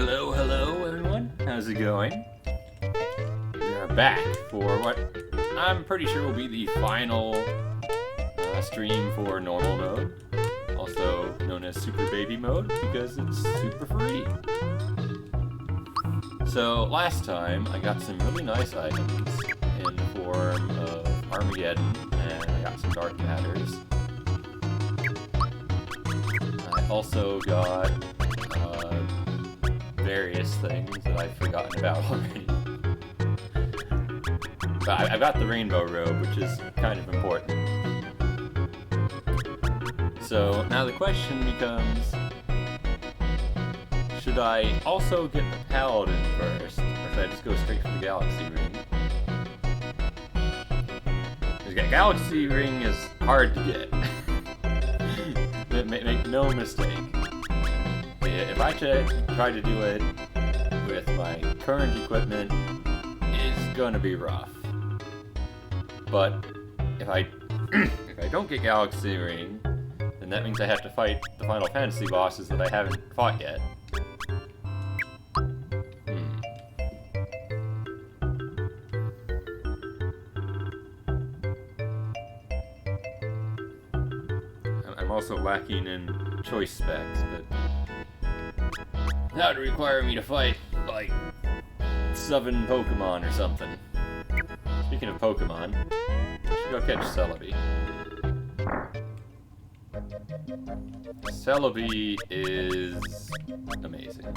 Hello, hello everyone. How's it going? We are back for what I'm pretty sure will be the final stream for normal mode, also known as Super Baby mode because it's super free. So last time I got some really nice items in the form of Armageddon, and I got some Dark Matters. I also got various things that I've forgotten about already. But I got the rainbow robe, which is kind of important. So now the question becomes, should I also get the Paladin first, or should I just go straight for the Galaxy Ring? Because the Galaxy Ring is hard to get. Make no mistake. If I try to do it with my current equipment, it's gonna be rough. But if I don't get Galaxy Ring, then that means I have to fight the Final Fantasy bosses that I haven't fought yet. I'm also lacking in choice specs, but that would require me to fight, like, 7 Pokemon or something. Speaking of Pokemon, I should go catch Celebi. Celebi is amazing.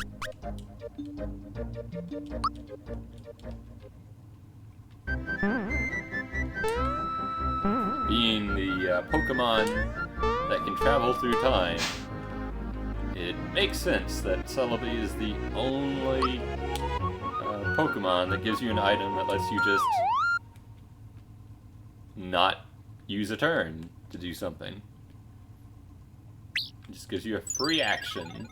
Being the Pokemon that can travel through time, it makes sense that Celebi is the only Pokemon that gives you an item that lets you just not use a turn to do something. It just gives you a free action.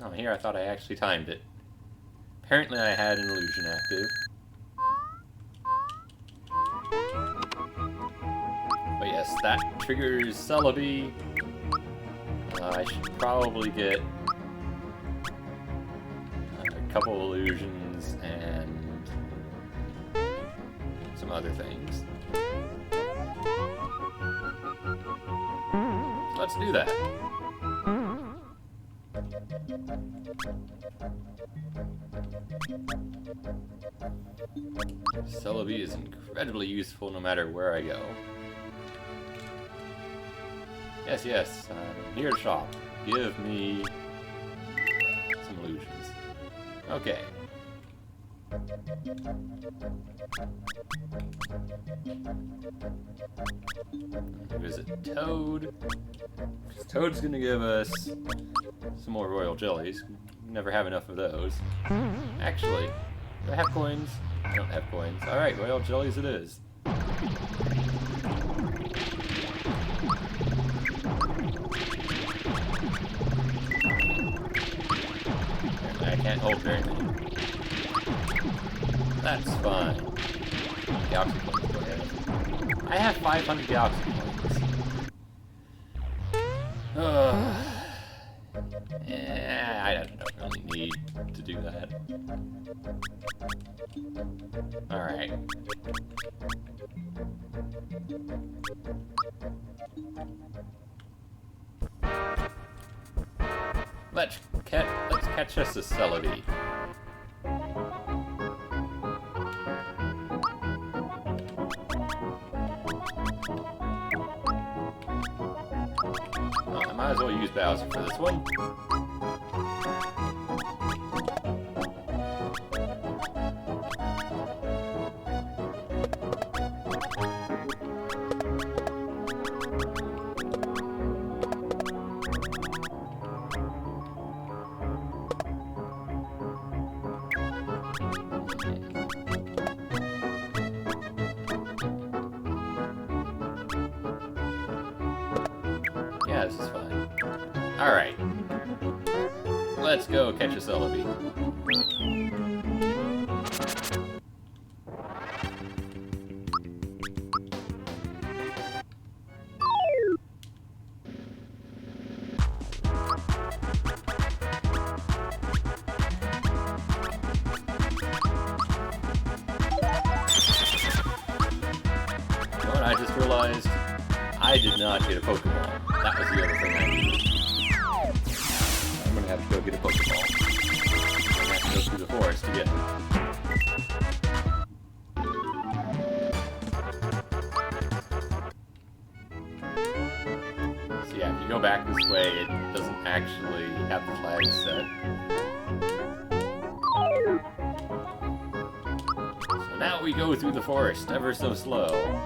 Oh, here I thought I actually timed it. Apparently I had an illusion active. But yes, that triggers Celebi. I should probably get a couple illusions and some other things. So let's do that. Celebi is incredibly useful no matter where I go. Yes, I'm here to shop. Give me some illusions. Okay. Visit Toad. Toad's gonna give us some more royal jellies. Never have enough of those. Actually, do I have coins? I don't have coins. Alright, royal jellies it is. I can't hold very many. That's fine. Galaxy points, go ahead. I have 500 galaxy points. I don't really need to do that. Alright. Let's catch us a Celebi. I might as well use Bowser for this one. Yeah, this is fine. Alright. Let's go catch a Celebi. realized I did not get a Pokeball. That was the other thing I needed. I'm gonna have to go get a Pokeball. I'm gonna have to go through the forest to get it. So yeah, if you go back this way, it doesn't actually have the flag set. So now we go through the forest ever so slow.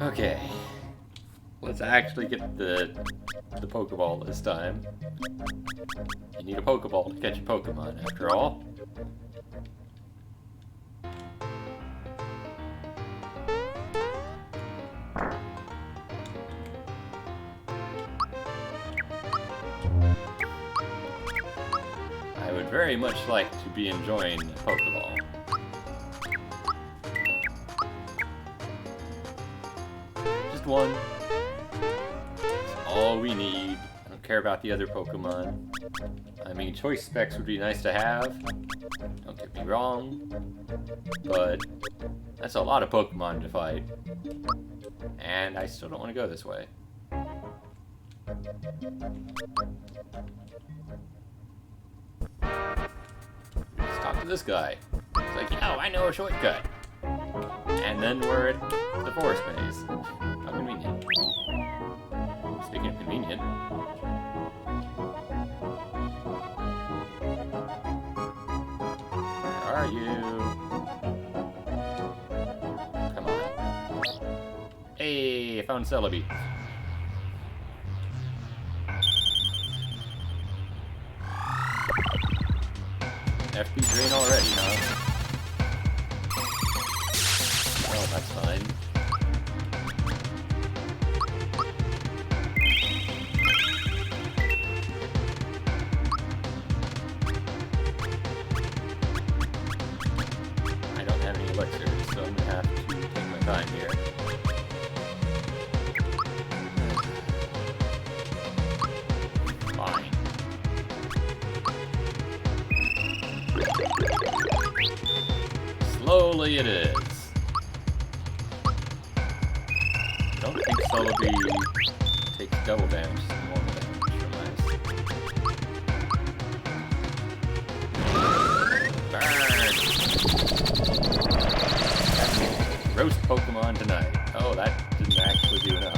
Okay, let's actually get the Pokeball this time. You need a Pokeball to catch a Pokemon, after all. I would very much like to be enjoying the Pokeball. One. That's all we need. I don't care about the other Pokemon. I mean, choice specs would be nice to have. Don't get me wrong. But that's a lot of Pokemon to fight. And I still don't want to go this way. Let's talk to this guy. He's like, yo, I know a shortcut. And then we're at the forest maze. How convenient. Speaking of convenient. Where are you? Come on. Hey, I found Celebi. FP drain already, huh? Oh, that's fine. I don't have any elixirs, so I'm gonna have to take my time here. Fine. Slowly it is. I don't think Celebi takes double damage, normal damage from ice. Burn! Roast Pokemon tonight. Oh, that didn't actually do enough.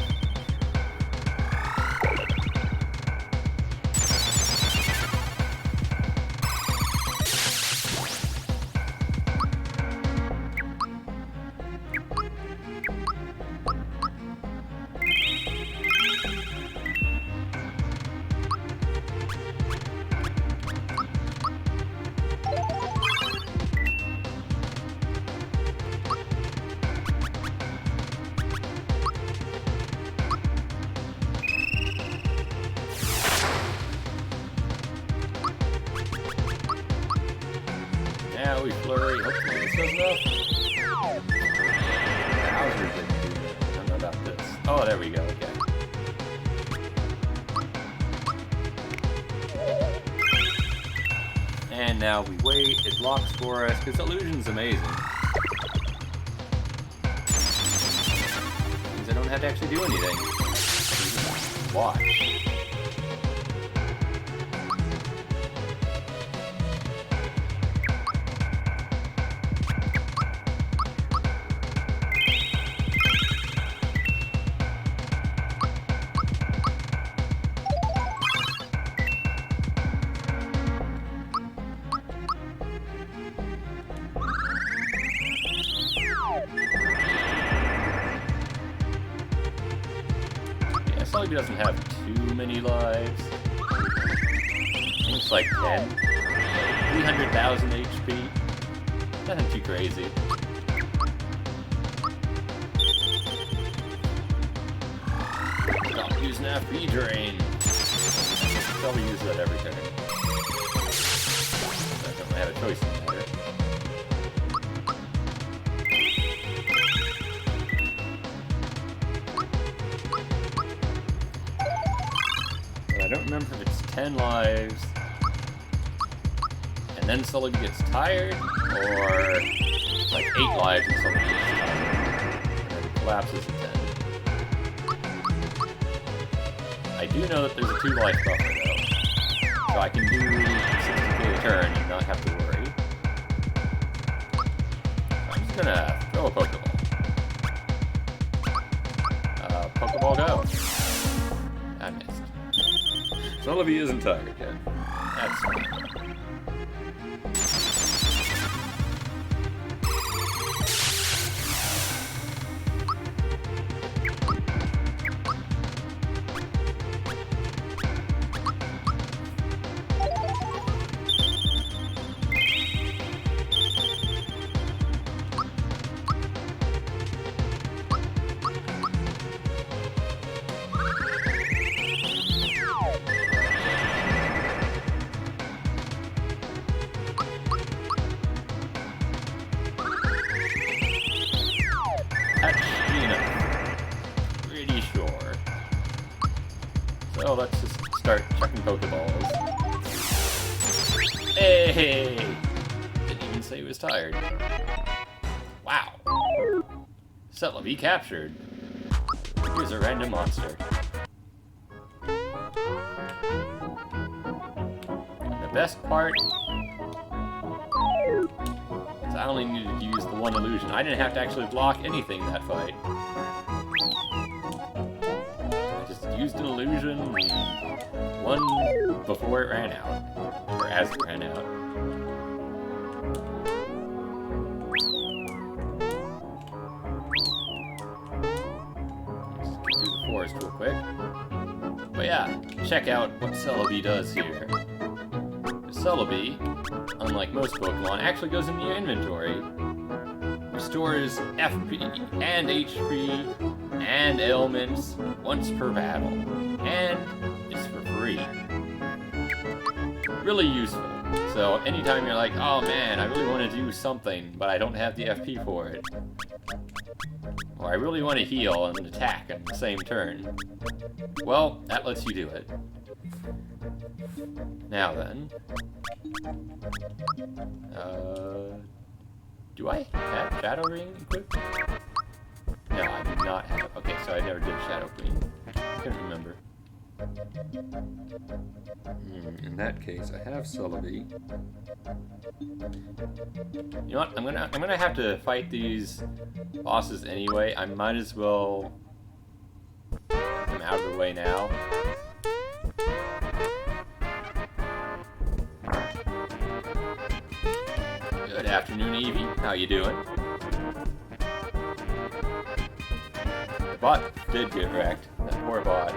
Now we flurry. Hopefully this does enough. Bowser didn't do it. I don't know about this. Oh, there we go. Okay. And now we wait. It blocks for us because Illusion's amazing. Means I don't have to actually do anything. Just watch. Celebi doesn't have too many lives. I think it's like 10. 300,000 HP. Nothing too crazy. Stop using FP drain. Celebi uses that every turn. have a choice in the matter. But I don't remember if it's 10 lives, and then Celebi gets tired, or like 8 lives and Celebi gets tired, and then collapses at 10. I do know that there's a 2 life buffer though, so I can do 60k a turn and not have to worry. I'm just gonna throw a Pokeball. Pokeball go. I missed. Celebi isn't tired yet. That's fine. Pretty sure. So let's just start checking Pokeballs. Hey! Didn't even say he was tired. Wow. Celebi captured. Here's a random monster. And the best part is I only needed to use the one illusion. I didn't have to actually block anything that fight. I just used an illusion one before it ran out. Or as it ran out. Let's get through the forest real quick. But yeah, check out what Celebi does here. Celebi, unlike most Pokemon, actually goes into your inventory. Restores FP and HP and ailments once per battle. And it's for free. Really useful. So anytime you're like, oh man, I really want to do something, but I don't have the FP for it. Or I really want to heal and attack at the same turn. Well, that lets you do it. Now then. Do I have Shadow Ring equipped? No, I do not have. Okay, so I never did Shadow Queen. I can't remember. In that case, I have Celebi. You know what? I'm gonna have to fight these bosses anyway. I might as well get them out of the way now. Good afternoon, Eevee. How you doing? The bot did get wrecked. That poor bot.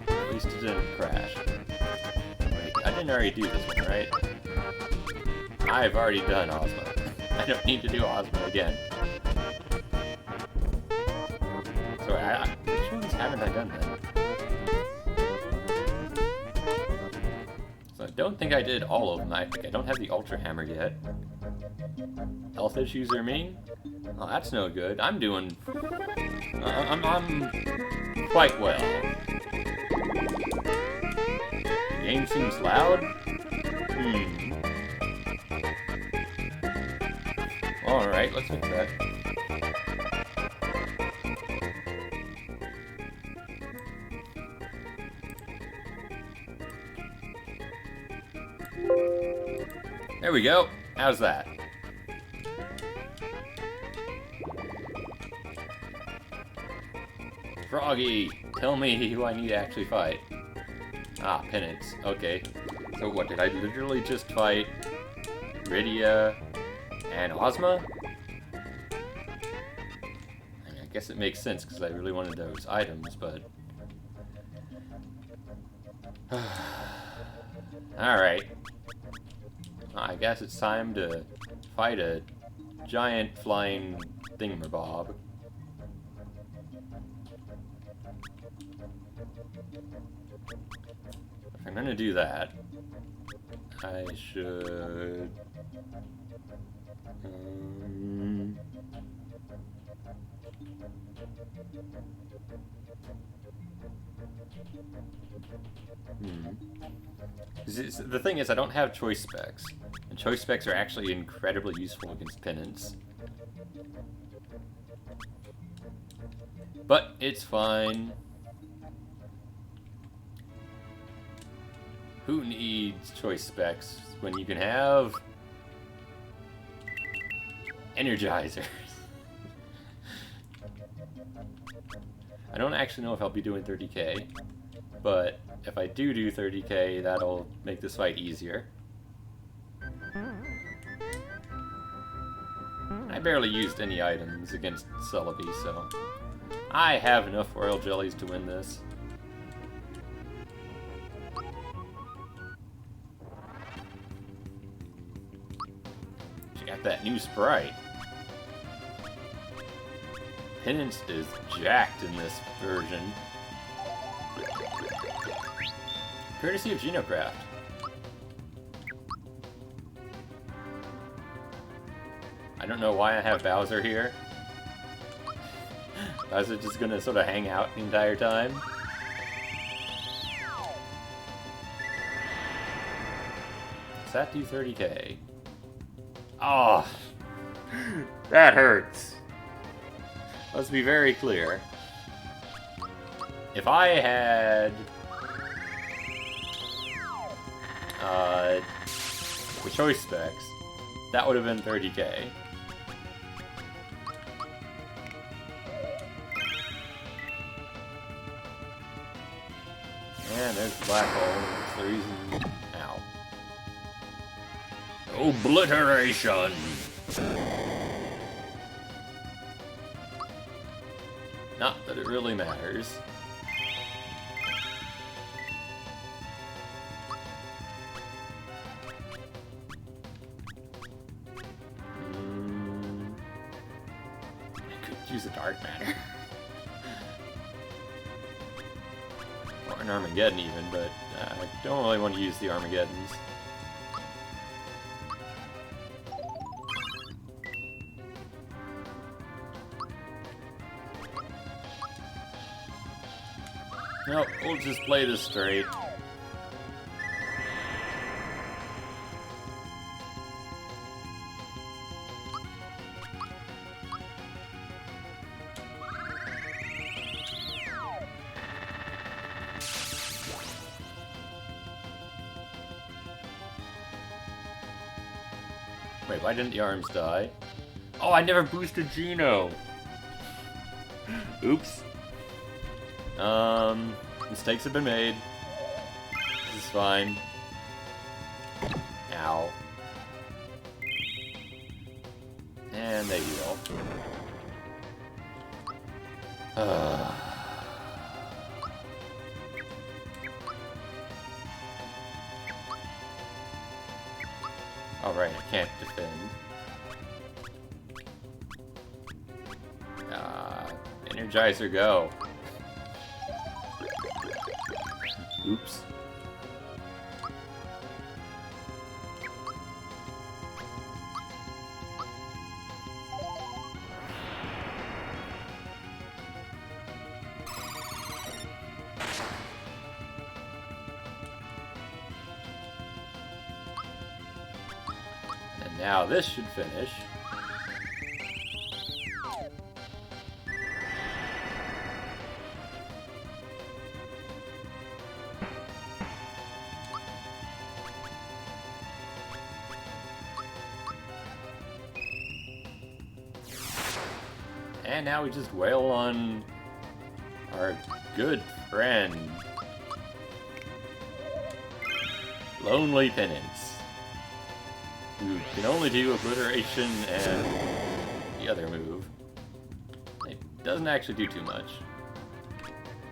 At least it didn't crash. Wait, I didn't already do this one, right? I've already done Ozma. I don't need to do Ozma again. So, which ones haven't I done then? So I don't think I did all of them. I think I don't have the Ultra Hammer yet. Health issues are me? Oh, that's no good. I'm doing... I'm quite well. The game seems loud? Alright, let's fix that. There we go. How's that? Froggy, tell me who I need to actually fight. Ah, Penance. Okay. So what, did I literally just fight Rydia and Ozma? I mean, I guess it makes sense because I really wanted those items, but... Alright. I guess it's time to fight a giant flying thingamabob. If I'm gonna do that, I should The thing is, I don't have choice specs, and choice specs are actually incredibly useful against penance. But it's fine. Who needs choice specs when you can have energizers? I don't actually know if I'll be doing 30k, but if I do 30k, that'll make this fight easier. I barely used any items against Celebi, so I have enough royal jellies to win this. She got that new sprite. Penance is jacked in this version. Courtesy of Genocraft. I don't know why I have Bowser here. Bowser just gonna sort of hang out the entire time. Does that do 30k? Oh, that hurts. Let's be very clear. If I had the choice specs, that would have been 30k. And there's the black hole. That's the reason. Ow. Obliteration! Not that it really matters. I could use a dark matter. Or an Armageddon even, but I don't really want to use the Armageddons. Nope, we'll just play this straight. Wait, why didn't the arms die? Oh, I never boosted Geno! Oops. Mistakes have been made. This is fine. Ow. And they heal. Alright, I can't defend. Energizer, go. Oops. And now this should finish. And now we just wail on our good friend, Lonely Penance, who can only do Obliteration and the other move. It doesn't actually do too much.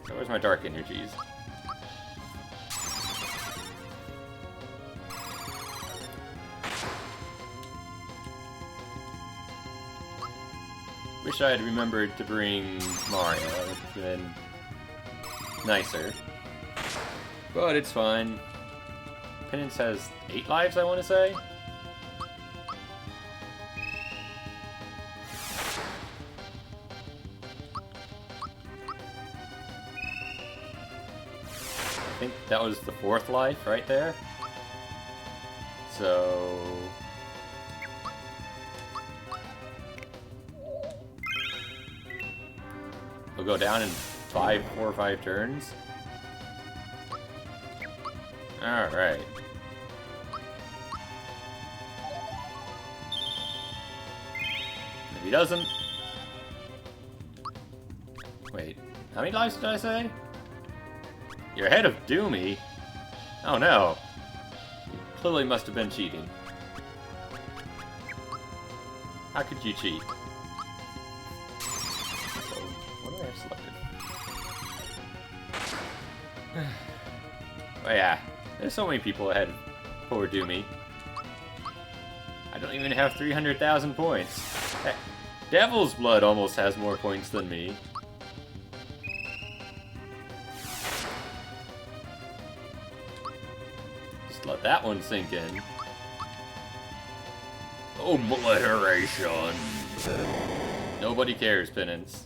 So where's my Dark Energies? Wish I had remembered to bring Mario. It would have been nicer. But it's fine. Penance has 8 lives, I want to say? that was the 4th life right there. So... we'll go down in 4 or 5 turns. Alright. If he doesn't... wait, how many lives did I say? You're ahead of Doomy? Oh no. You clearly must have been cheating. How could you cheat? So, what do I have selected? Oh yeah, there's so many people ahead of poor Doomy. I don't even have 300,000 points. Heck, Devil's Blood almost has more points than me. Just let that one sink in. Obliteration! Nobody cares, Penance.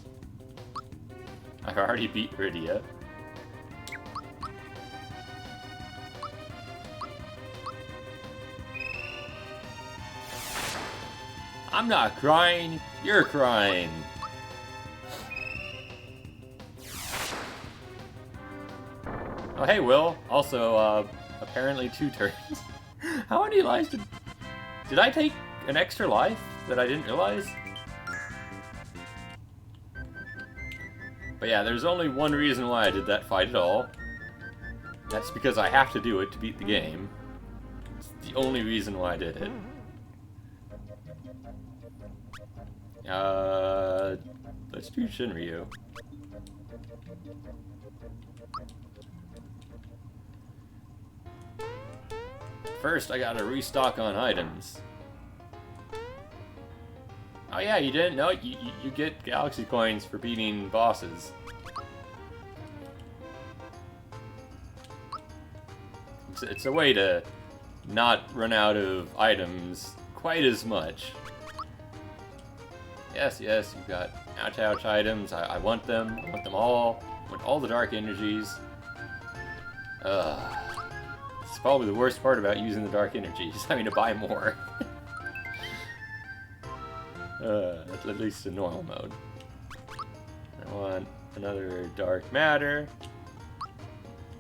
I've already beat Rydia. I'm not crying, you're crying. Oh hey Will, also apparently 2 turns. How many lives did I take an extra life that I didn't realize? But yeah, there's only one reason why I did that fight at all. That's because I have to do it to beat the game. It's the only reason why I did it. Let's do Shinryu. First, I gotta restock on items. Oh yeah, you didn't know? You get galaxy coins for beating bosses. It's a way to not run out of items quite as much. Yes, you've got ouch items. I want them. I want them all. I want all the dark energies. It's probably the worst part about using the dark energies, having to buy more. At least in normal mode. I want another dark matter.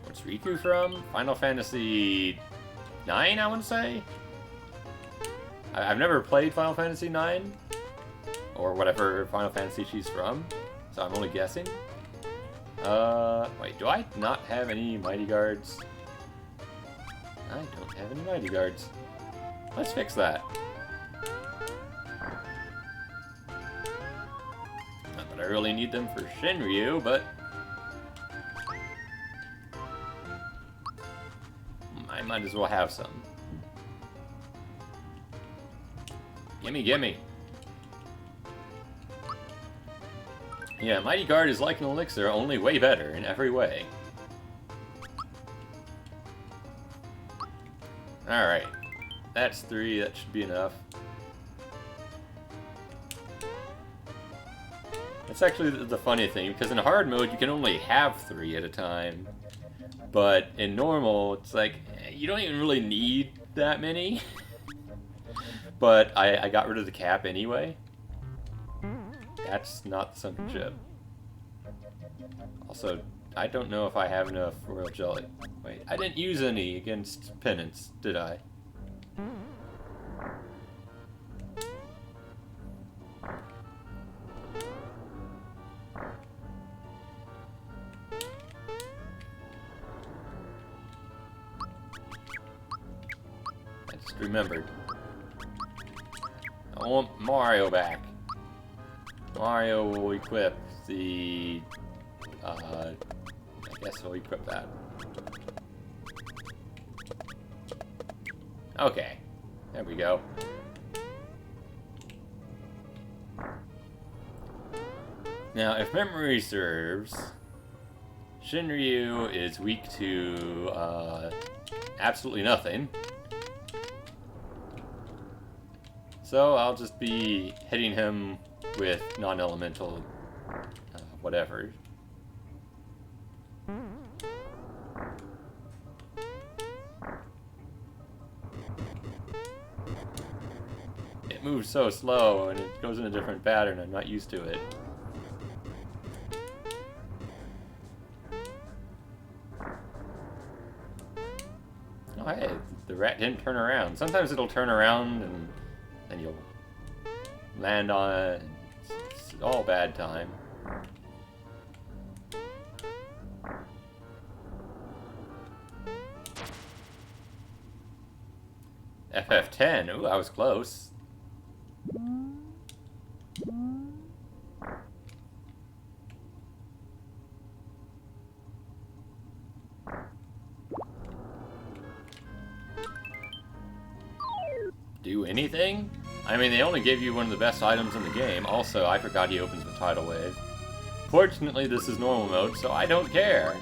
What's Riku from? Final Fantasy IX, I want to say? I've never played Final Fantasy IX. Or whatever Final Fantasy she's from, so I'm only guessing. Wait, do I not have any Mighty Guards? I don't have any Mighty Guards. Let's fix that. Not that I really need them for Shinryu, but... I might as well have some. Gimme! Yeah, Mighty Guard is like an elixir, only way better in every way. Alright. That's 3, that should be enough. That's actually the funny thing, because in hard mode you can only have 3 at a time. But in normal, it's like, you don't even really need that many. But I got rid of the cap anyway. That's not the sunken ship. Also, I don't know if I have enough royal jelly. Wait, I didn't use any against Penance, did I? I just remembered. I want Mario back. Mario will equip the... I guess we'll equip that. Okay. There we go. Now, if memory serves, Shinryu is weak to absolutely nothing. So I'll just be hitting him with non-elemental whatever. moves so slow and it goes in a different pattern. I'm not used to it. Oh, hey, the rat didn't turn around. Sometimes it'll turn around and then you'll land on it. It's all bad time. FF10. Ooh, I was close. Do anything? I mean, they only gave you one of the best items in the game. Also, I forgot he opens with Tidal Wave. Fortunately, this is normal mode, so I don't care.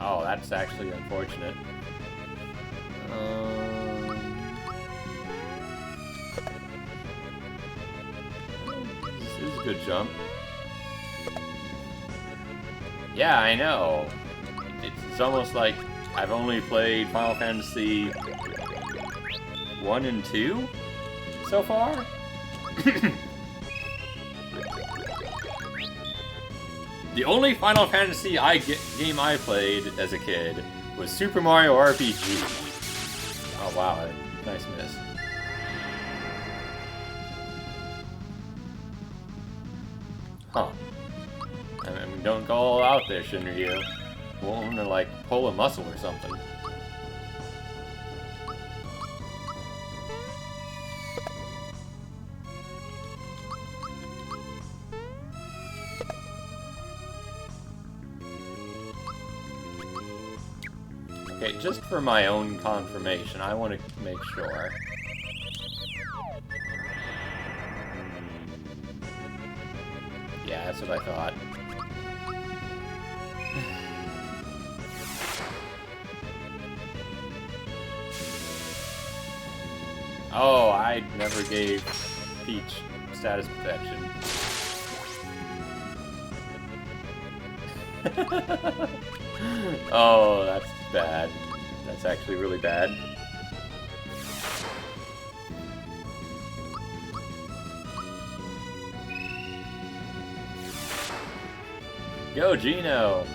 Oh, that's actually unfortunate. This is a good jump. Yeah, I know. It's almost like I've only played Final Fantasy 1 and 2 so far. The only Final Fantasy game I played as a kid was Super Mario RPG. Oh wow, nice miss. Huh. I mean, don't go all out there, Shinryu. Won't to like pull a muscle or something. Okay, just for my own confirmation, I want to make sure. Yeah, that's what I thought. Oh, I never gave Peach status protection. Oh, that's bad. That's actually really bad. Go, Gino!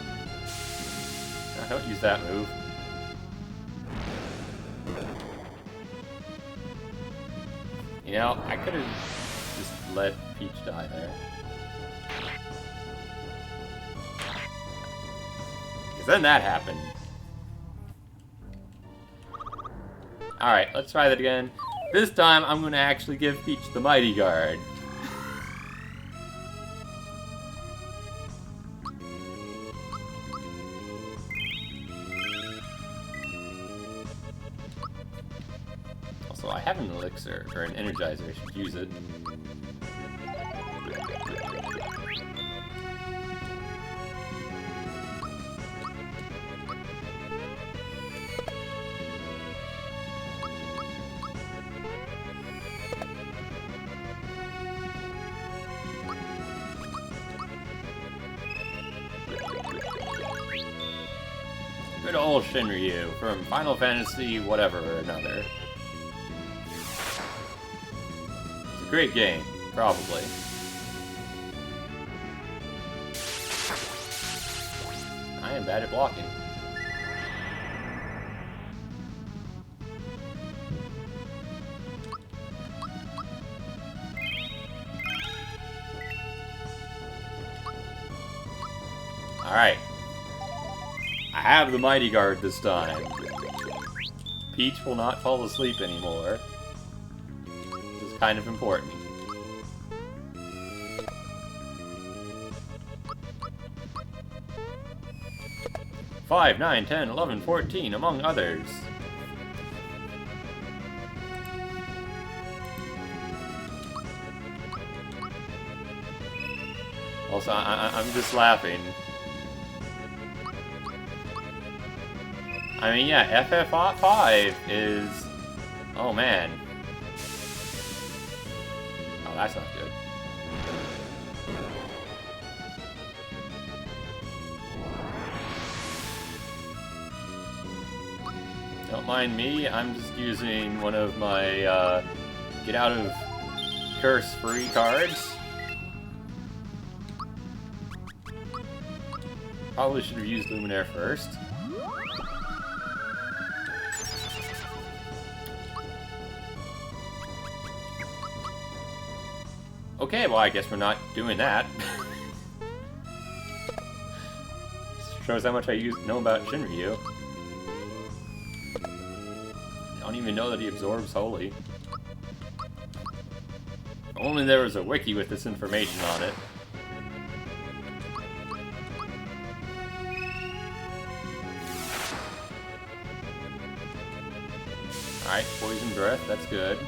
No, don't use that move. You know, I could have just let Peach die there. Because then that happened. Alright, let's try that again. This time, I'm going to actually give Peach the Mighty Guard. Also, I have an elixir, or an energizer, I should use it. Good old Shinryu from Final Fantasy whatever or another. It's a great game, probably. I am bad at blocking. Alright. I have the Mighty Guard this time. Peach will not fall asleep anymore. This is kind of important. Five, 9, 10, 11, 14, among others. Also, I'm just laughing. I mean, yeah, FF5 is... Oh, man. Oh, that's not good. Don't mind me, I'm just using one of my get out of curse free cards. Probably should have used Luminaire first. Okay, well I guess we're not doing that. Shows how much I know about Shinryu. I don't even know that he absorbs Holy. If only there was a wiki with this information on it. Alright, Poison Breath, that's good.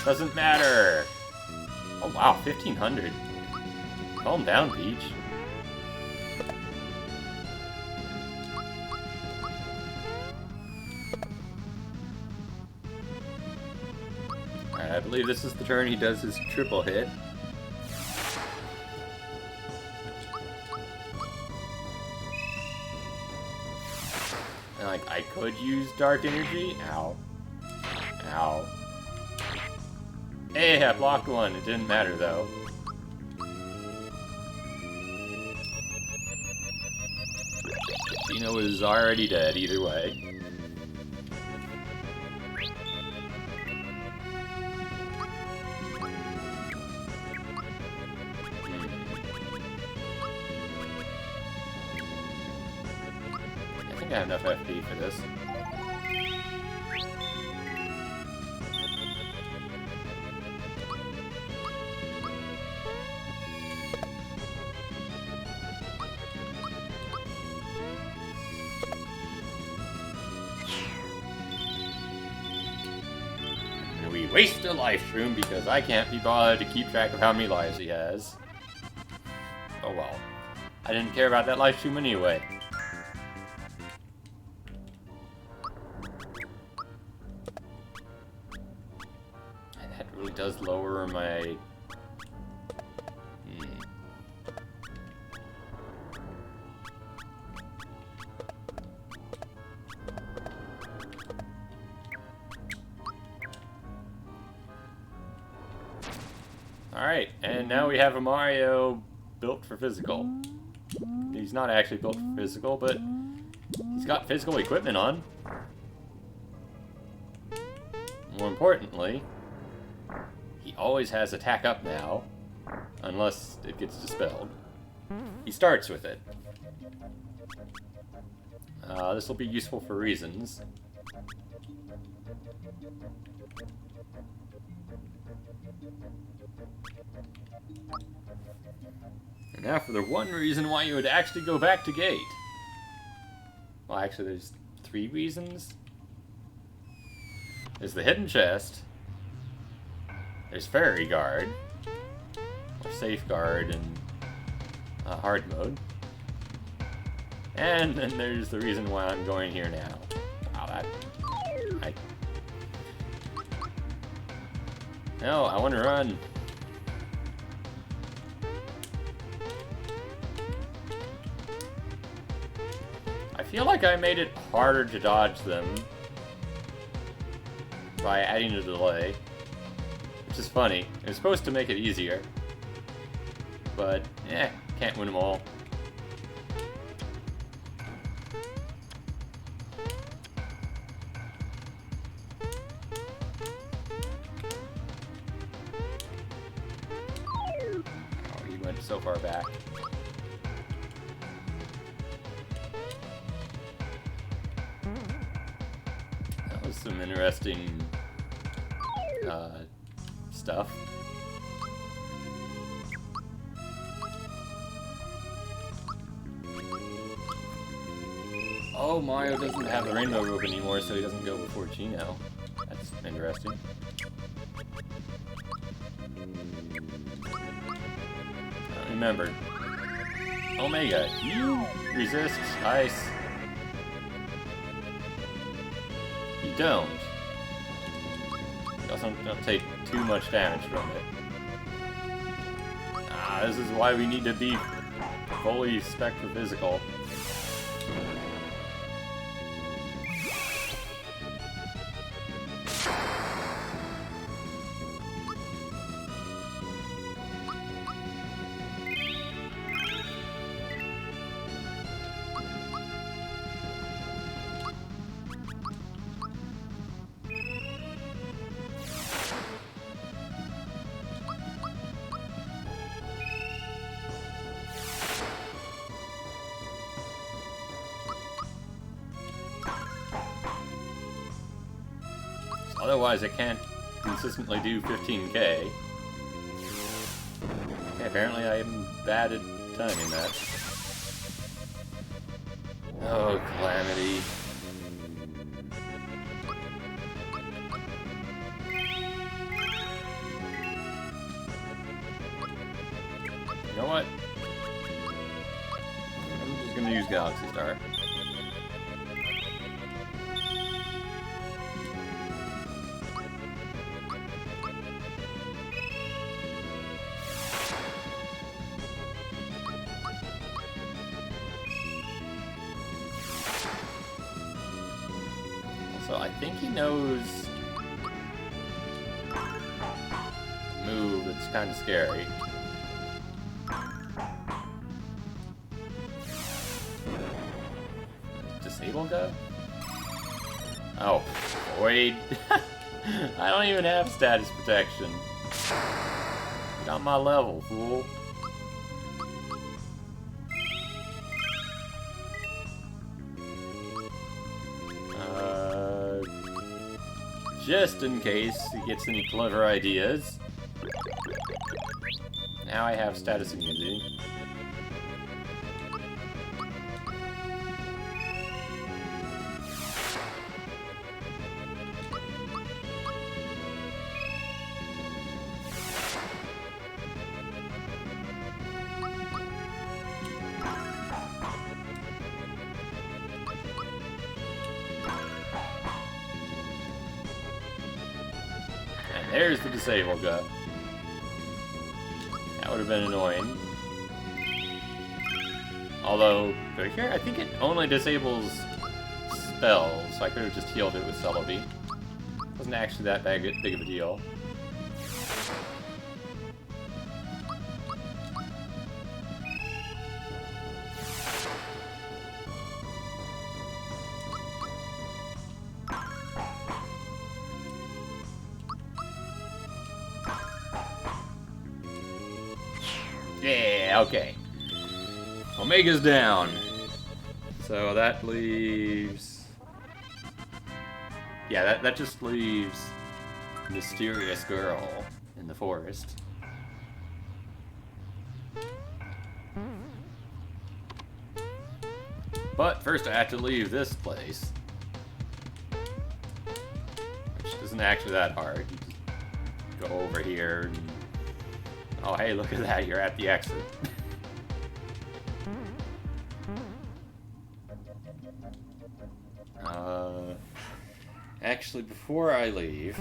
Doesn't matter! Oh wow, 1500. Calm down, Peach. Alright, I believe this is the turn he does his triple hit. And like, I could use Dark Energy? Ow. Ow. Hey, I blocked one. It didn't matter, though. Dino was already dead, either way. I think I have enough FP for this. Waste a life shroom because I can't be bothered to keep track of how many lives he has. Oh well. I didn't care about that life shroom anyway. And that really does lower my... Alright, and now we have a Mario built for physical. He's not actually built for physical, but he's got physical equipment on. More importantly, he always has attack up now, unless it gets dispelled. He starts with it. This will be useful for reasons. And now for the one reason why you would actually go back to Gate. Well, actually, there's 3 reasons. There's the hidden chest. There's Fairy Guard. Or Safeguard in hard mode. And then there's the reason why I'm going here now. Wow, that... No, I want to run. I feel like I made it harder to dodge them by adding a delay, which is funny. It was supposed to make it easier, but can't win them all. Oh, he went so far back. Some interesting stuff. Oh, Mario doesn't have the rainbow rope anymore, so he doesn't go before Gino. That's interesting. Remember, Omega, you resist ice. don't. You also don't take too much damage from it. This is why we need to be fully spectrophysical. Otherwise, I can't consistently do 15k. Okay, apparently I am bad at timing that. Oh, Calamity. You know what? I'm just gonna use Galaxy Star. So I think he knows a move that's kind of scary. Disable go? Oh, wait. I don't even have status protection. Get on my level, fool. Just in case he gets any clever ideas. Now I have status immunity. There's the disable go. That would have been annoying. Although, right here, I think it only disables spells, so I could have just healed it with Celebi. Wasn't actually that big of a deal. Yeah, okay. Omega's down. So that leaves... Yeah, that just leaves Mysterious Girl in the forest. But first I have to leave this place. Which isn't actually that hard. You just go over here and... Oh, hey, look at that. You're at the exit. Actually, before I leave...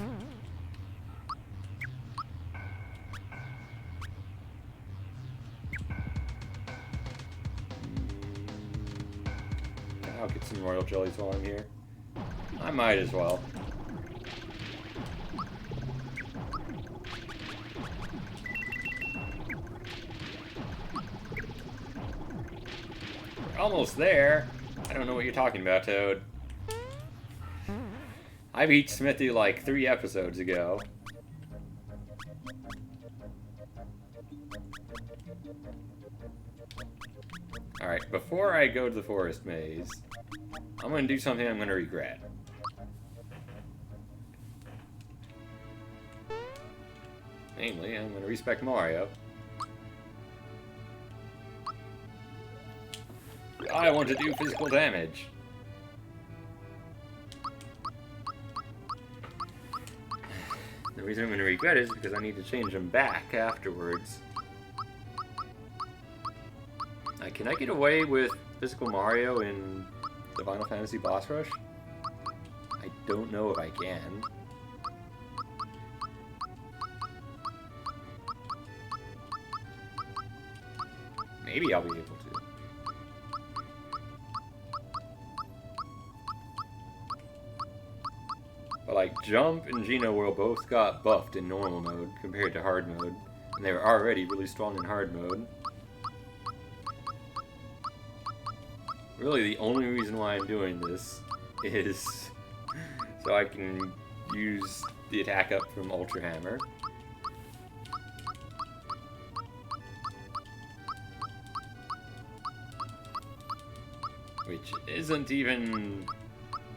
I'll get some royal jellies while I'm here. I might as well. Almost there. I don't know what you're talking about, Toad. I beat Smithy like 3 episodes ago. Alright, before I go to the forest maze, I'm gonna do something I'm gonna regret. Namely, I'm gonna respec Mario. I want to do physical damage. The reason I'm going to regret it is because I need to change them back afterwards. Can I get away with physical Mario in the Final Fantasy boss rush? I I don't know if I can. Maybe I'll be able to. But like, Jump and Geno World both got buffed in normal mode compared to hard mode. And they were already really strong in hard mode. Really, the only reason why I'm doing this is so I can use the attack up from Ultra Hammer. Which isn't even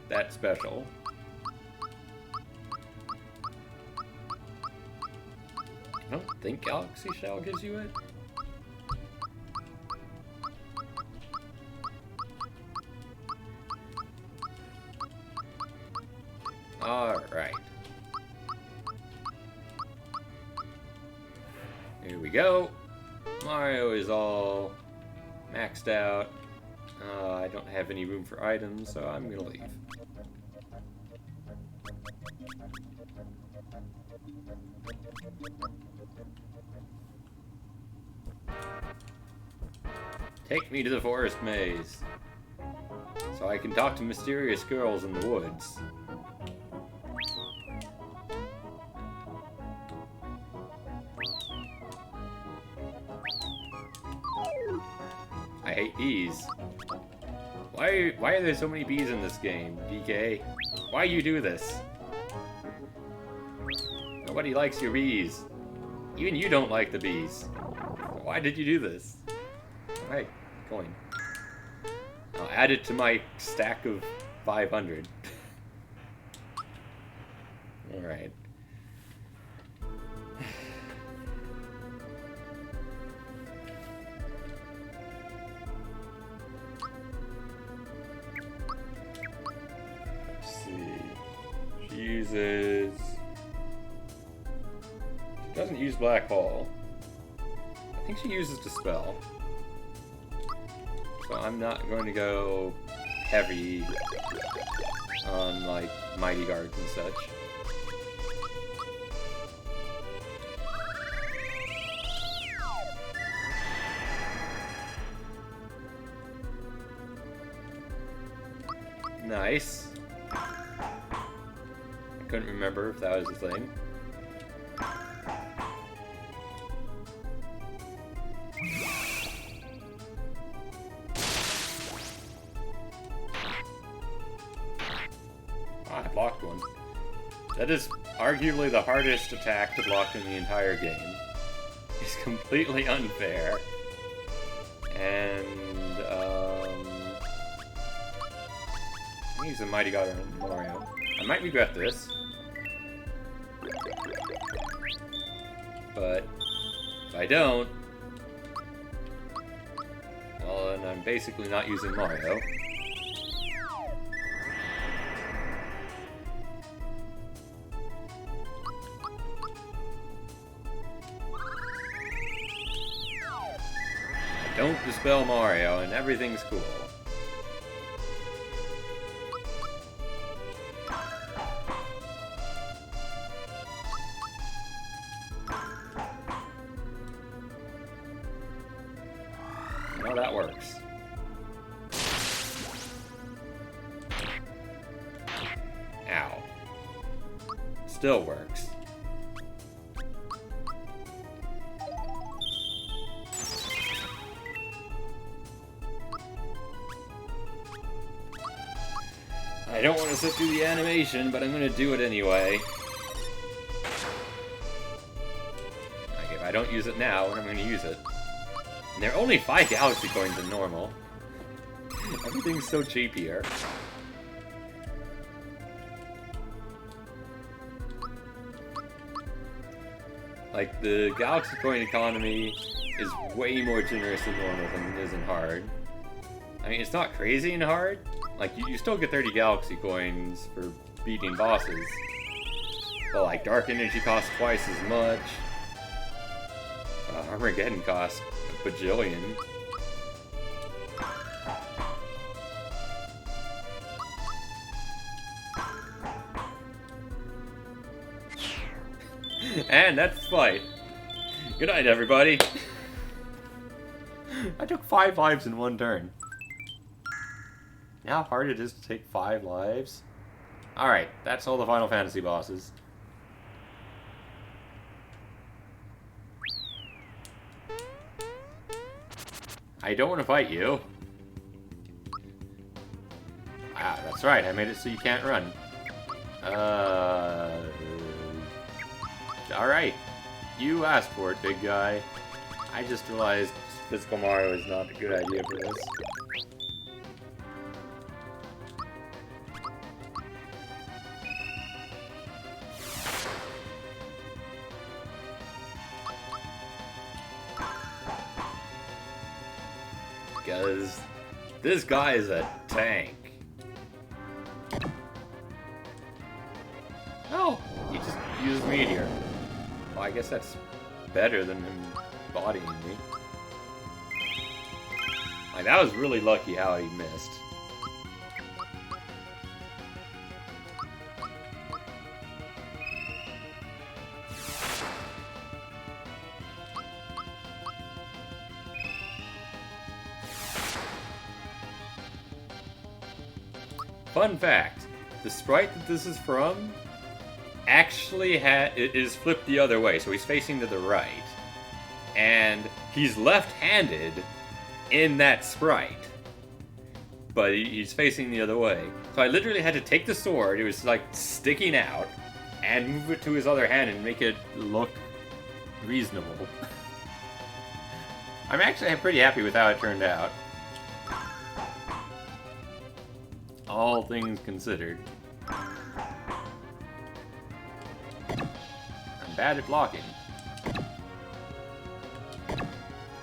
that special. I don't think Galaxy Shell gives you it. Alright. Here we go. Mario is all maxed out. I don't have any room for items, so I'm gonna leave. Take me to the forest maze, so I can talk to mysterious girls in the woods. I hate bees. Why are there so many bees in this game, DK? Why you do this? Nobody likes your bees. Even you don't like the bees. Why did you do this? Alright, coin. I'll add it to my stack of 500. Alright. Uses... She doesn't use Black Hole. I think she uses Dispel. So I'm not going to go heavy on, like, Mighty Guards and such. Nice. Couldn't remember if that was a thing. I blocked one. That is arguably the hardest attack to block in the entire game. It's completely unfair. And, I use a Mighty God on Mario. I might regret this. But if I don't, well, then I'm basically not using Mario. I don't dispel Mario, and everything's cool. Well, that works. Ow. Still works. I don't want to sit through the animation, but I'm going to do it anyway. Like, if I don't use it now, when I'm going to use it? And there are only 5 galaxy coins in normal. Everything's so cheap here. Like, the galaxy coin economy is way more generous in normal than it is in hard. I mean, it's not crazy in hard. Like, you still get 30 galaxy coins for beating bosses. But, like, Dark Energy costs twice as much. Armageddon costs a bajillion. And that's the fight. Good night, everybody. I took 5 lives in one turn. You know how hard it is to take 5 lives? Alright, that's all the Final Fantasy bosses. I don't want to fight you. Ah, that's right, I made it so you can't run. Alright. You asked for it, big guy. I just realized Physical Mario is not a good idea for this. Because this guy is a tank. Oh, he just used Meteor. Well, I guess that's better than him bodying me. Like, that was really lucky how he missed. Fun fact, the sprite that this is from actually is flipped the other way, so he's facing to the right. And he's left-handed in that sprite. But he's facing the other way. So I literally had to take the sword, it was like sticking out, and move it to his other hand and make it look reasonable. I'm actually pretty happy with how it turned out. All things considered. I'm bad at blocking.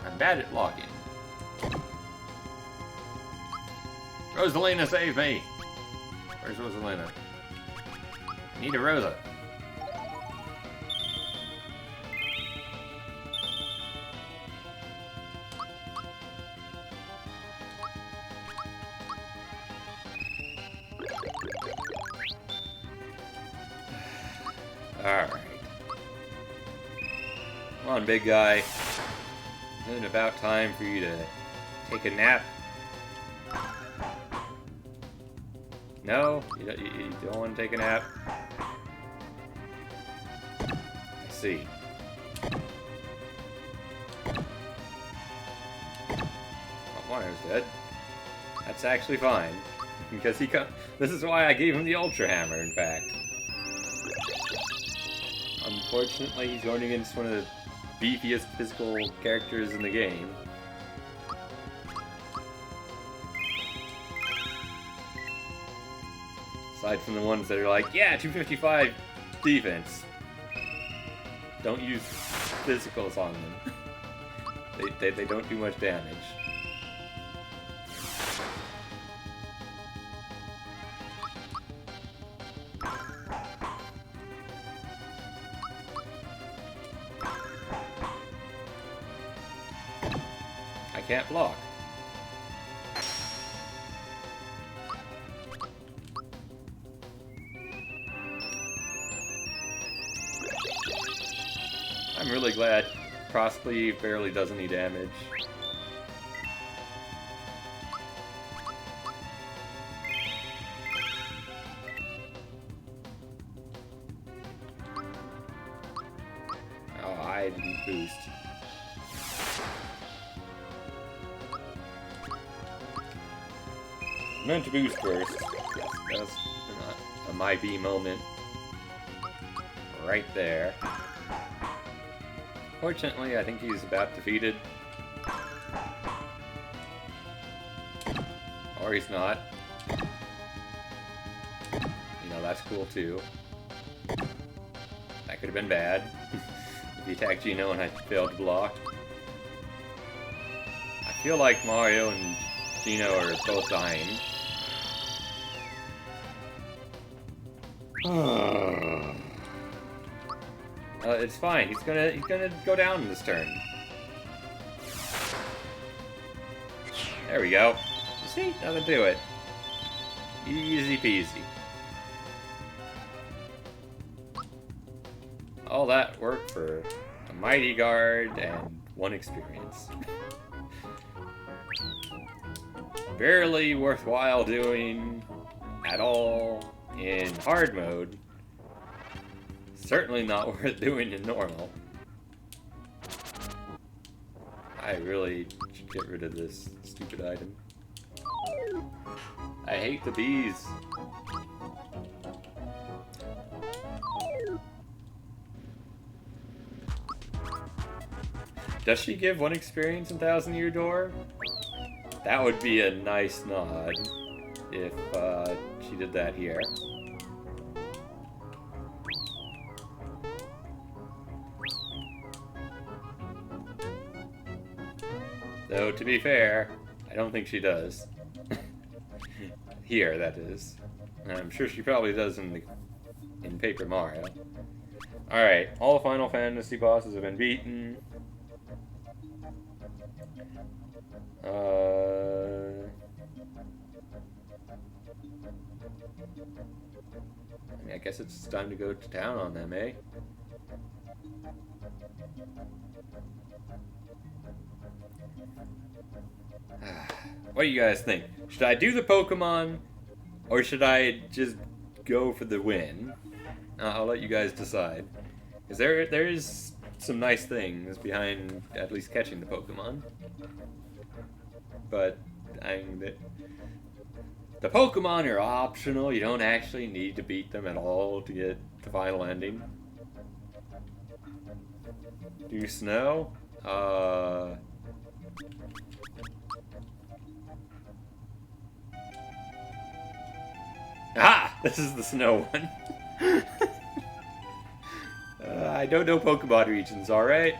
I'm bad at blocking. Rosalina, save me! Where's Rosalina? I need a Rosa. Alright. Come on, big guy. Isn't it about time for you to take a nap? No? You don't want to take a nap? I see. Oh, Mario's dead. That's actually fine. Because this is why I gave him the Ultra Hammer, in fact. Unfortunately, he's going against one of the beefiest physical characters in the game. Aside from the ones that are like, yeah, 255 defense. Don't use physicals on them. they don't do much damage. I can't block. I'm really glad Crossplay barely does any damage. Oh, I didn't boost. I meant to boost first. Yes, that's a my B moment. Right there. Fortunately, I think he's about defeated. Or he's not. You know, that's cool too. That could have been bad. If he attacked Gino and I failed to block. I feel like Mario and Gino are both dying. It's fine. He's gonna go down in this turn. There we go. You see? That'll do it. Easy peasy. All that work for a mighty guard and 1 experience. Barely worthwhile doing at all in hard mode. Certainly not worth doing in normal. I really should get rid of this stupid item. I hate the bees. Does she give 1 experience in Thousand Year Door? That would be a nice nod if she did that here. Though, to be fair, I don't think she does. Here, that is. I'm sure she probably does in Paper Mario. Alright, all the Final Fantasy bosses have been beaten. I guess it's time to go to town on them, eh? What do you guys think? Should I do the Pokemon, or should I just go for the win? I'll let you guys decide. Because there is some nice things behind at least catching the Pokemon. But the Pokemon are optional. You don't actually need to beat them at all to get the final ending. Do snow? Ah! This is the snow one. I don't know Pokemon regions, alright?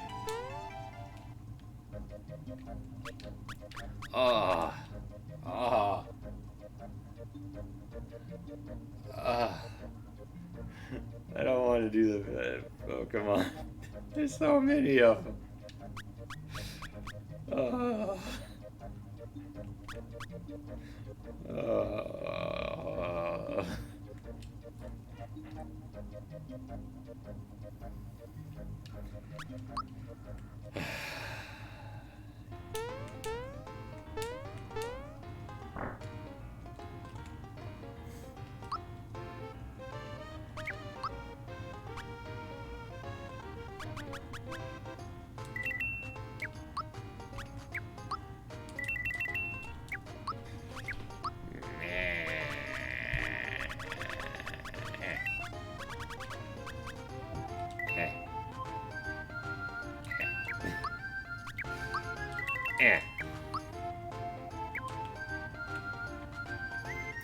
I don't want to do the Pokemon. There's so many of them.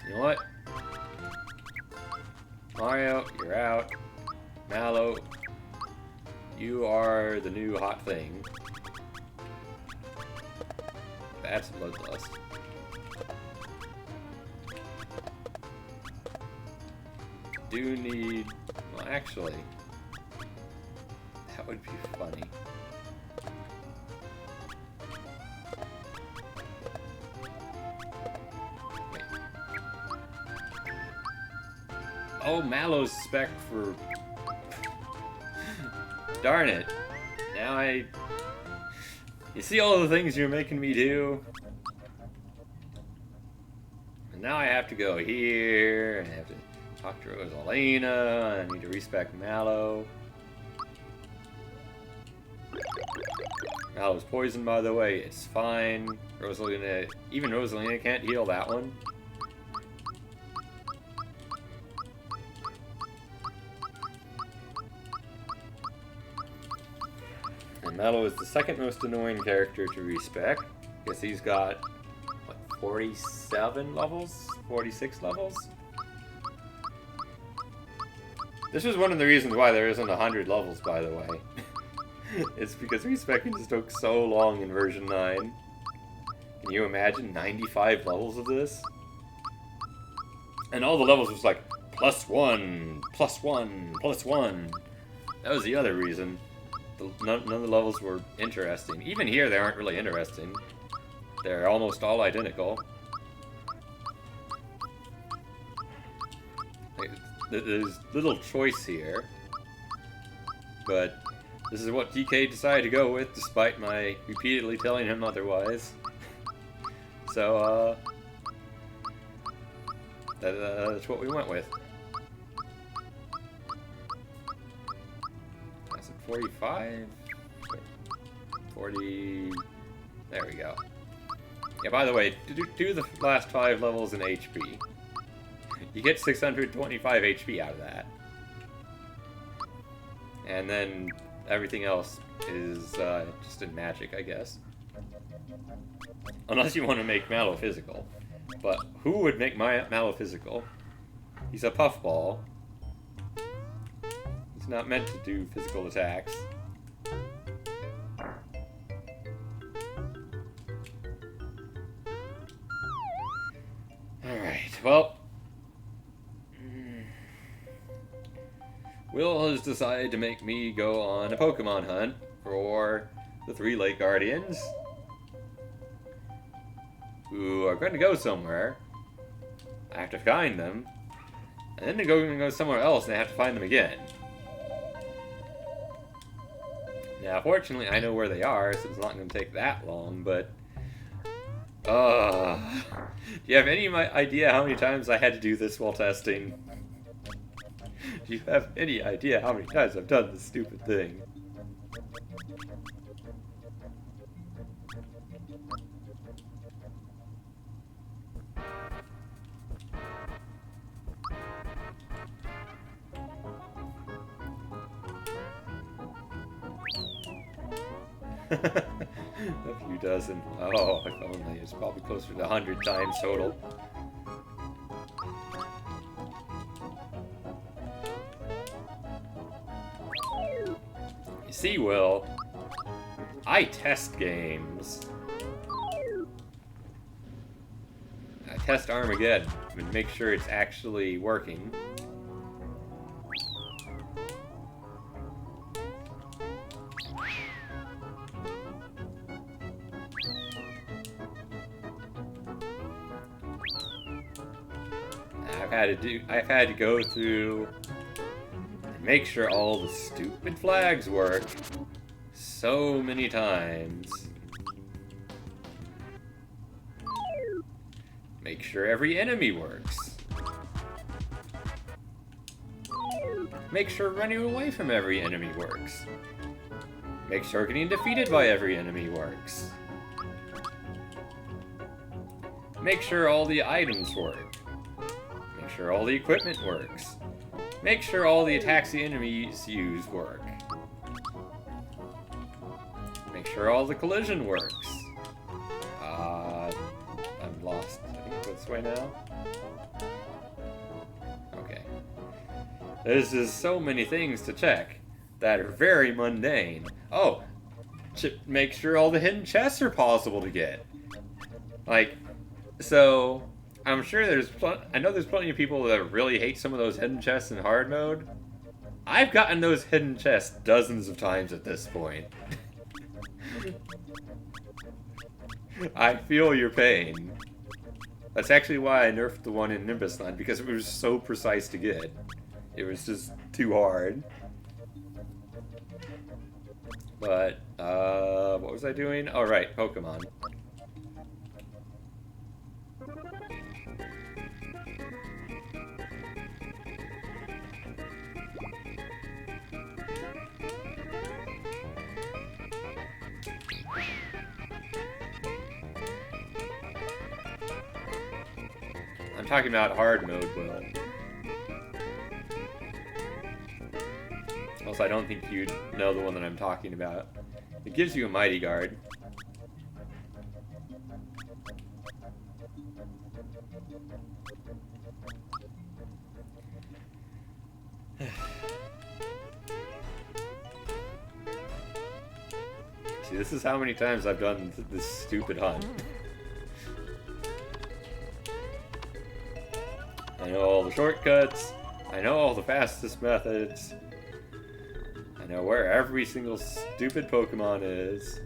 You know what? Mario, you're out. Mallow, you are the new hot thing. That's bloodlust. Do need... Well, actually, that would be funny. Oh, Mallow's spec for... Darn it. Now You see all the things you're making me do? And now I have to go here, and I have to talk to Rosalina, I need to respec Mallow. Mallow's poisoned, by the way, it's fine. Rosalina, even Rosalina can't heal that one. And Mallow is the second most annoying character to respec. Guess he's got, what, 47 levels? 46 levels? This is one of the reasons why there isn't 100 levels, by the way. It's because respecking just took so long in version 9. Can you imagine 95 levels of this? And all the levels was like, +1, +1, +1. That was the other reason. None of the levels were interesting. Even here, they aren't really interesting. They're almost all identical. There's little choice here. but this is what DK decided to go with, despite my repeatedly telling him otherwise. So, that's what we went with. Is it 45? 40... There we go. Yeah, by the way, do the last 5 levels in HP. You get 625 HP out of that. And then everything else is just in magic, I guess. Unless you want to make Mallow physical. But who would make Mallow physical? He's a puffball. He's not meant to do physical attacks. Alright, well... Will has decided to make me go on a Pokemon hunt for the 3 Lake Guardians, who are going to go somewhere. I have to find them, and then they're going to go somewhere else and I have to find them again. Now, fortunately, I know where they are, so it's not going to take that long, but... do you have any idea how many times I had to do this while testing? Do you have any idea how many times I've done this stupid thing? A few dozen. Oh, if only. It's probably closer to 100 times total. You see, Will, I test games. I test Armageddon and make sure it's actually working. I've had to go through and make sure all the stupid flags work so many times. Make sure every enemy works. Make sure running away from every enemy works. Make sure getting defeated by every enemy works. Make sure all the items work. Make sure all the equipment works. Make sure all the attacks the enemies use work. Make sure all the collision works. I'm lost. I think it's this way now. Okay. There's just so many things to check that are very mundane. Oh, make sure all the hidden chests are possible to get. Like, so... I'm sure I know there's plenty of people that really hate some of those hidden chests in hard mode. I've gotten those hidden chests dozens of times at this point. I feel your pain. That's actually why I nerfed the one in Nimbus Land, because it was so precise to get. It was just too hard. But, what was I doing? Oh, right, Pokemon. I'm talking about hard mode, Will. Also, I don't think you'd know the one that I'm talking about. It gives you a Mighty Guard. See, this is how many times I've done this stupid hunt. I know all the shortcuts. I know all the fastest methods. I know where every single stupid Pokemon is.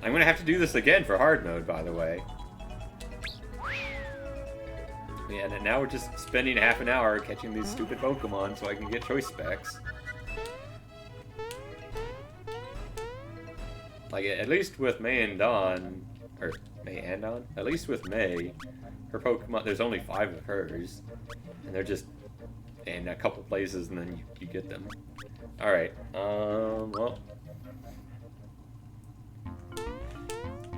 I'm gonna have to do this again for hard mode, by the way. Yeah, and now we're just spending half an hour catching these stupid Pokemon so I can get choice specs. Like, at least with May and Dawn, or May and Dawn? At least with May, her Pokemon, there's only 5 of hers, and they're just in a couple places and then you get them. Alright, well.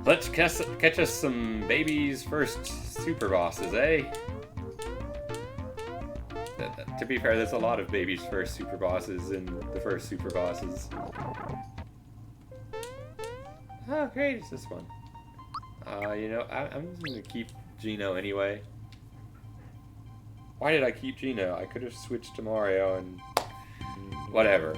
Let's catch us some babies' first super bosses, eh? To be fair, there's a lot of babies' first super bosses in the first super bosses. Oh, great, it's this one. You know, I'm just gonna keep Geno anyway. Why did I keep Geno? I could have switched to Mario and... whatever.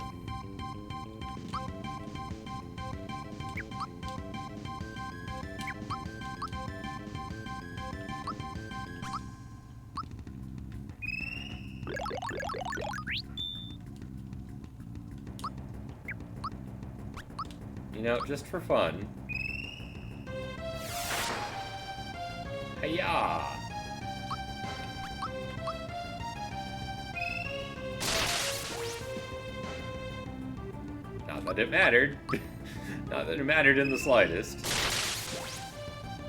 You know, just for fun. Hiya! Not that it mattered. Not that it mattered in the slightest.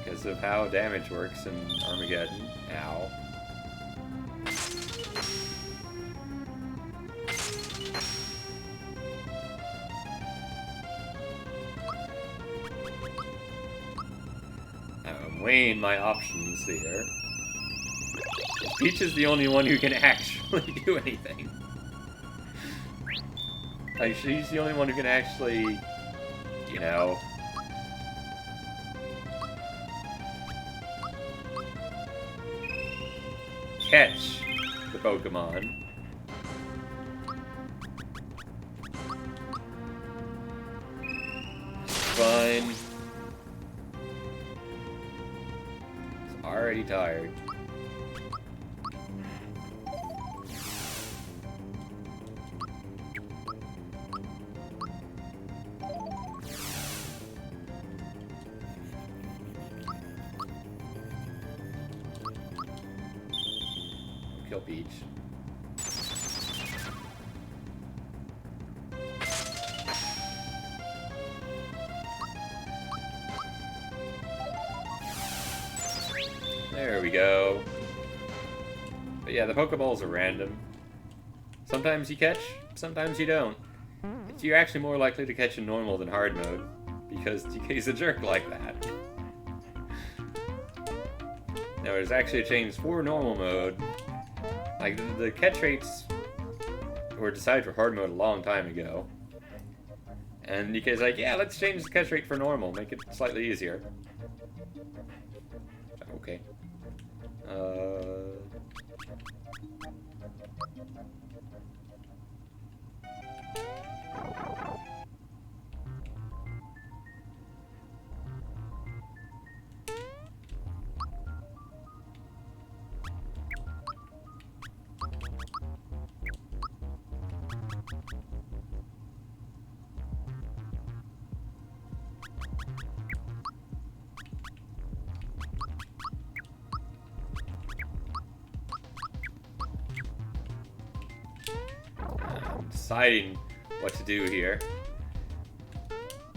Because of how damage works in Armageddon. Ow. I'm weighing my options here. Peach is the only one who can actually do anything. Like, she's the only one who can actually, you know... catch the Pokemon. Fine. It's already tired. Kill Peach. There we go. But yeah, the Pokeballs are random. Sometimes you catch, sometimes you don't. You're actually more likely to catch in normal than hard mode, because DK's a jerk like that. Now there's actually a change for normal mode. Like, the catch rates were decided for hard mode a long time ago. And DK's like, yeah, let's change the catch rate for normal, make it slightly easier. Okay. Deciding what to do here.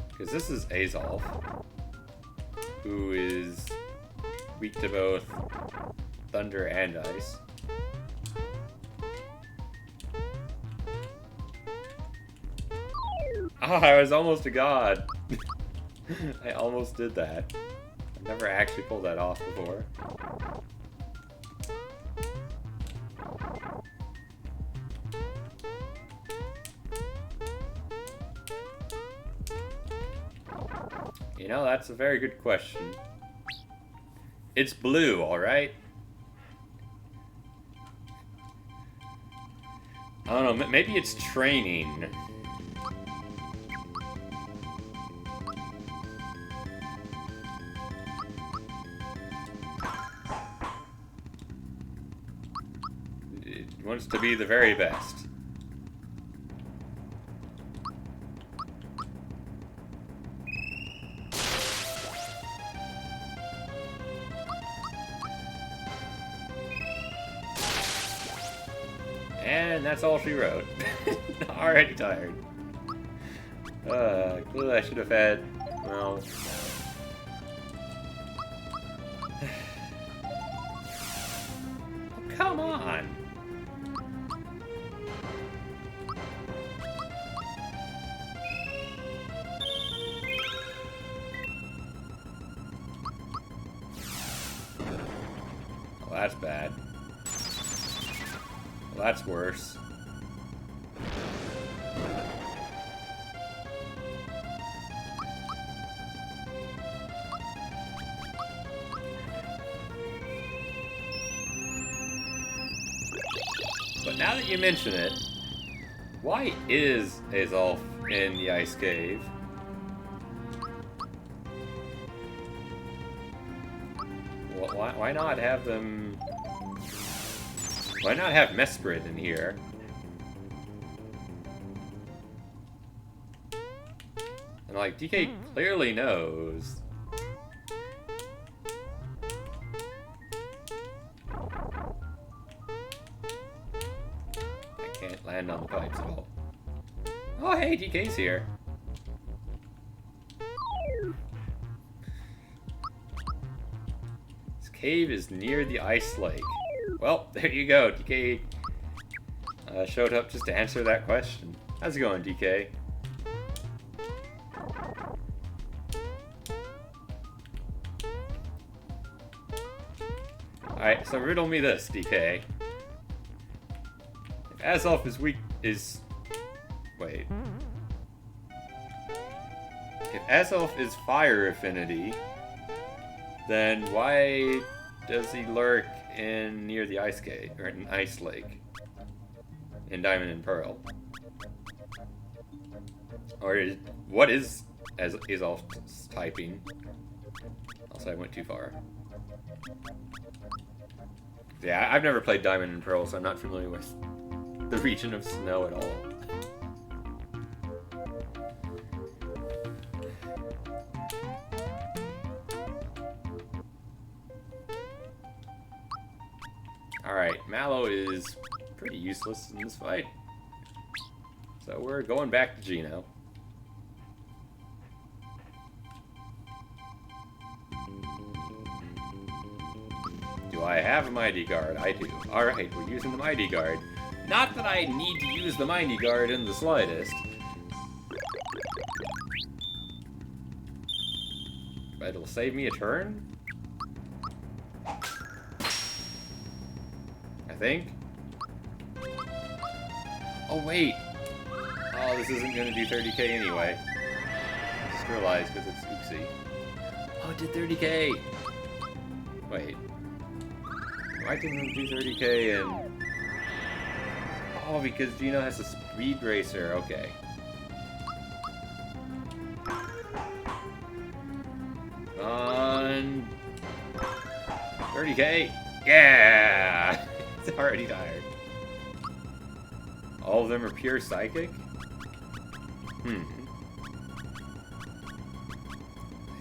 Because this is Azolf, who is weak to both thunder and ice. Ah, I was almost a god. I almost did that. I've never actually pulled that off before. You know, that's a very good question. It's blue, alright? I don't know, maybe it's training. It wants to be the very best. And that's all she wrote. Already tired. Clearly I should have had... well... oh, come on! Well, that's bad. Well, that's worse. But now that you mention it, why is Azolf in the ice cave? Well, why not have them... why not have Mesprit in here? And like, DK clearly knows. Can't land on the pipes at all. Oh, hey, DK's here. This cave is near the ice lake. Well, there you go. DK showed up just to answer that question. How's it going, DK? Alright, so riddle me this, DK. Azolf is weak is... wait. If Azolf is fire affinity, then why does he lurk in near the ice cave, or an ice lake? In Diamond and Pearl? Or is, what is Azolf's typing? Also, I went too far. Yeah, I've never played Diamond and Pearl, so I'm not familiar with the region of snow at all. Alright, Mallow is pretty useless in this fight. So we're going back to Geno. Do I have a Mighty Guard? I do. Alright, we're using the Mighty Guard. Not that I need to use the Mighty Guard in the slightest. But it'll save me a turn? I think. Oh, wait! Oh, this isn't gonna do 30k anyway. I just realized because it's oopsie. Oh, it did 30k! Wait. Why didn't it do 30k and... oh, because Geno has a speed racer. Okay. On 30k. Yeah! It's already tired. All of them are pure psychic?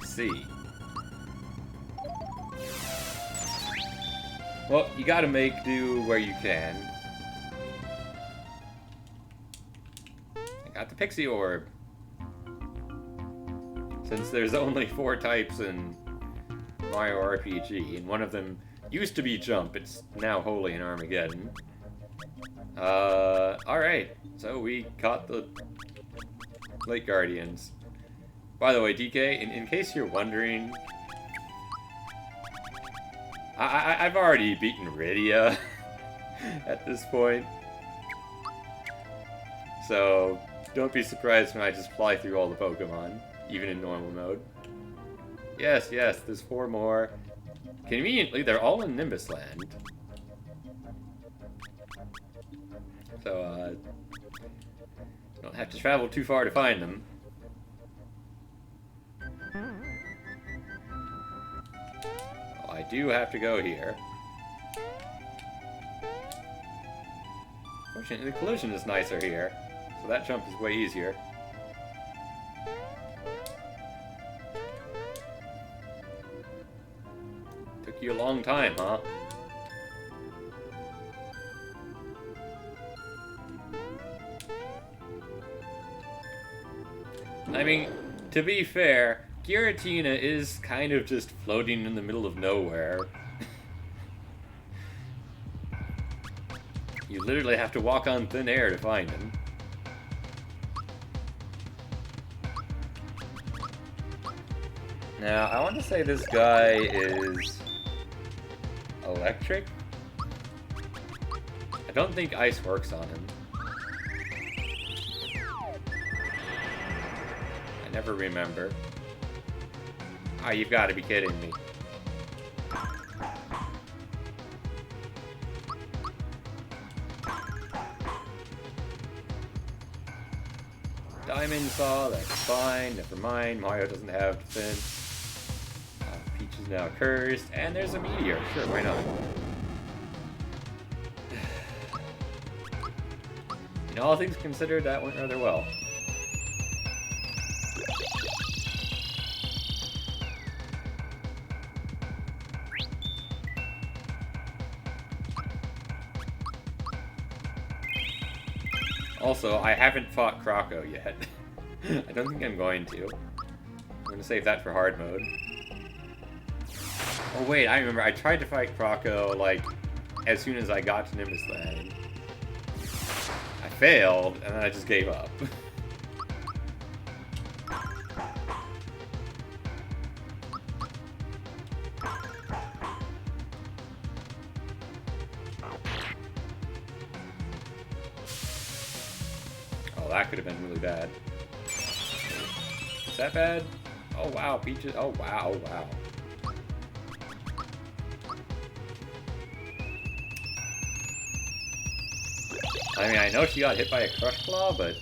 I see. Well, you gotta make do where you can. I got the Pixie Orb. Since there's only 4 types in Mario RPG, and one of them used to be Jump, it's now wholly in Armageddon. Alright, so we caught the Lake Guardians. By the way, DK, in case you're wondering, I've already beaten Rydia at this point. So, don't be surprised when I just fly through all the Pokemon, even in normal mode. Yes, there's 4 more. Conveniently, they're all in Nimbus Land. So, don't have to travel too far to find them. Oh, I do have to go here. Fortunately, the collision is nicer here, so that jump is way easier. Took you a long time, huh? I mean, to be fair, Giratina is kind of just floating in the middle of nowhere. You literally have to walk on thin air to find him. Now, I want to say this guy is electric. I don't think ice works on him. I never remember. Oh, you've got to be kidding me. Diamond Saw, that's fine, never mind. Mario doesn't have defense. Peach is now cursed, and there's a meteor. Sure, why not? In all things considered, that went rather well. Also, I haven't fought Croco yet. I don't think I'm going to. I'm going to save that for hard mode. Oh wait, I remember. I tried to fight Croco, like, as soon as I got to Nimbus Land. I failed, and then I just gave up. Oh, that could have been really bad. Is that bad? Oh wow, Peaches. Oh wow, wow. I mean, I know she got hit by a Crush Claw, but...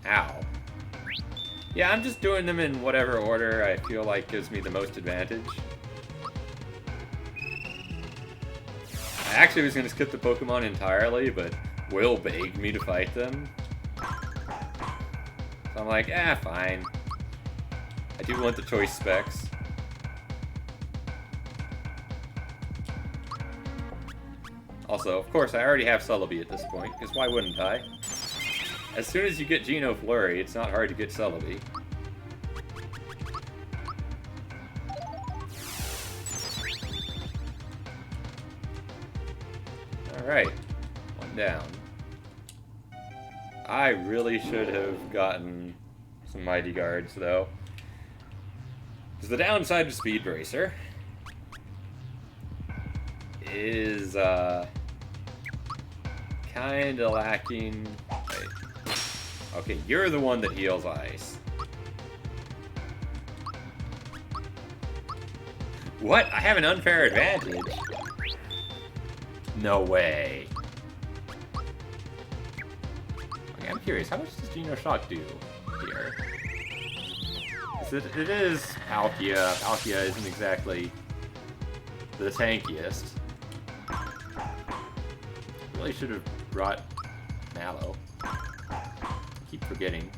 Ow. Yeah, I'm just doing them in whatever order I feel like gives me the most advantage. I actually was going to skip the Pokemon entirely, but Will begged me to fight them. So I'm like, fine. I do want the choice specs. Also, of course, I already have Celebi at this point, because why wouldn't I? As soon as you get Geno Flurry, it's not hard to get Celebi. Alright, one down. I really should have gotten some Mighty Guards, though. Because the downside of Speed Racer is, kinda lacking. Wait. Okay, you're the one that heals ice. What? I have an unfair advantage? No way. Okay, I'm curious, how much does Geno Shock do here? It is Palkia. Palkia isn't exactly the tankiest. Really should have brought Mallow. Keep forgetting.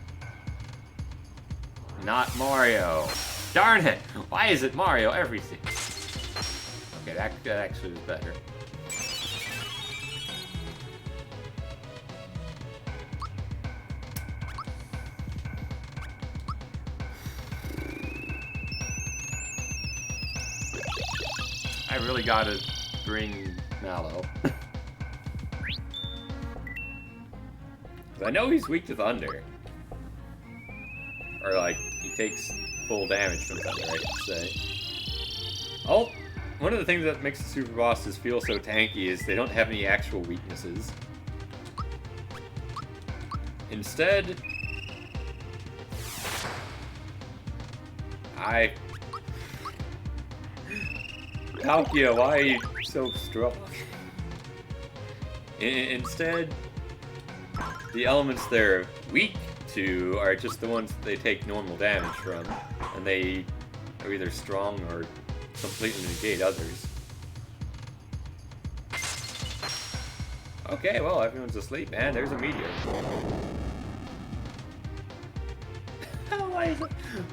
Not Mario. Darn it! Why is it Mario everything? Okay, that actually was better. I really gotta bring Mallow. I know he's weak to thunder. Or, like, he takes full damage from thunder, I should say. Oh, one of the things that makes the super bosses feel so tanky is they don't have any actual weaknesses. Instead, Palkia, why are you so strong? Instead, the elements they're weak to are just the ones that they take normal damage from, and they are either strong or completely negate others. Okay, well, everyone's asleep, man. There's a meteor.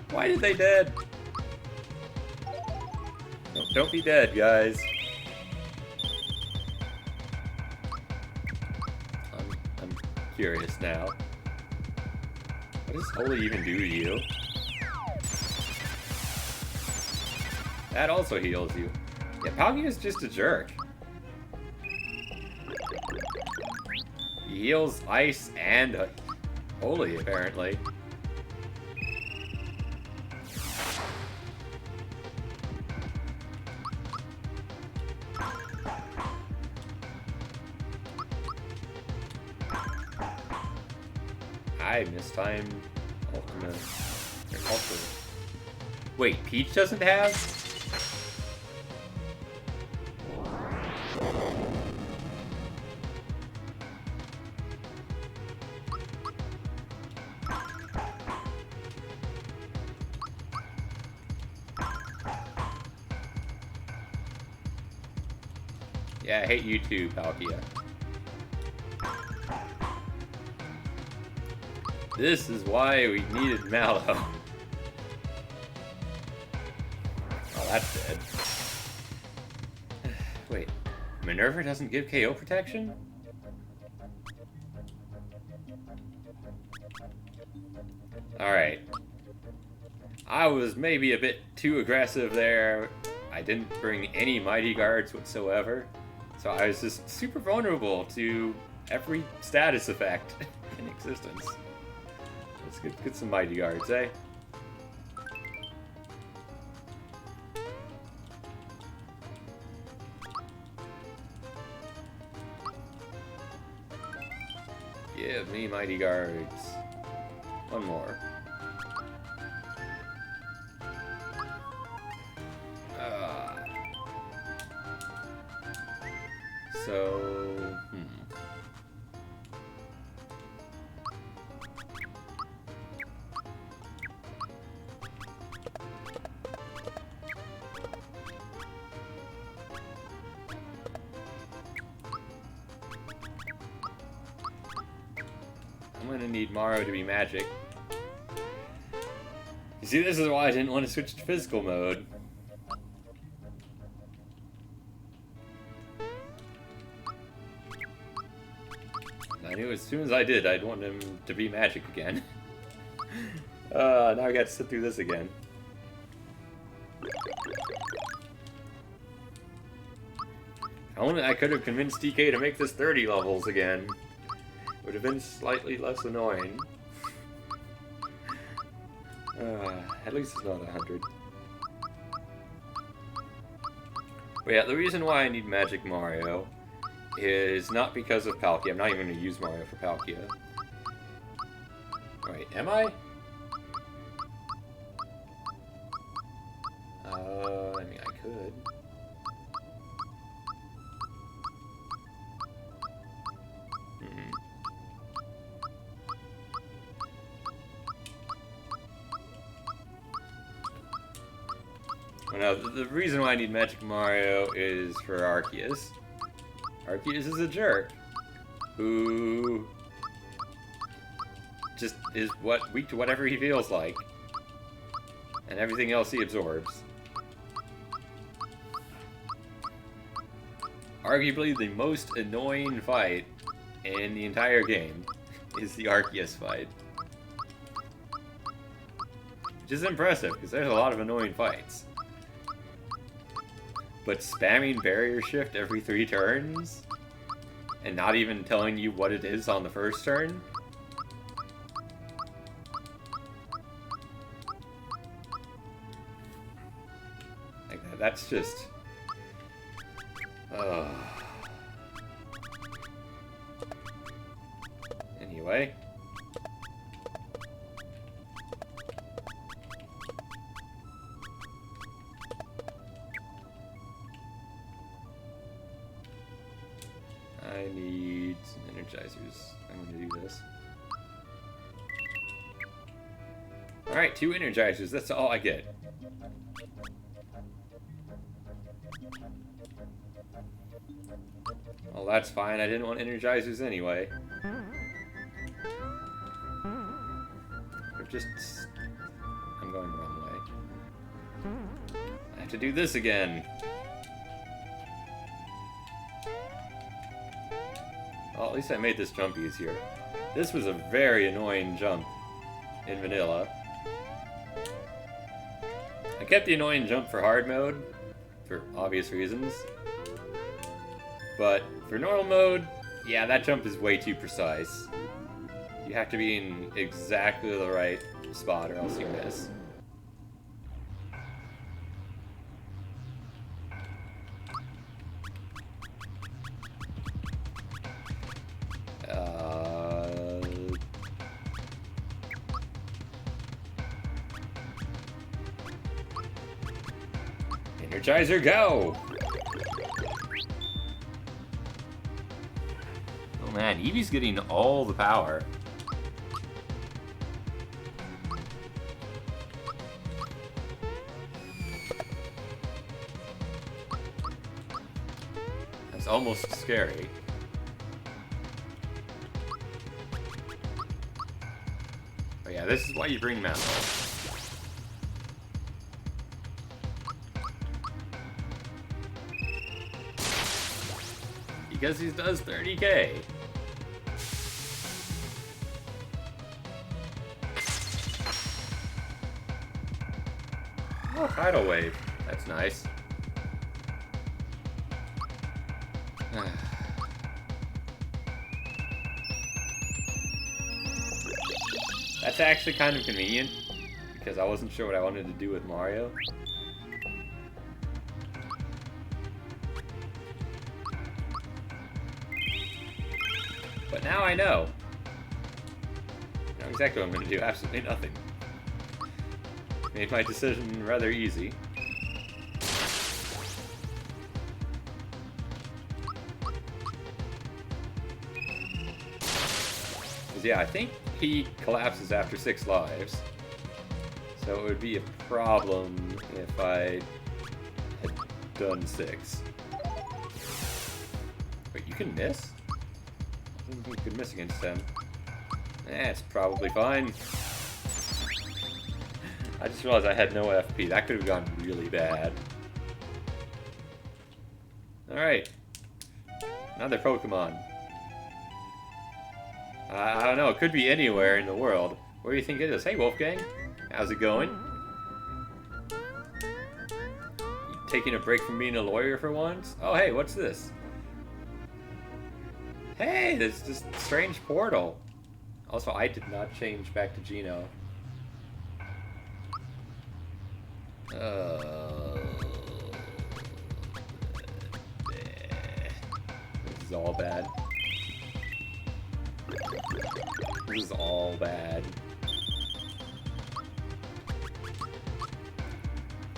Why did they dead? Don't be dead, guys. I'm curious now. What What does Holy even do to you? That also heals you. Yeah, Palkia is just a jerk. He heals Ice and Holy, apparently. I mistimed Ultimate. Wait, Peach doesn't have? Yeah, I hate you too, Palkia. This is why we needed Mallow. Oh, that's dead. Wait, Minerva doesn't give KO protection? Alright. I was maybe a bit too aggressive there. I didn't bring any Mighty Guards whatsoever. So I was just super vulnerable to every status effect in existence. Let's get some Mighty Guards, eh? Give me Mighty Guards. One more. I'm gonna need Mario to be magic. You see, this is why I didn't want to switch to physical mode. I knew as soon as I did, I'd want him to be magic again. Now I got to sit through this again. I could have convinced DK to make this 30 levels again. Would have been slightly less annoying. At least it's not 100. But yeah, the reason why I need Magic Mario is not because of Palkia. I'm not even going to use Mario for Palkia. Wait, am I? I mean, I could. Well, no, the reason why I need Magic Mario is for Arceus. Arceus is a jerk who just is weak to whatever he feels like, and everything else he absorbs. Arguably the most annoying fight in the entire game is the Arceus fight. Which is impressive, because there's a lot of annoying fights. But spamming Barrier Shift every 3 turns, and not even telling you what it is on the first turn? Like, that's just... Anyway. I need some Energizers. I'm going to do this. Alright, 2 Energizers. That's all I get. Well, that's fine. I didn't want Energizers anyway. I'm going the wrong way. I have to do this again. Well, at least I made this jump easier. This was a very annoying jump. in vanilla. I kept the annoying jump for hard mode, for obvious reasons. But for normal mode, yeah, that jump is way too precise. You have to be in exactly the right spot or else you miss. Energizer, go! Oh man, Eevee's getting all the power. That's almost scary. Oh yeah, this is why you bring Mount. Because he does 30k. Oh, tidal wave. That's nice. That's actually kind of convenient, because I wasn't sure what I wanted to do with Mario. But now I know. I know exactly what I'm going to do. Absolutely nothing. Made my decision rather easy. Because yeah, I think he collapses after 6 lives. So it would be a problem if I had done 6. Wait, you can miss? I didn't think you could miss against him. It's probably fine. I just realized I had no FP. That could have gone really bad. Alright. Another Pokemon. I don't know, it could be anywhere in the world. Where do you think it is? Hey, Wolfgang. How's it going? You taking a break from being a lawyer for once? Oh, hey, what's this? Hey, there's this strange portal. Also, I did not change back to Geno. This is all bad. This is all bad.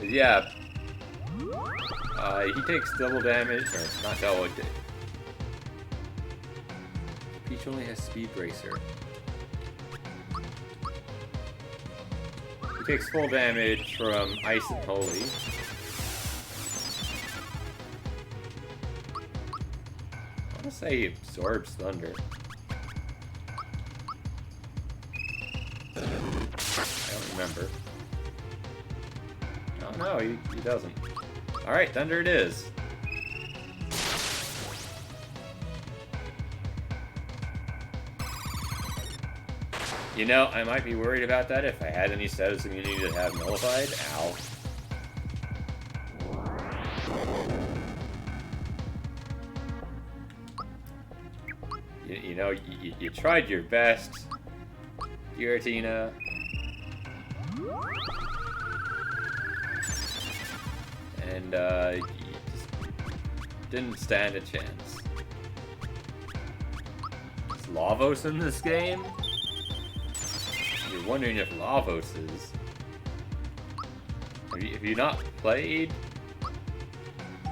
Yeah. He takes double damage, or not double. Peach only has Speed Bracer. He takes full damage from Ice and Holy. I want to say he absorbs Thunder. I don't remember. Oh no, he doesn't. Alright, Thunder it is. You know, I might be worried about that if I had any status immunity to have nullified. Ow. You know, you tried your best, Giratina. And, you just didn't stand a chance. Is Lavos in this game? You're wondering if Lavos is. Have you not played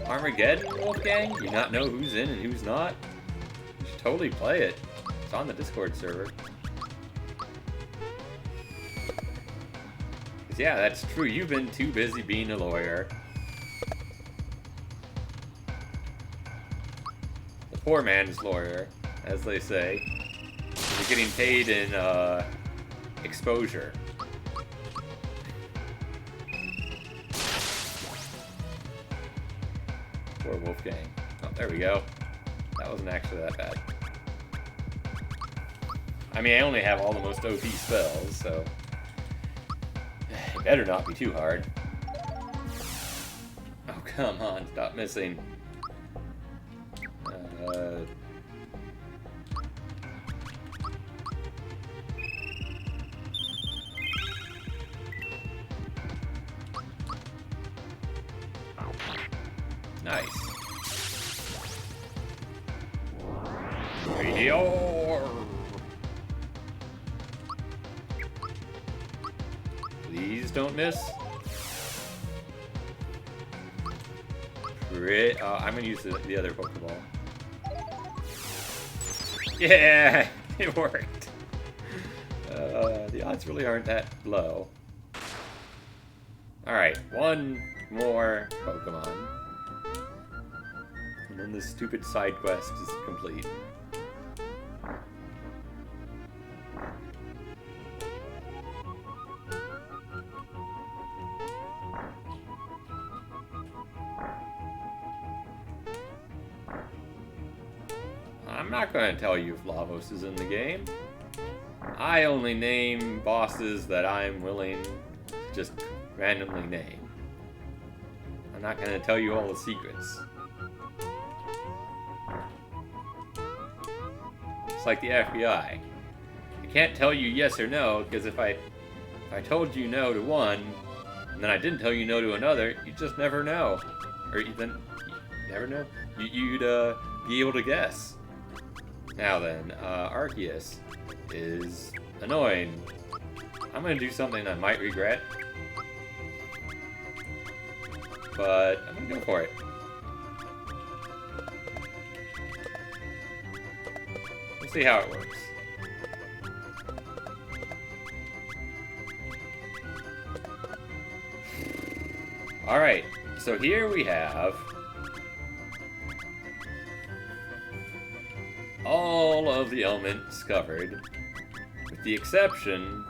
Armageddon, Wolfgang? You not know who's in and who's not? You should totally play it. It's on the Discord server. 'Cause yeah, that's true. You've been too busy being a lawyer. The poor man's lawyer, as they say. You're getting paid in, exposure. Poor Wolfgang. Oh, there we go. That wasn't actually that bad. I mean, I only have all the most OP spells, so better not be too hard. Oh, come on, stop missing. Nice. Meteor! Please don't miss. I'm gonna use the other Pokeball. Yeah, it worked. The odds really aren't that low. Alright, one more Pokemon. And then this stupid side quest is complete. I'm not going to tell you if Lavos is in the game. I only name bosses that I'm willing to just randomly name. I'm not going to tell you all the secrets. It's like the FBI. I can't tell you yes or no, because if I told you no to one, and then I didn't tell you no to another, you just never know. Or you never know? You'd be able to guess. Now then, Arceus is annoying. I'm gonna do something I might regret, but I'm gonna go for it. We'll see how it works. Alright, so here we have all of the elements covered, with the exception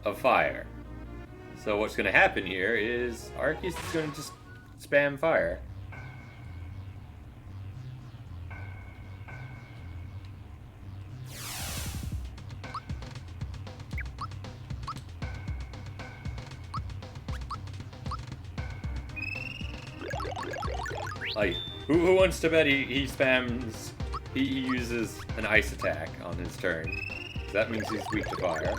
of fire. So what's going to happen here is Arceus is going to just spam fire. Like, who wants to bet he uses an ice attack on his turn? That means he's weak to fire.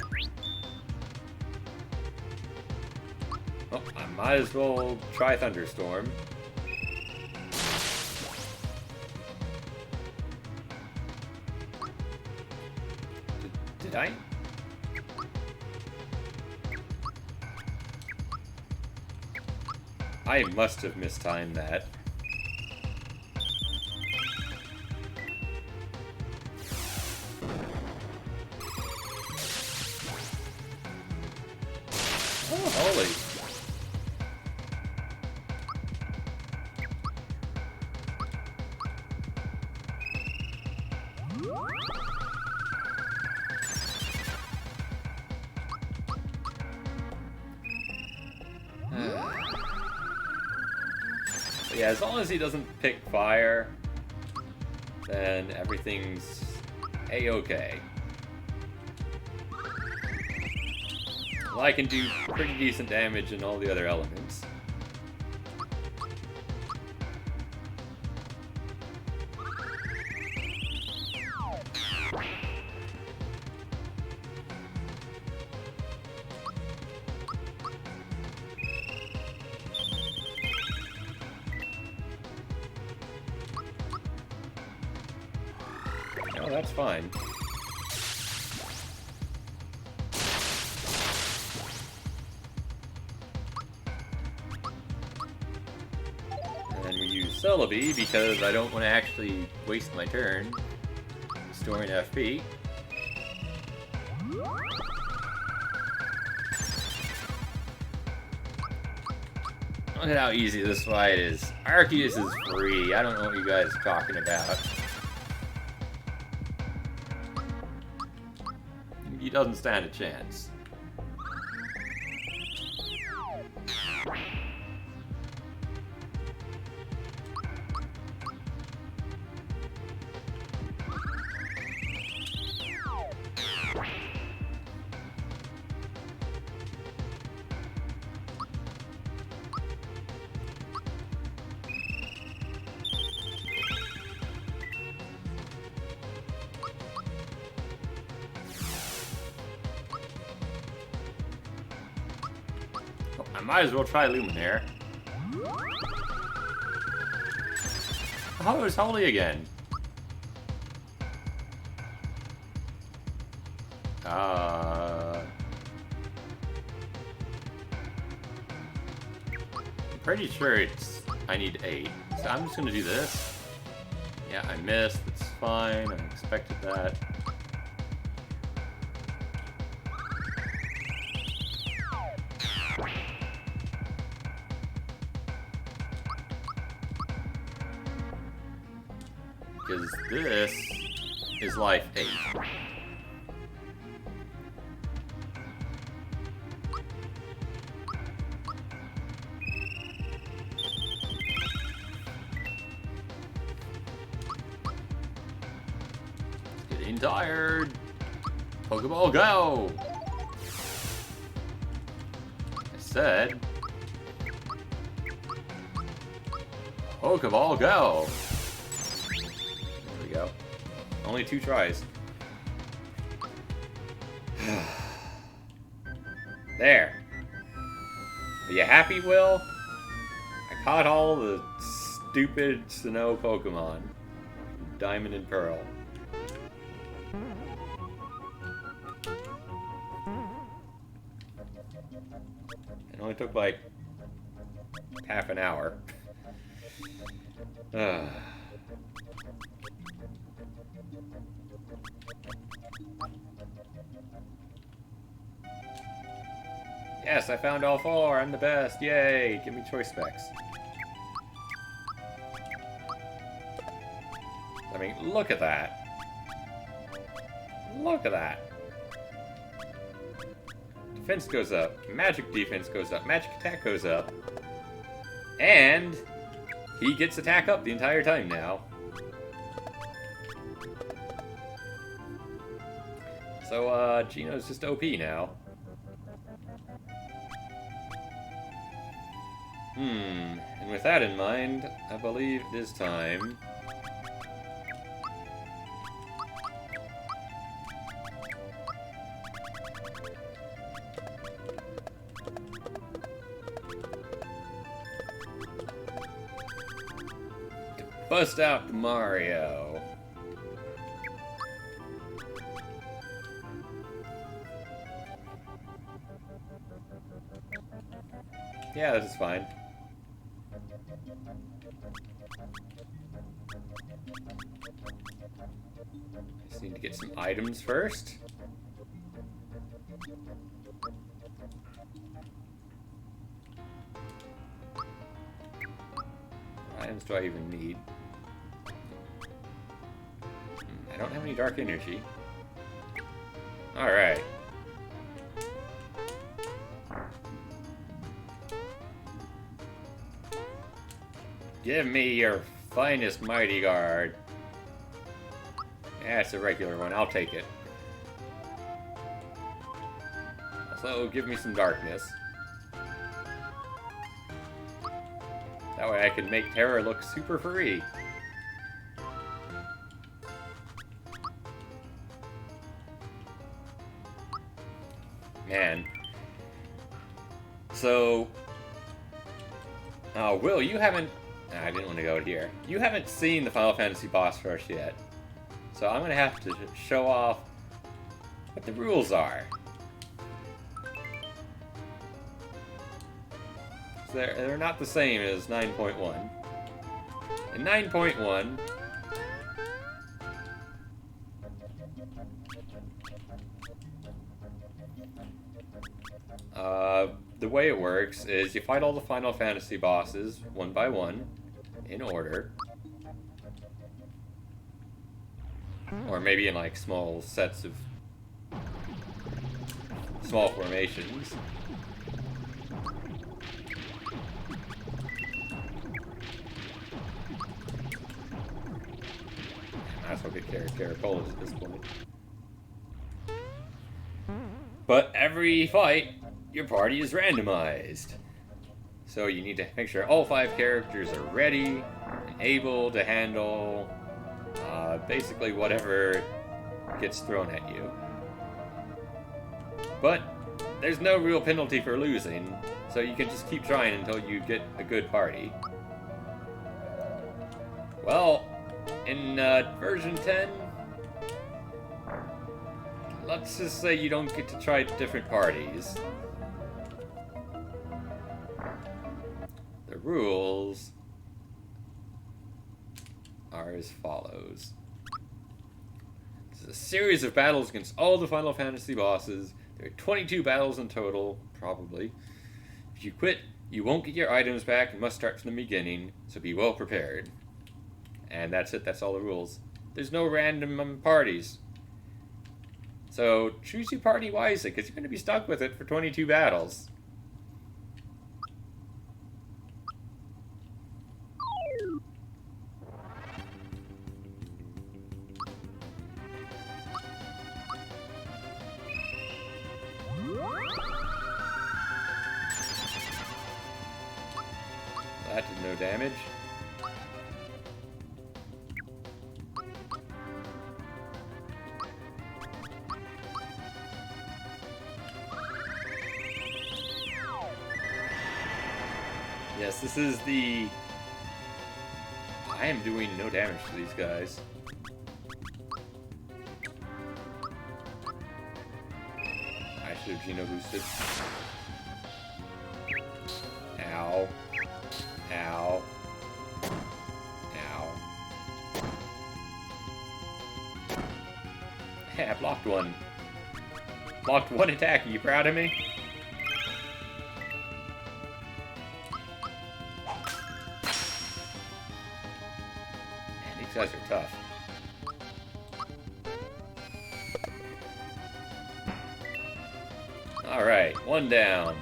Oh, I might as well try Thunderstorm. Did I? I must have mistimed that. Oh, holy. But yeah, as long as he doesn't pick fire, then everything's a-okay. Well, I can do pretty decent damage in all the other elements. Oh, that's fine. Celebi, because I don't want to actually waste my turn storing FP. Look at how easy this fight is. Arceus is free. I don't know what you guys are talking about. He doesn't stand a chance. I might as well try Luminaire. Oh, it's Holy again. I'm pretty sure I need 8. So I'm just gonna do this. Yeah, I missed. It's fine. I expected that. Because this is life 8. Getting tired. Pokeball, go! I said, Pokeball, go! There we go. Only 2 tries. There. Are you happy, Will? I caught all the stupid snow Pokemon. Diamond and Pearl. It only took like half an hour. Yes, I found all 4. I'm the best. Yay! Give me choice specs. I mean, look at that. Look at that. Defense goes up. Magic defense goes up. Magic attack goes up. And he gets attack up the entire time now. So, Gino's just OP now. And with that in mind, I believe it is time. To bust out Mario. Yeah, this is fine. Just need to get some items first. What items do I even need? I don't have any dark energy. Alright. Give me your finest Mighty Guard. Yeah, it's a regular one. I'll take it. Also, give me some darkness. That way I can make Terra look super free. Man. So... Will, you haven't... I didn't want to go here. You haven't seen the Final Fantasy boss rush yet. So I'm going to have to show off what the rules are. So they're not the same as 9.1. In 9.1... the way it works is you fight all the Final Fantasy bosses one by one, in order. Or maybe in like small sets of small formations. Might as well get Caracolas at this point. But every fight, your party is randomized. So you need to make sure all 5 characters are ready and able to handle basically whatever gets thrown at you. But there's no real penalty for losing, so you can just keep trying until you get a good party. Well, in version 10, let's just say you don't get to try different parties. The rules are as follows. It's a series of battles against all the Final Fantasy bosses. There are 22 battles in total, probably. If you quit, you won't get your items back and must start from the beginning, so be well prepared. And that's it, that's all the rules. There's no random parties. So choose your party wisely, because you're going to be stuck with it for 22 battles. That did no damage. Yes, this is the... I am doing no damage to these guys. I should have Geno boosted. Ow. Ow. Ow. Hey, I blocked one. Blocked one attack. Are you proud of me? Man, these guys are tough. Alright, one down.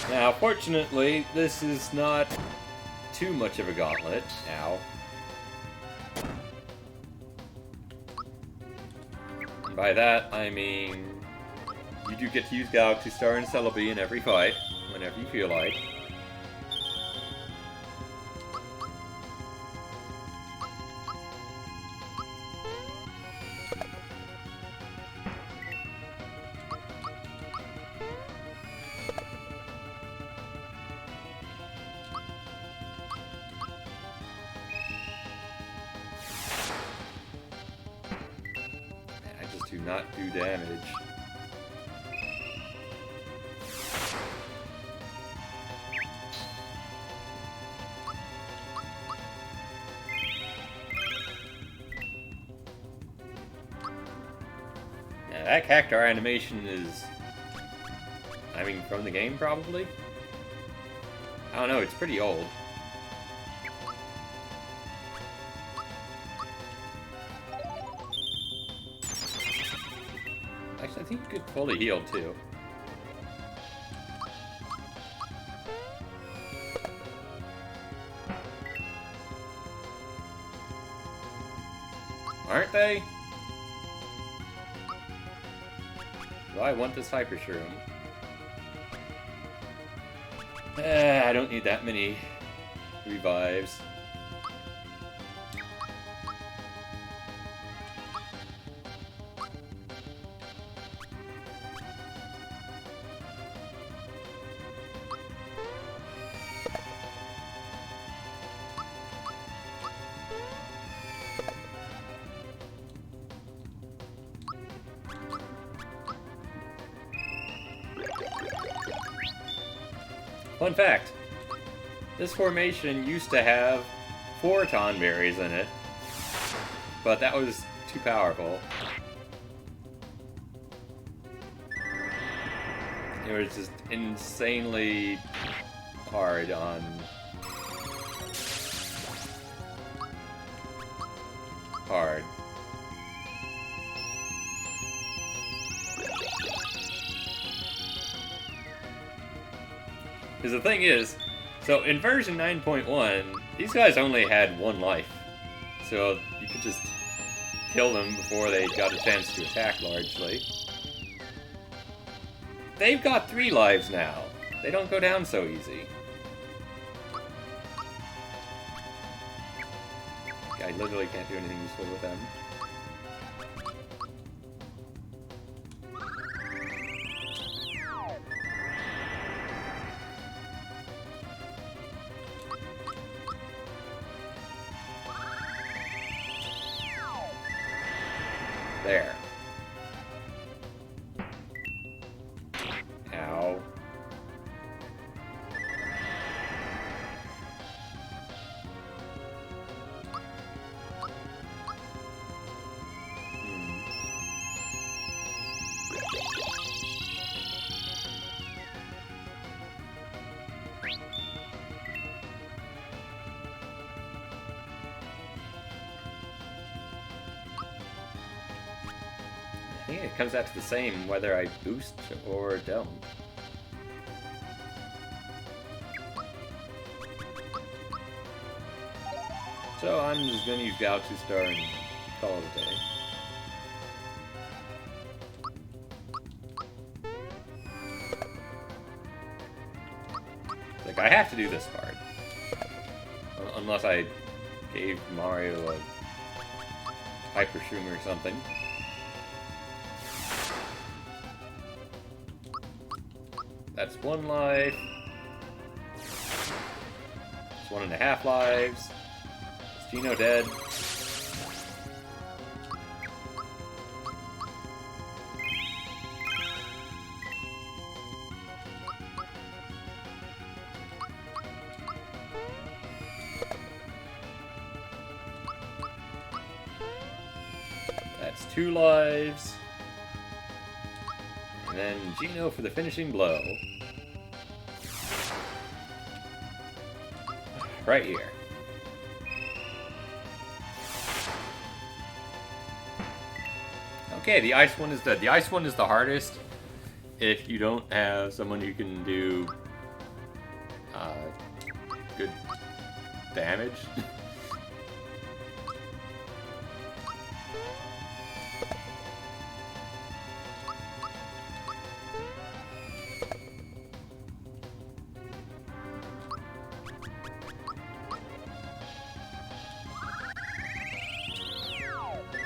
Now, fortunately, this is not too much of a gauntlet. Ow. And by that, I mean you do get to use Galaxy Star and Celebi in every fight, whenever you feel like. Do not do damage. Now, that cactuar animation is... I mean, from the game, probably? I don't know, it's pretty old. Actually, I think you could fully heal, too. Aren't they? Do I want this Hyper Shroom? I don't need that many revives. Fun fact, this formation used to have 4 Tonberries in it, but that was too powerful. It was just insanely hard on... hard. Because the thing is, so in version 9.1, these guys only had 1 life. So you could just kill them before they got a chance to attack largely. they've got 3 lives now. They don't go down so easy. I literally can't do anything useful with them. There. Ow. I think it comes out to the same whether I boost or don't. So I'm just gonna use Galaxy Star and call it a day. Like, I have to do this part. Unless I gave Mario a Hyper Shroom or something. That's 1 life. It's 1.5 lives. Is Gino dead? That's 2 lives. And then Gino for the finishing blow. Right here. Okay, the ice one is dead. The ice one is the hardest if you don't have someone who can do good damage.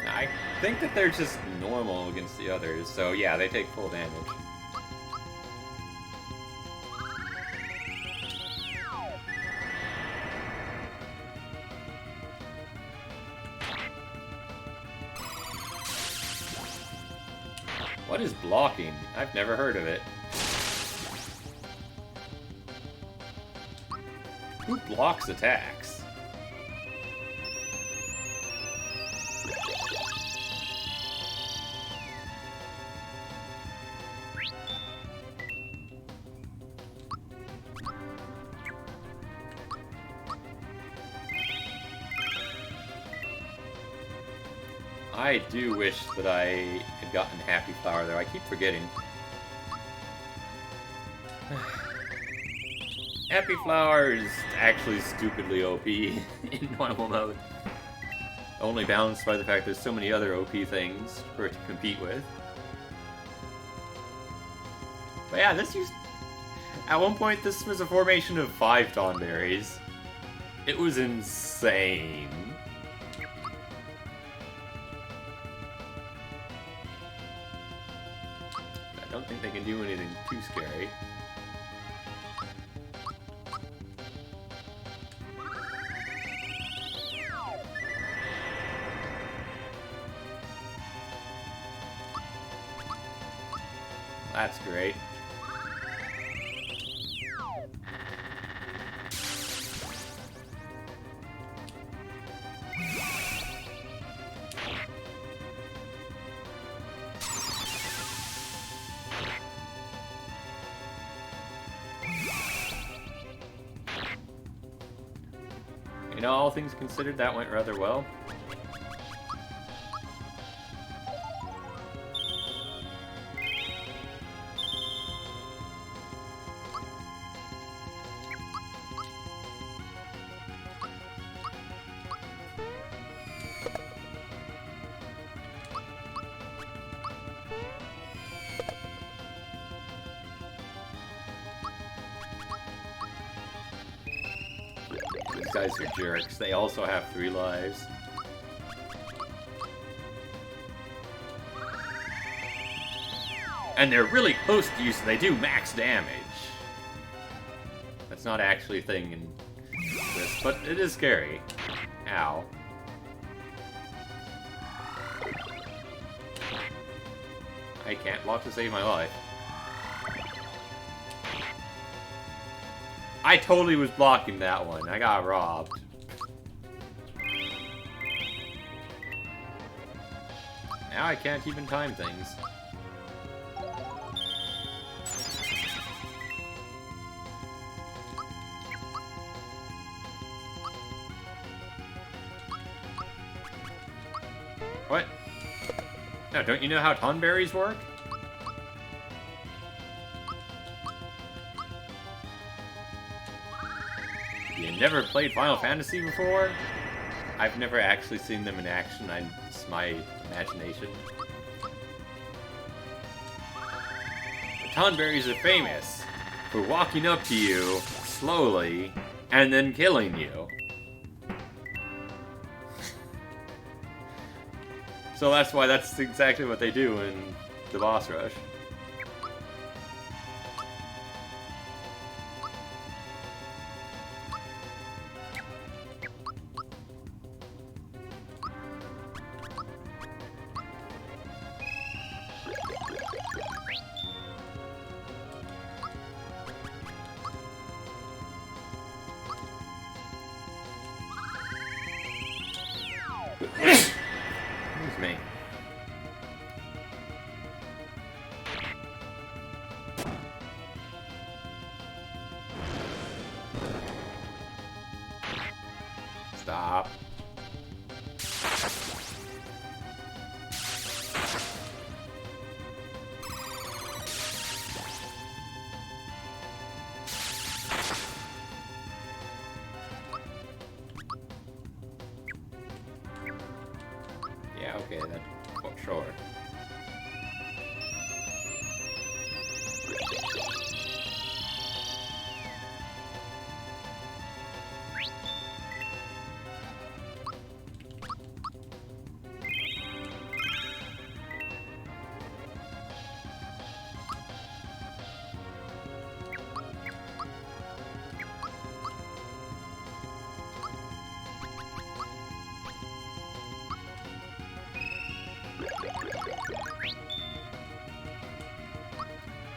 I think that they're just normal against the others, so yeah, they take full damage. What is blocking? I've never heard of it. Who blocks attacks? I do wish that I had gotten Happy Flower, though. I keep forgetting. Happy Flower is actually stupidly OP in normal mode. Only balanced by the fact there's so many other OP things for it to compete with. But yeah, this used... At one point, this was a formation of 5 Tonberries. It was insane. I don't think they can do anything too scary. That's great. You know, all things considered, that went rather well. guys are jerks. They also have 3 lives. And they're really close to you, so they do max damage. That's not actually a thing in this, but it is scary. Ow. I can't block to save my life. I totally was blocking that one. I got robbed. Now I can't even time things. What? No, don't you know how tonberries work? You never played Final Fantasy before? I've never actually seen them in action. It's my imagination. The tonberries are famous for walking up to you slowly and then killing you. So that's exactly what they do in the boss rush. Excuse me. Stop. Yeah, okay, then. Well, sure.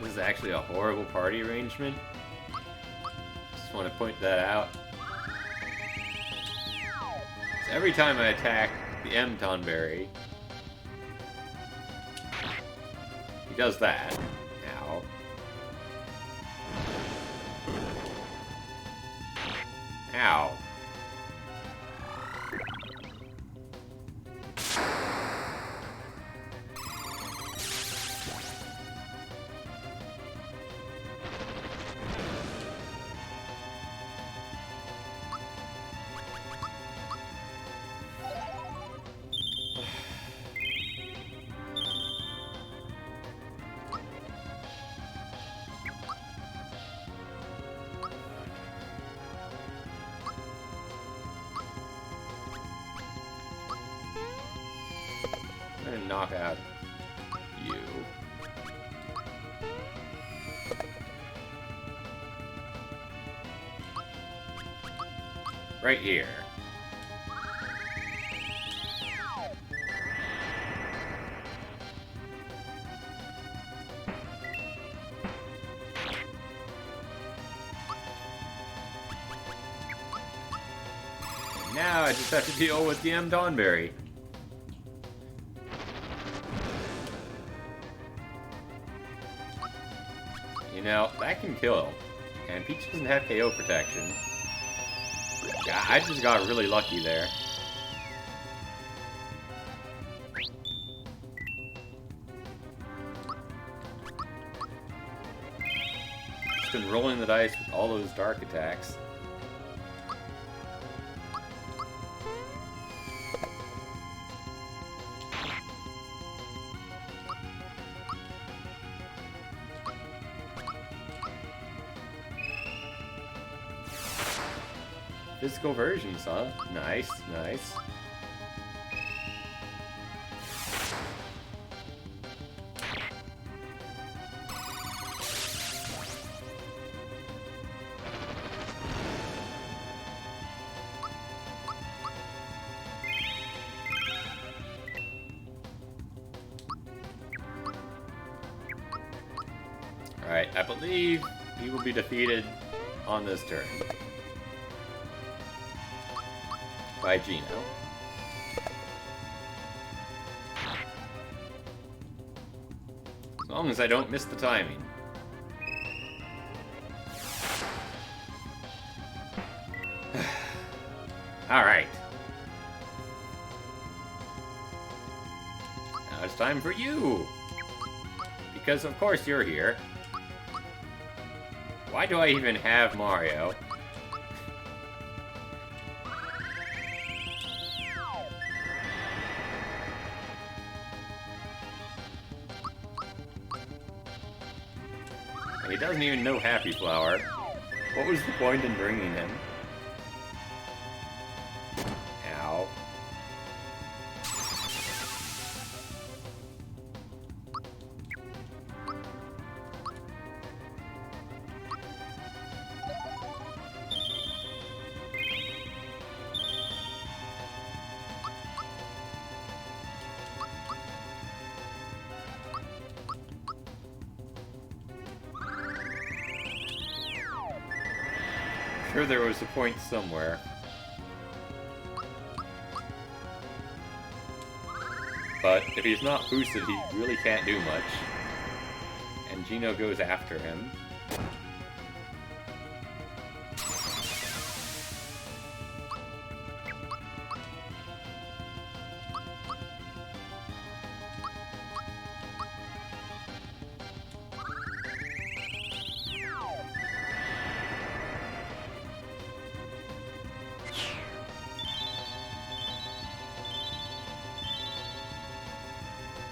This is actually a horrible party arrangement. Just want to point that out. So every time I attack the M Tonberry, he does that. Ow. Ow. I'm gonna knock out you. Right here. Now I just have to deal with the M Tonberry. You know, that can kill. And Peach doesn't have KO protection. Yeah, I just got really lucky there. Just been rolling the dice with all those dark attacks. Physical versions, huh? Nice, nice. Alright, I believe he will be defeated on this turn by Geno. As long as I don't miss the timing. Alright. Now it's time for you! Because of course you're here. Why do I even have Mario? He doesn't even know Happy Flower. What was the point in bringing him? Ow. Sure, there was a point somewhere. But if he's not boosted, he really can't do much. And Geno goes after him.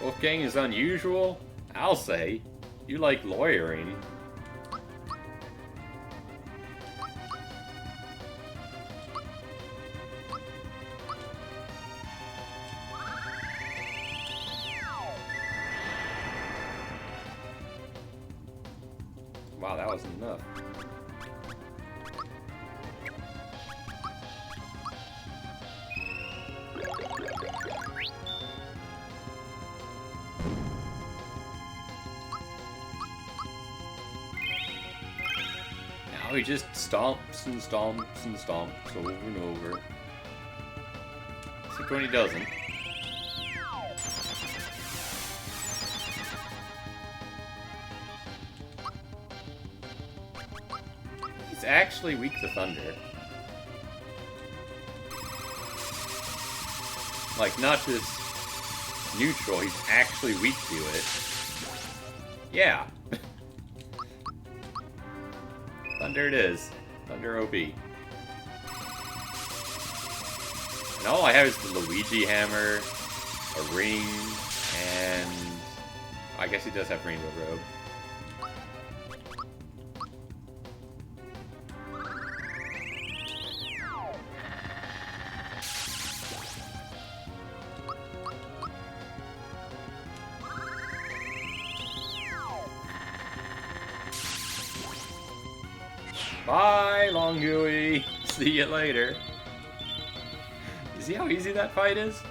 Wolfgang is unusual? I'll say. You like lawyering. Wow, that wasn't enough. He just stomps and stomps and stomps over and over. Except when he doesn't. He's actually weak to thunder. Like, not just neutral, he's actually weak to it. Yeah. Thunder it is. Thunder OP. And all I have is the Luigi hammer, a ring, and... I guess he does have Rainbow Robe. Bye, Longui. See you later. You see how easy that fight is?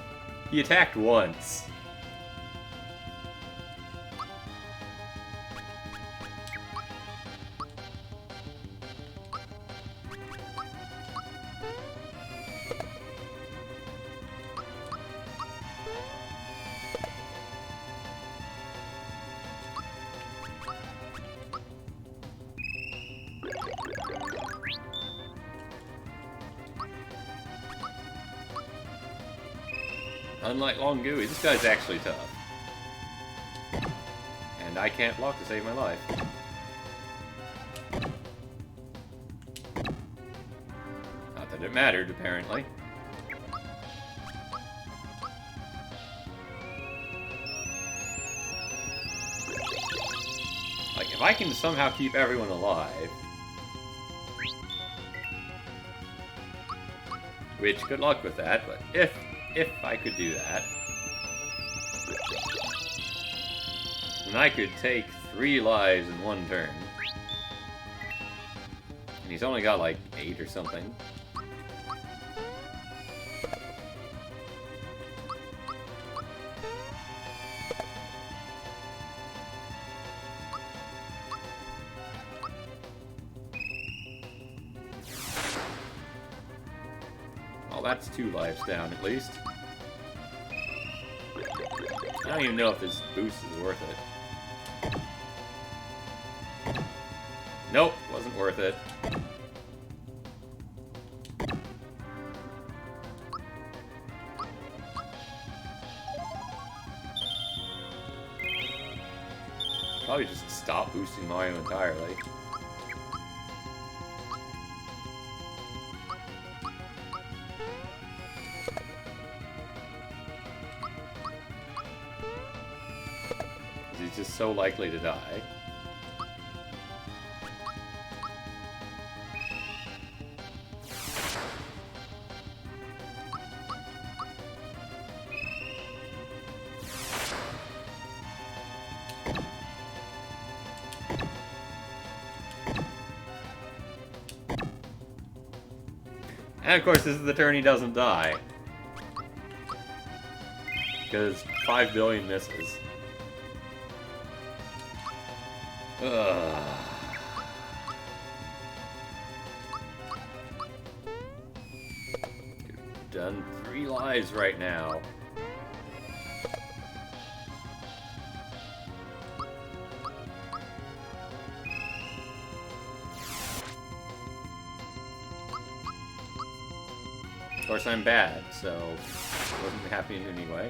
He attacked once. Unlike Longui, this guy's actually tough. And I can't block to save my life. Not that it mattered, apparently. Like, if I can somehow keep everyone alive... Which, good luck with that, but if I could do that, then I could take 3 lives in one turn. And he's only got like 8 or something. That's 2 lives down, at least. I don't even know if this boost is worth it. Nope, wasn't worth it. Probably just stop boosting Mario entirely. He's just so likely to die. And of course, this is the turn he doesn't die. Because 5 billion misses. Ugh. You've done 3 lives right now. Of course, I'm bad, so it wasn't happening anyway.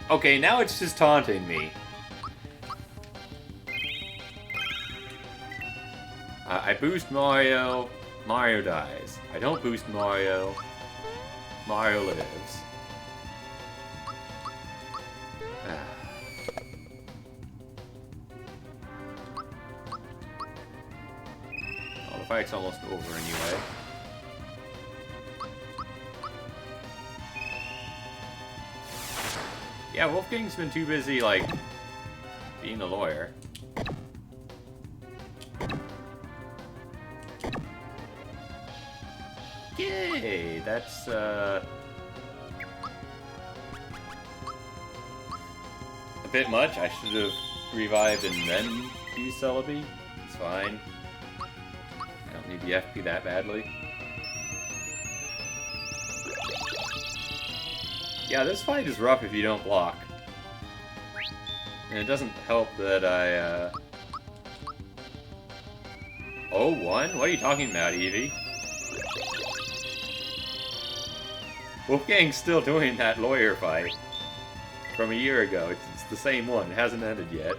Okay, now it's just taunting me. I boost Mario, Mario dies. I don't boost Mario, Mario lives. Well, the fight's almost over anyway. Yeah, Wolfgang's been too busy, like, being a lawyer. Yay! That's, a bit much. I should have revived and then used Celebi. It's fine. I don't need the FP that badly. Yeah, this fight is rough if you don't block. And it doesn't help that I, Oh, 1? What are you talking about, Eevee? Wolfgang's still doing that lawyer fight from a year ago. It's the same one. It hasn't ended yet.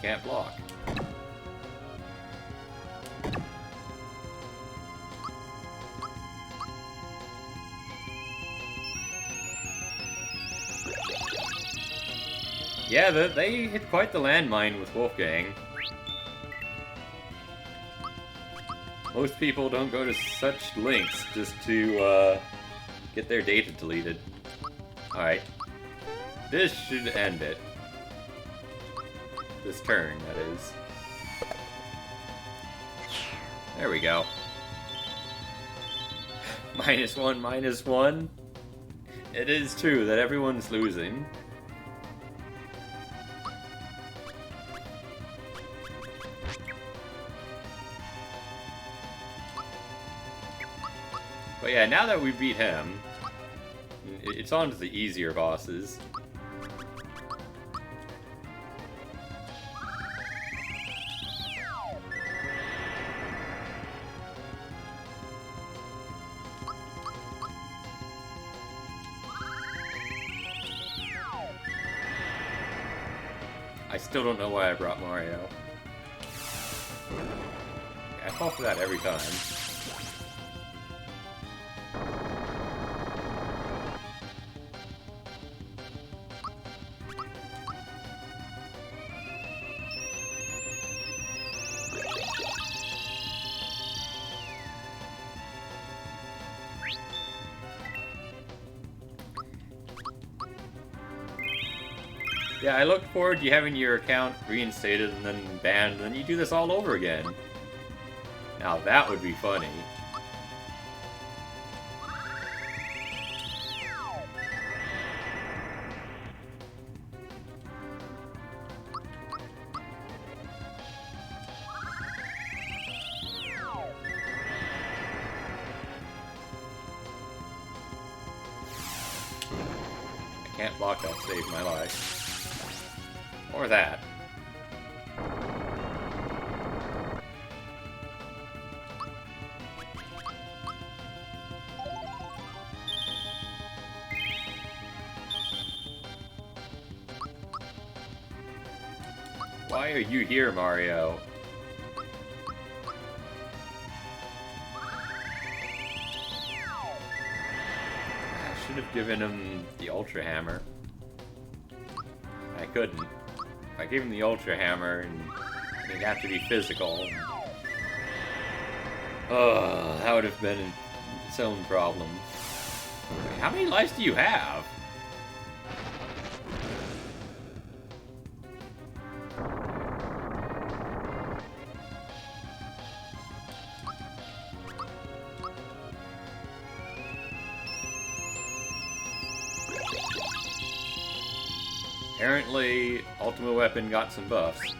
Can't block. Yeah, they hit quite the landmine with Wolfgang. Most people don't go to such lengths just to get their data deleted. Alright. This should end it. This turn, that is. There we go. -1, -1. It is true that everyone's losing. But yeah, now that we beat him, it's on to the easier bosses. still don't know why I brought Mario. I fall for that every time. Yeah, I look forward to you having your account reinstated and then banned, and then you do this all over again. Now that would be funny. I can't block that, save my life. Or that. Why are you here, Mario? I should have given him the Ultra Hammer. I couldn't. If I gave him the Ultra Hammer, and it'd have to be physical. Oh, that would have been its own problem. Wait, how many lives do you have? Apparently, Ultimate Weapon got some buffs.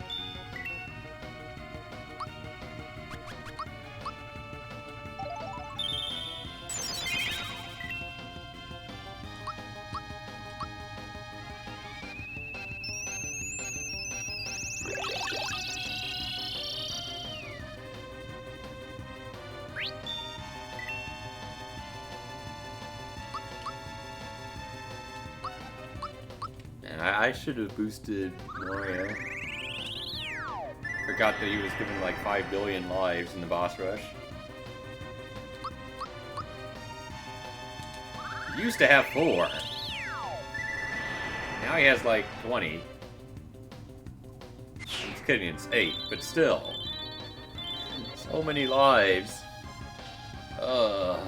I should have boosted Mario. Forgot that he was given like 5 billion lives in the boss rush. He used to have 4. Now he has like 20. He's kidding, it's 8, but still. So many lives. Ugh.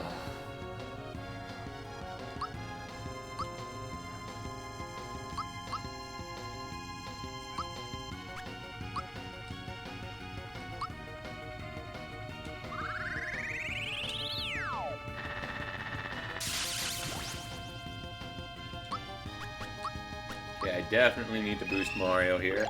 Yeah, I definitely need to boost Mario here.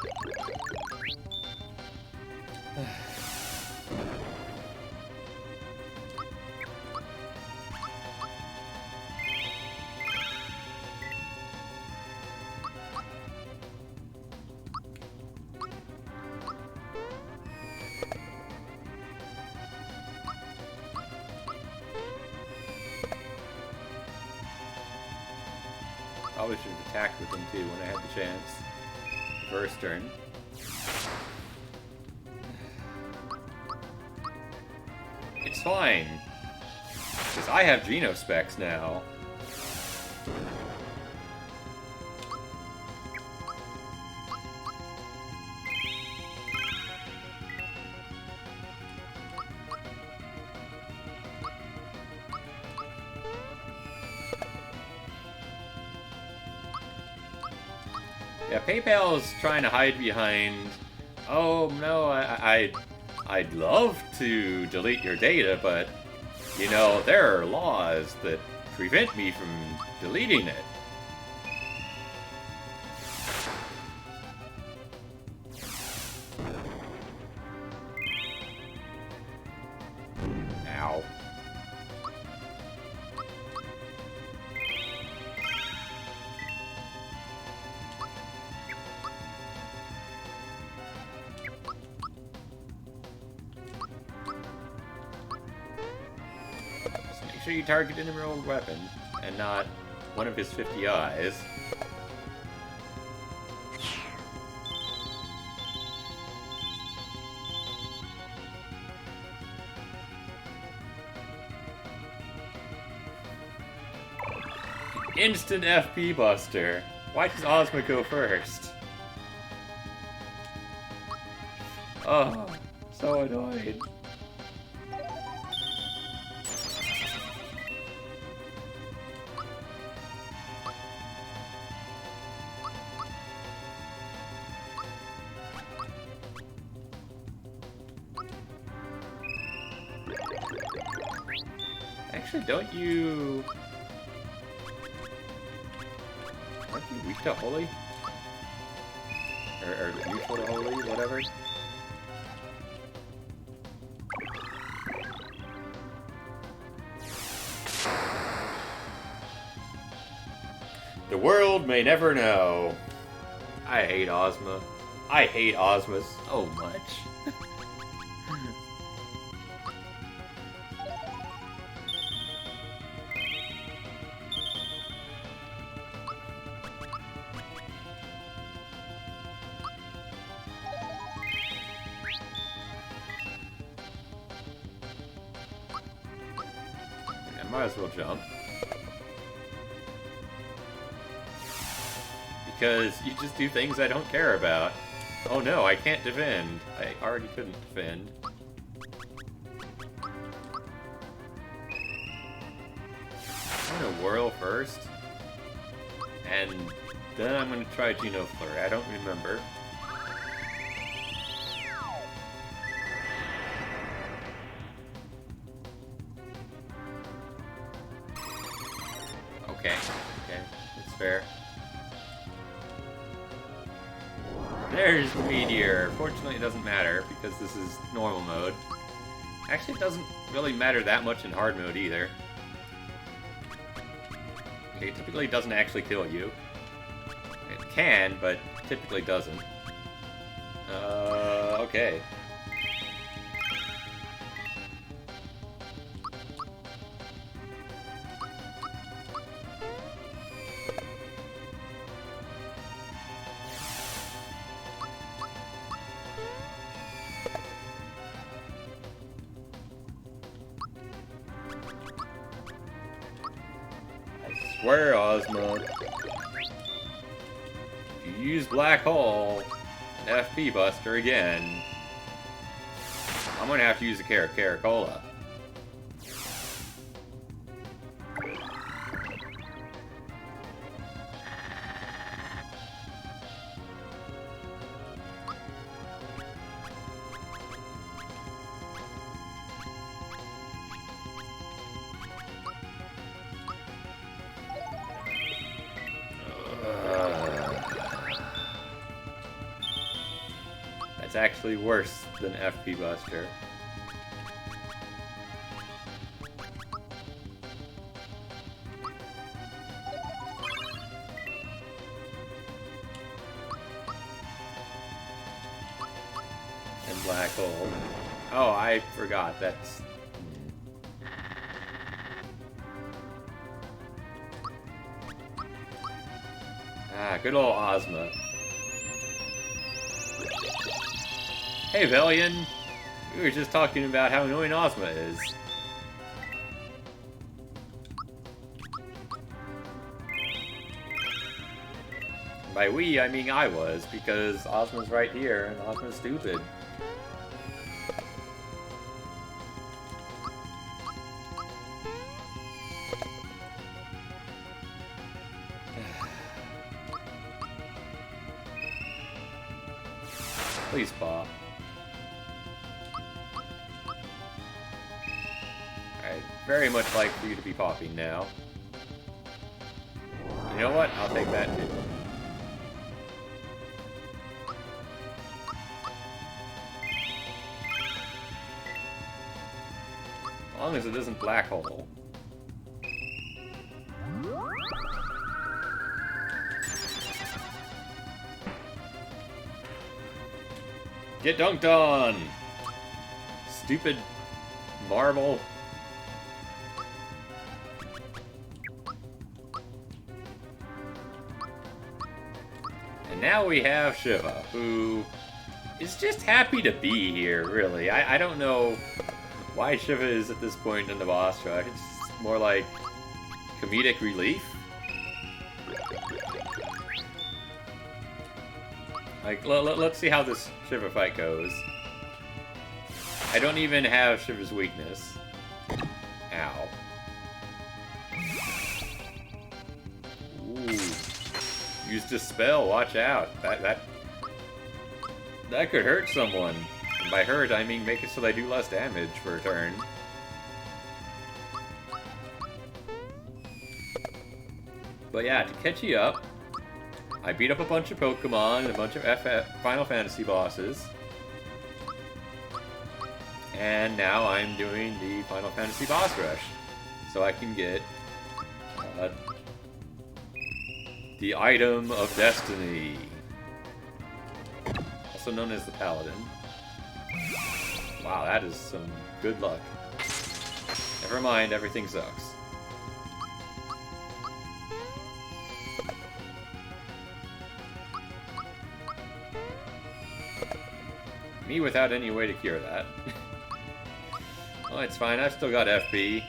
Probably should have attacked with him too when I had the chance. First turn. It's fine. Because I have Geno specs now. Yeah, PayPal's trying to hide behind, oh no, I'd love to delete your data, but, you know, there are laws that prevent me from deleting it. Ow. Make sure you target an emerald weapon, and not one of his 50 eyes. Instant FP Buster. Why does Ozma go first? Oh, so annoyed. Actually, don't you weak to holy? Or neutral to holy, whatever? The world may never know. I hate Ozma. I hate Ozma so much. I might as well jump. Because you just do things I don't care about. Oh no, I can't defend. I already couldn't defend. I'm gonna whirl first. And then I'm gonna try Geno Flurry. I don't remember. Okay, that's fair. There's the meteor. Fortunately, it doesn't matter because this is normal mode. Actually, it doesn't really matter that much in hard mode either. Okay, it typically doesn't actually kill you. It can, but typically doesn't. Okay. Swear, Ozma. If you use Black Hole and FP Buster again, I'm gonna have to use a Caracola. That's actually worse than FP Buster. And Black Hole. Oh, I forgot. That's... Ah, good old Ozma. Hey, Velian! We were just talking about how annoying Ozma is. By we, I mean I was, because Ozma's right here, and Ozma's stupid. Please pop. I'd very much like for you to be popping now. You know what? I'll take that too. As long as it isn't Black Hole. Get dunked on! Stupid marble. And now we have Shiva, who is just happy to be here, really. I don't know why Shiva is at this point in the boss rush. It's more like comedic relief. Like, let's see how this Shiva fight goes. I don't even have Shiva's weakness. Ow. Ooh. Use Dispel, watch out. That could hurt someone. And by hurt, I mean make it so they do less damage for a turn. But yeah, to catch you up, I beat up a bunch of Pokemon and a bunch of Final Fantasy bosses. And now I'm doing the Final Fantasy boss rush. So I can get the Item of Destiny. Also known as the Paladin. Wow, that is some good luck. Never mind, everything sucks. Me without any way to cure that. Oh, it's fine. I've still got FP.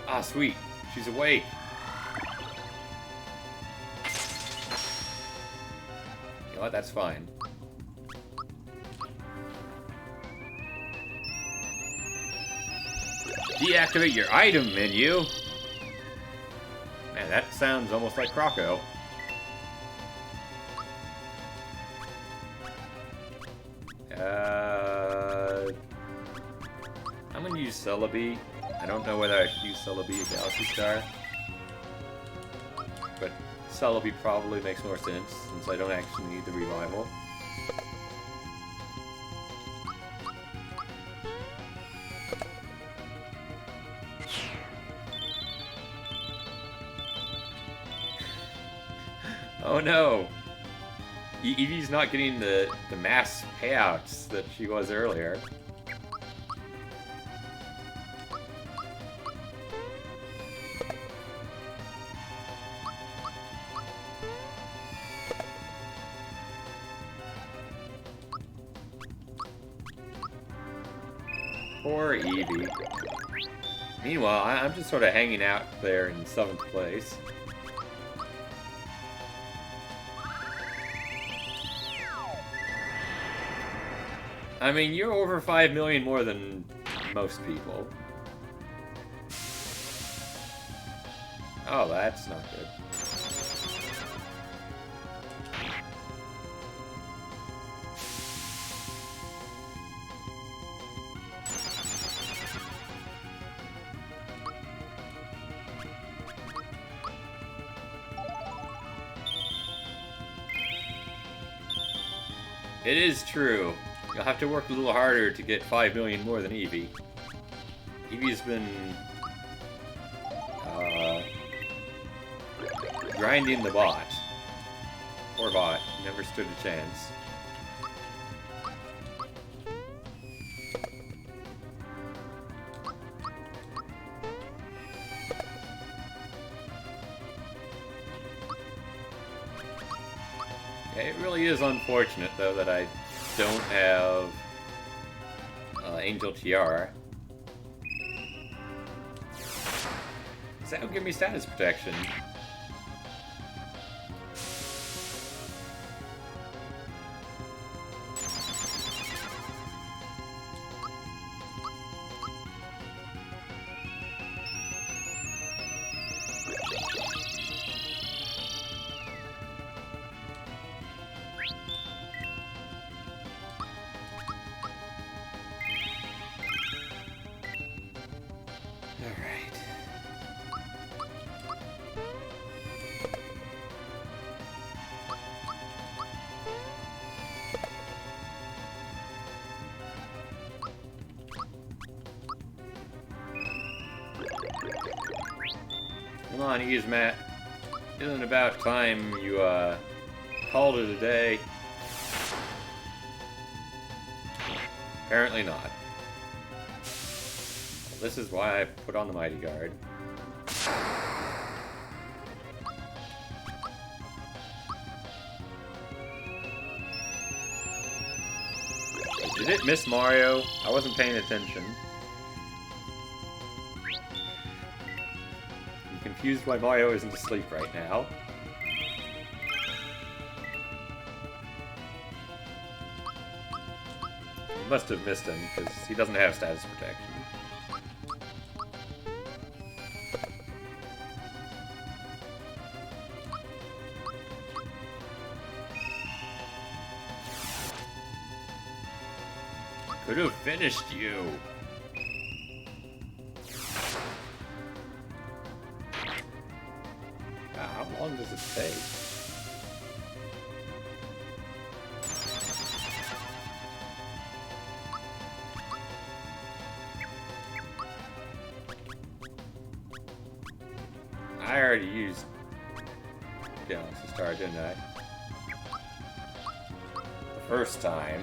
Ah, sweet. She's awake. You know what? That's fine. Deactivate your item menu. Man, that sounds almost like Croco. I'm gonna use Celebi. I don't know whether I should use Celebi or Galaxy Star. But Celebi probably makes more sense since I don't actually need the revival. Oh no! Eevee's not getting the mass payouts that she was earlier. Poor Eevee. Meanwhile, I'm just sort of hanging out there in 7th place. I mean, you're over 5 million more than most people. Oh, that's not good. It is true. You'll have to work a little harder to get 5 million more than Eevee. Eevee's been grinding the bot. Poor bot, never stood a chance. Yeah, it really is unfortunate though that I don't have Angel Tiara. That would give me status protection. Come on, Matt. Isn't it about time you called it a day? Apparently not. Well, this is why I put on the Mighty Guard. Did it miss Mario? I wasn't paying attention. confused why Mario isn't asleep right now. You must have missed him, because he doesn't have status protection. Could have finished you. How long does it take? I already used Galaxy Star, didn't I? The first time.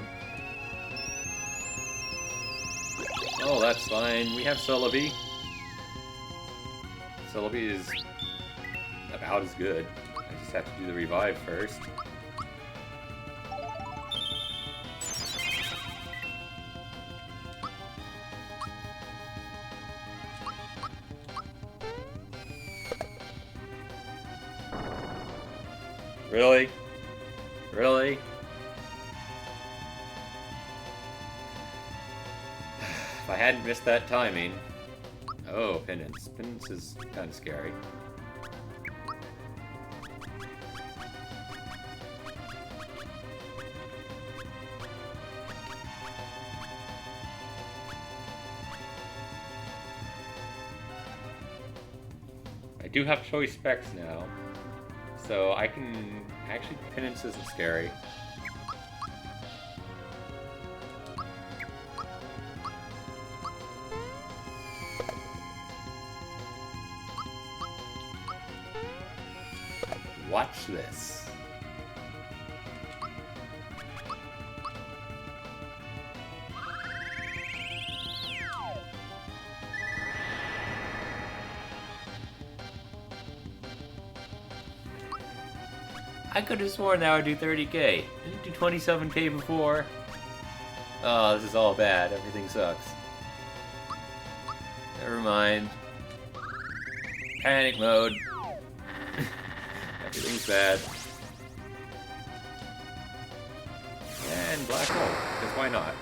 Oh, that's fine. We have Celebi. Celebi is about as good. I just have to do the revive first. Really? Really? If I hadn't missed that timing... Oh, Penance. Penance is kind of scary. I do have choice specs now, so I can... Actually, Penance isn't scary. Watch this. I could have sworn that I would do 30k. Didn't do 27k before. Oh, this is all bad. Everything sucks. Never mind. Panic mode. Everything's bad. And black hole, because why not?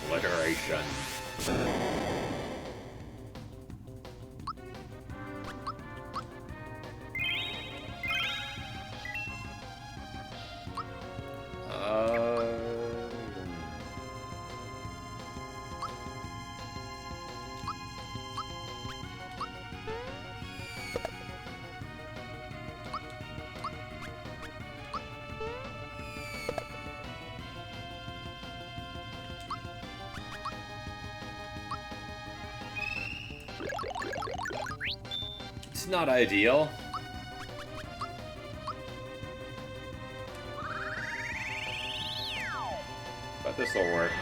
Obliteration. It's not ideal. But this'll work.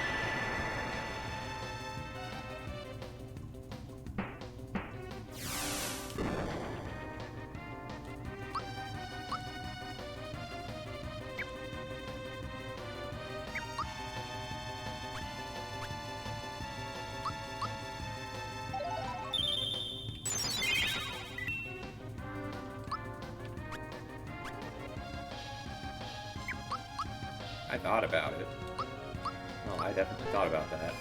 I thought about it. Well, I definitely thought about that.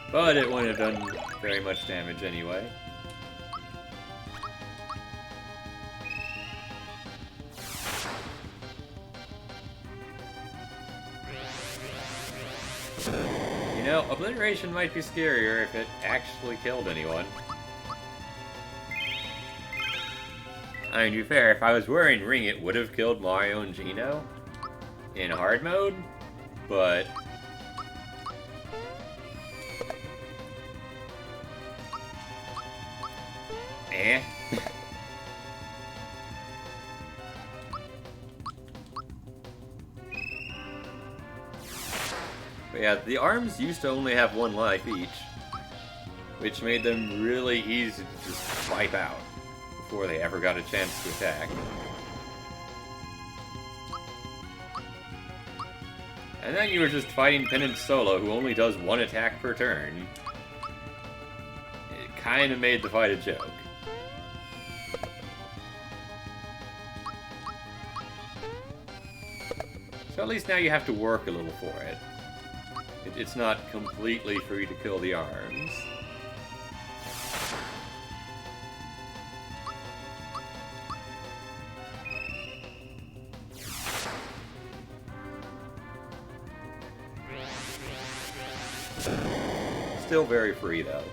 But it wouldn't have done very much damage anyway. You know, obliteration might be scarier if it actually killed anyone. I mean, to be fair, if I was wearing Ring, it would have killed Mario and Geno in hard mode, but... eh. But yeah, the arms used to only have one life each, which made them really easy to just wipe out before they ever got a chance to attack. And then you were just fighting Penance solo, who only does one attack per turn. It kind of made the fight a joke. So at least now you have to work a little for it. It's not completely free to kill the arms. Still very free, though.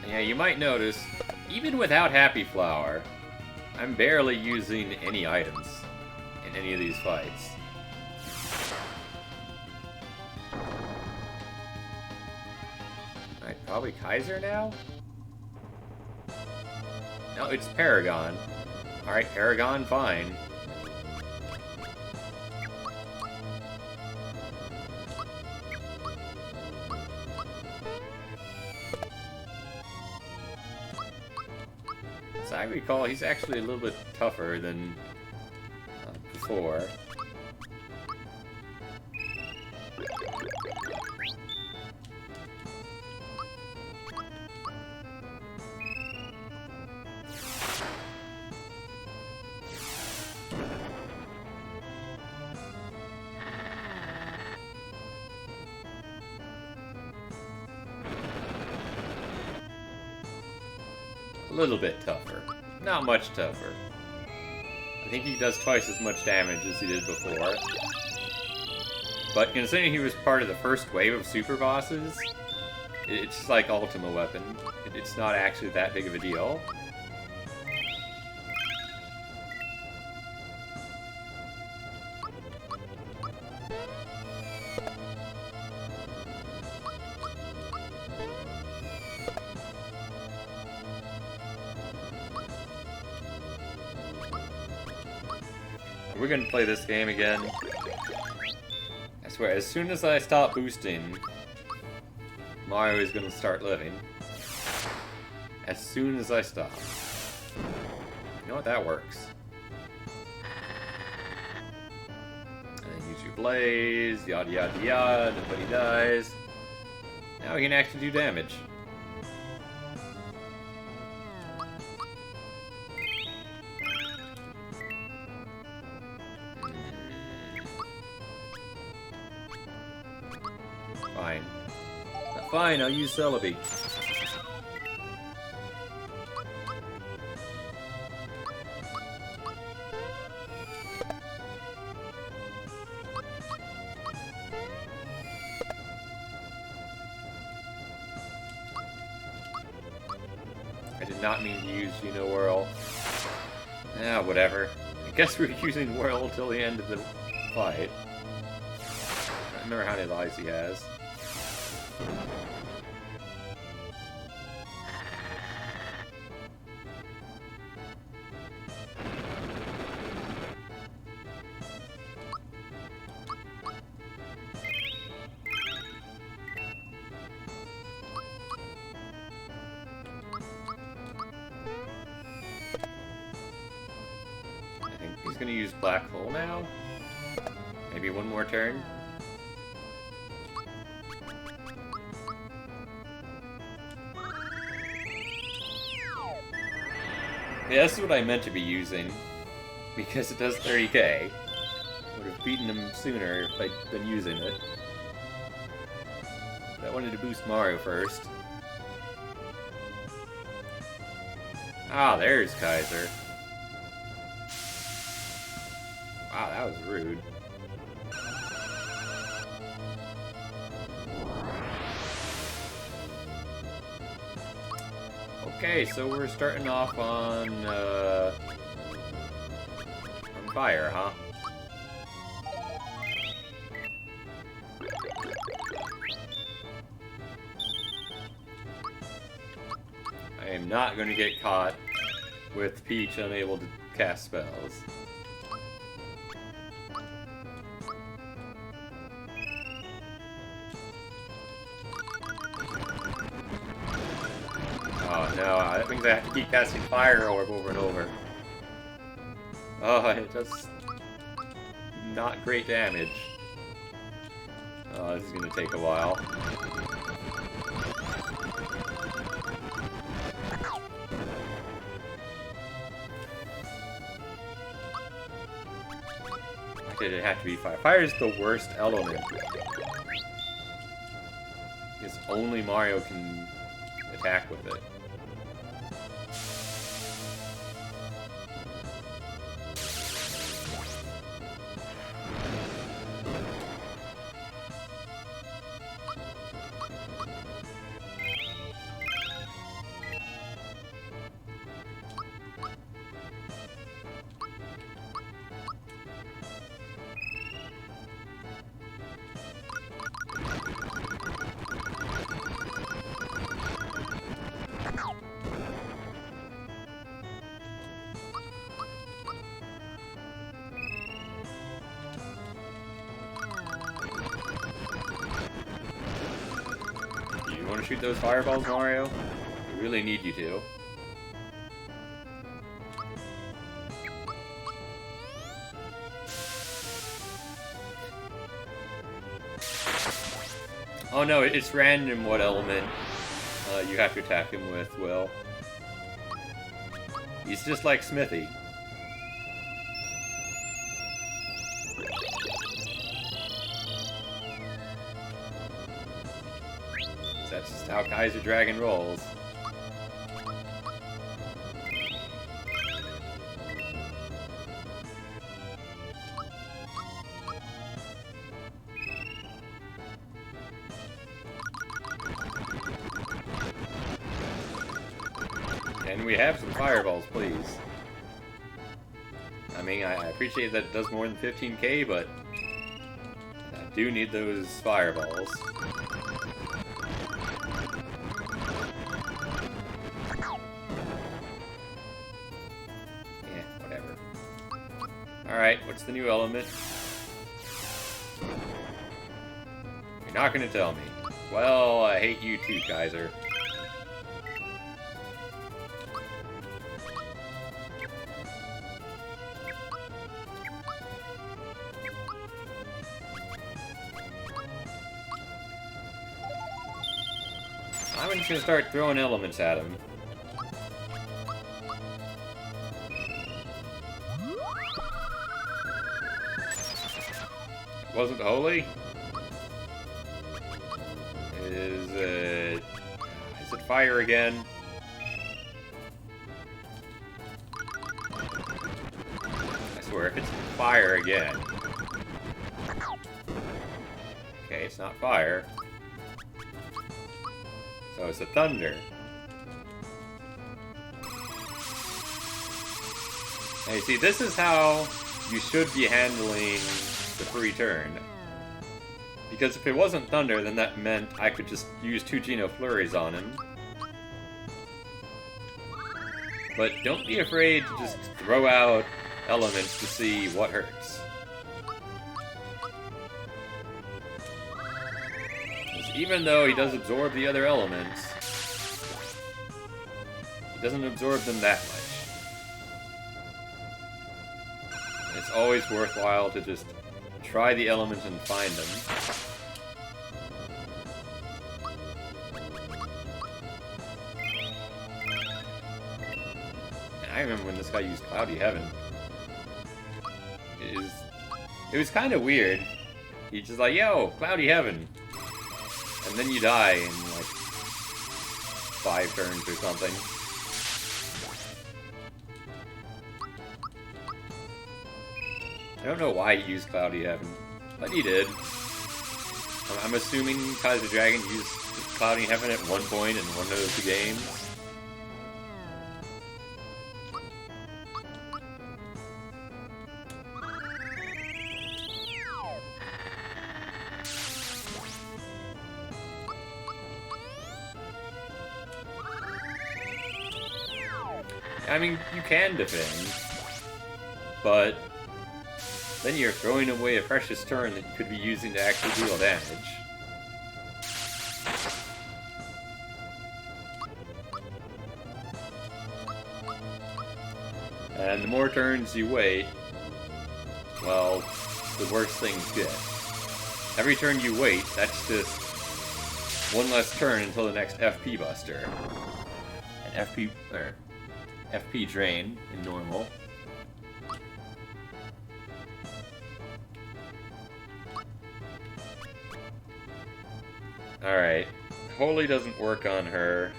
Yeah, you might notice, even without Happy Flower, I'm barely using any items in any of these fights. Alright, probably Kaiser now? No, it's Paragon. Alright, Paragon, fine. As I recall, he's actually a little bit tougher than before. A little bit tougher. Not much tougher. I think he does twice as much damage as he did before. But considering he was part of the first wave of super bosses, it's like Ultima Weapon. It's not actually that big of a deal. We're gonna play this game again. I swear, as soon as I stop boosting, Mario is gonna start living. As soon as I stop. You know what, that works. And then use your blaze, yada yada yada, nobody dies. Now we can actually do damage. Fine. Fine, I'll use Celebi. I did not mean to use Whirl. Ah, whatever. I guess we're using Whirl until the end of the fight. I don't remember how many lives he has. I think he's gonna use Black Hole now. Maybe one more turn. Yeah, this is what I meant to be using, because it does 30k. Would have beaten him sooner if I'd been using it. But I wanted to boost Mario first. Ah, there's Kaiser. Wow, that was rude. Okay, so we're starting off on fire, huh? not going to get caught with Peach unable to cast spells. Oh no, that means I have to keep casting Fire Orb over and over. Oh, it does not great damage. Oh, this is gonna take a while. Why did it have to be fire? Fire is the worst element. Because only Mario can attack with it. Want to shoot those fireballs, Mario? I really need you to. Oh no, it's random what element you have to attack him with, Will. He's just like Smithy. That's just how Kaiser Dragon rolls. Can we have some fireballs, please? I mean, I appreciate that it does more than 15k, but I do need those fireballs. Alright, what's the new element? You're not gonna tell me. Well, I hate you too, Kaiser. I'm just gonna start throwing elements at him. Wasn't holy? Is it fire again? I swear, if it's fire again. Okay, it's not fire. So it's the thunder. Now you see, this is how you should be handling the free turn. Because if it wasn't thunder, then that meant I could just use 2 Geno Flurries on him. But don't be afraid to just throw out elements to see what hurts. Because even though he does absorb the other elements, he doesn't absorb them that much. It's always worthwhile to just try the elements and find them. And I remember when this guy used Cloudy Heaven. It was kind of weird. He's just like, yo, Cloudy Heaven. And then you die in like 5 turns or something. I don't know why he used Cloudy Heaven, but he did. I'm assuming Kaiser Dragon used Cloudy Heaven at one point in one of the games. I mean, you can defend, but then you're throwing away a precious turn that you could be using to actually deal damage. And the more turns you wait, well, the worse things get. Every turn you wait, that's just one less turn until the next FP Buster. An FP drain in normal. Alright. Holy doesn't work on her.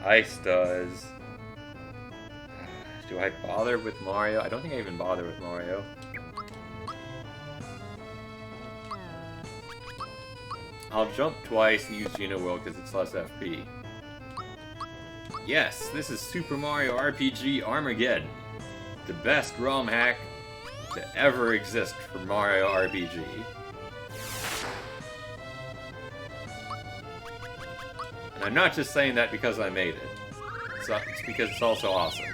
Ice does. Do I bother with Mario? I don't think I even bother with Mario. I'll jump twice and use Geno Will because it's less FP. Yes, this is Super Mario RPG Armageddon. The best ROM hack to ever exist for Mario RPG. And I'm not just saying that because I made it. It's because it's also awesome.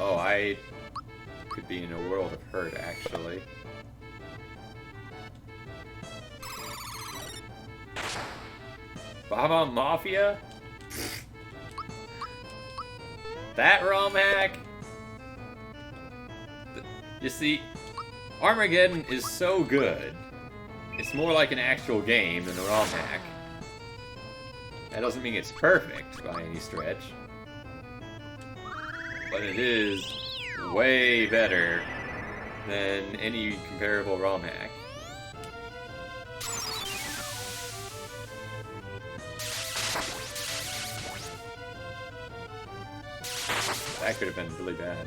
Oh, I could be in a world of hurt, actually. Baba Mafia? That ROM hack? You see, Armageddon is so good. It's more like an actual game than a ROM hack. That doesn't mean it's perfect by any stretch. But it is way better than any comparable ROM hack. That could have been really bad.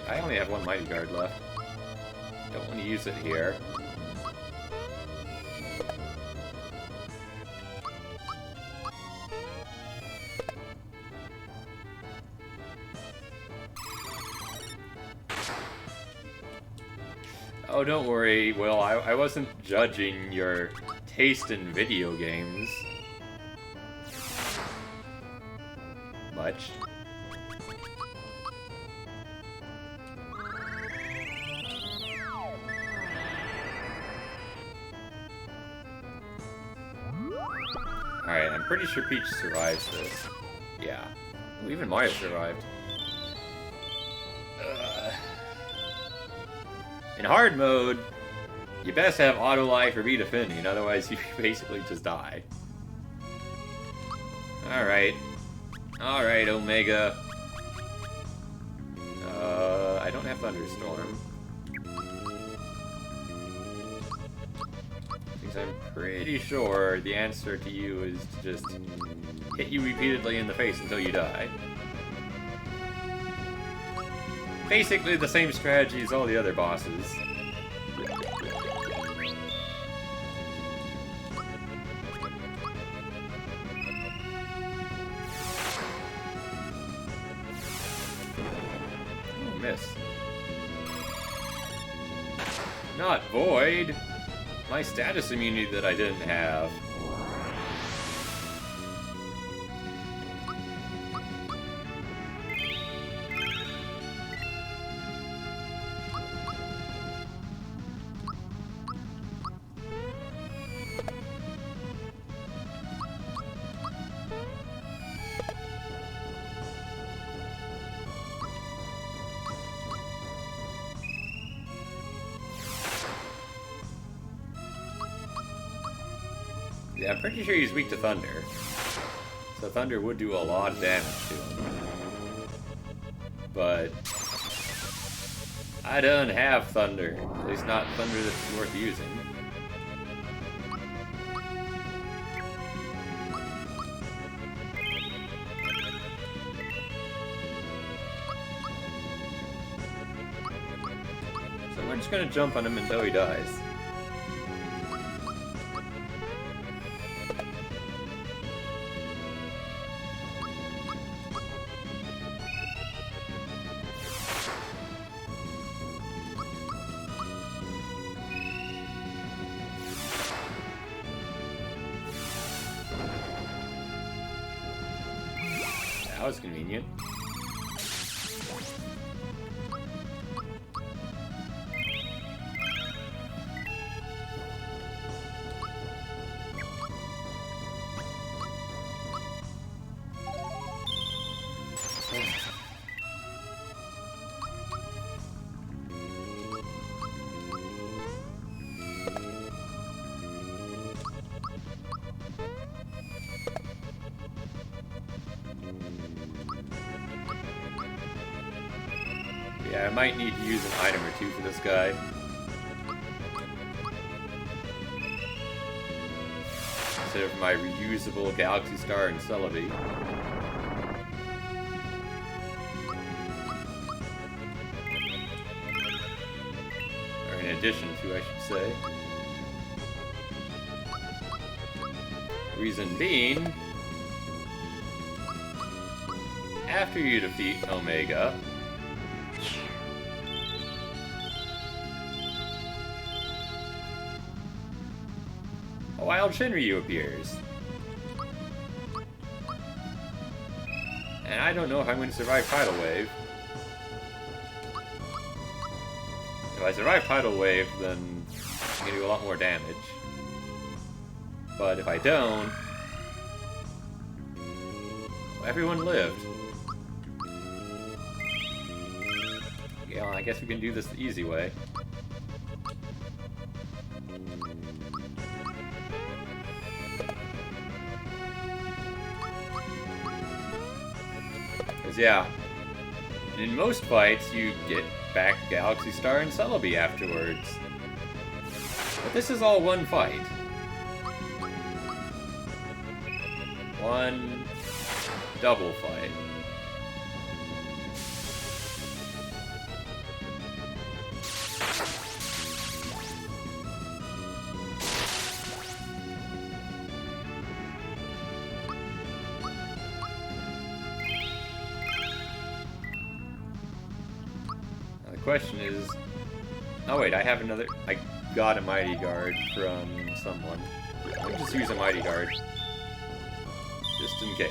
I only have one Mighty Guard left. Don't want to use it here. Oh, don't worry, Will. I wasn't judging your taste in video games much. Alright, I'm pretty sure Peach survives this. Yeah. Ooh, even Mario survived. In hard mode, you best have auto life or be defending, otherwise you basically just die. Alright. Alright, Omega. I don't have Thunderstorm. Because I'm pretty sure the answer to you is to just hit you repeatedly in the face until you die. Basically the same strategy as all the other bosses. Oh, miss. Not Void! My status immunity that I didn't have. Yeah, I'm pretty sure he's weak to Thunder. So Thunder would do a lot of damage to him. But I don't have Thunder. At least not Thunder that's worth using. gonna jump on him until he dies. That was convenient. Yeah, I might need to use an item or two for this guy. Instead of my reusable Galaxy Star and Celebi. Or in addition to, I should say. Reason being, after you defeat Omega, a wild Shinryu appears. And I don't know if I'm going to survive Tidal Wave. If I survive Tidal Wave, then I'm going to do a lot more damage. But if I don't, everyone lived. Yeah, well, I guess we can do this the easy way. Because, yeah, in most fights, you get back Galaxy Star and Celebi afterwards. But this is all one fight. One double fight. Now the question is... Oh wait, I have another... I got a Mighty Guard from someone. I'll just use a Mighty Guard. Just in case.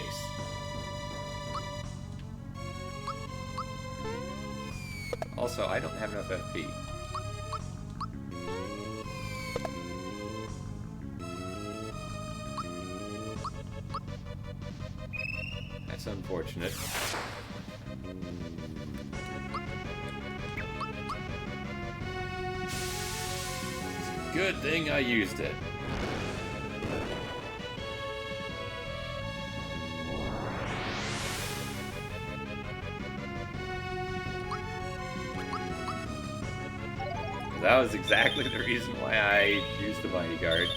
Also, I don't have enough FP. That's unfortunate. Good thing I used it. That was exactly the reason why I used the Mighty Guard.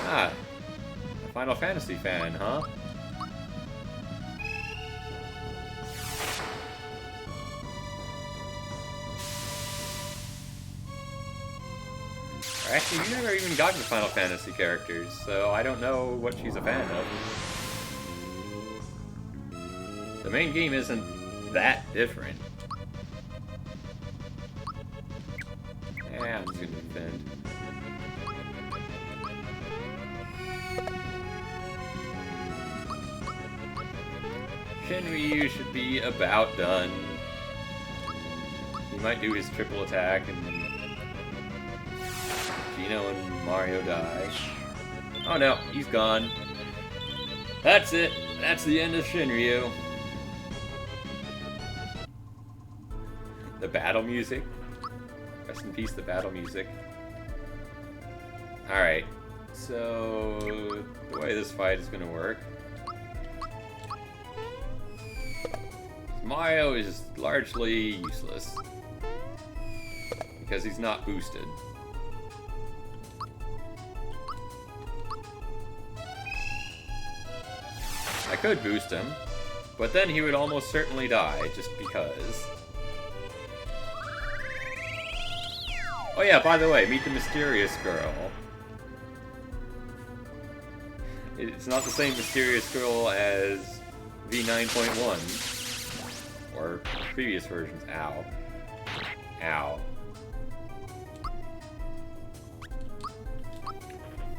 Ah, a Final Fantasy fan, huh? Actually, you never even gotten to Final Fantasy characters, so I don't know what she's a fan of. The main game isn't that different. Yeah, I'm just gonna defend. Shinryu should be about done. He might do his triple attack and Gino and Mario die. Oh no, he's gone. That's it. That's the end of Shinryu. The battle music. Rest in peace, the battle music. Alright, so the way this fight is gonna work. Mario is largely useless because he's not boosted. I could boost him, but then he would almost certainly die just because. Oh yeah, by the way, meet the mysterious girl. It's not the same mysterious girl as v9.1 or previous versions. Ow. Ow.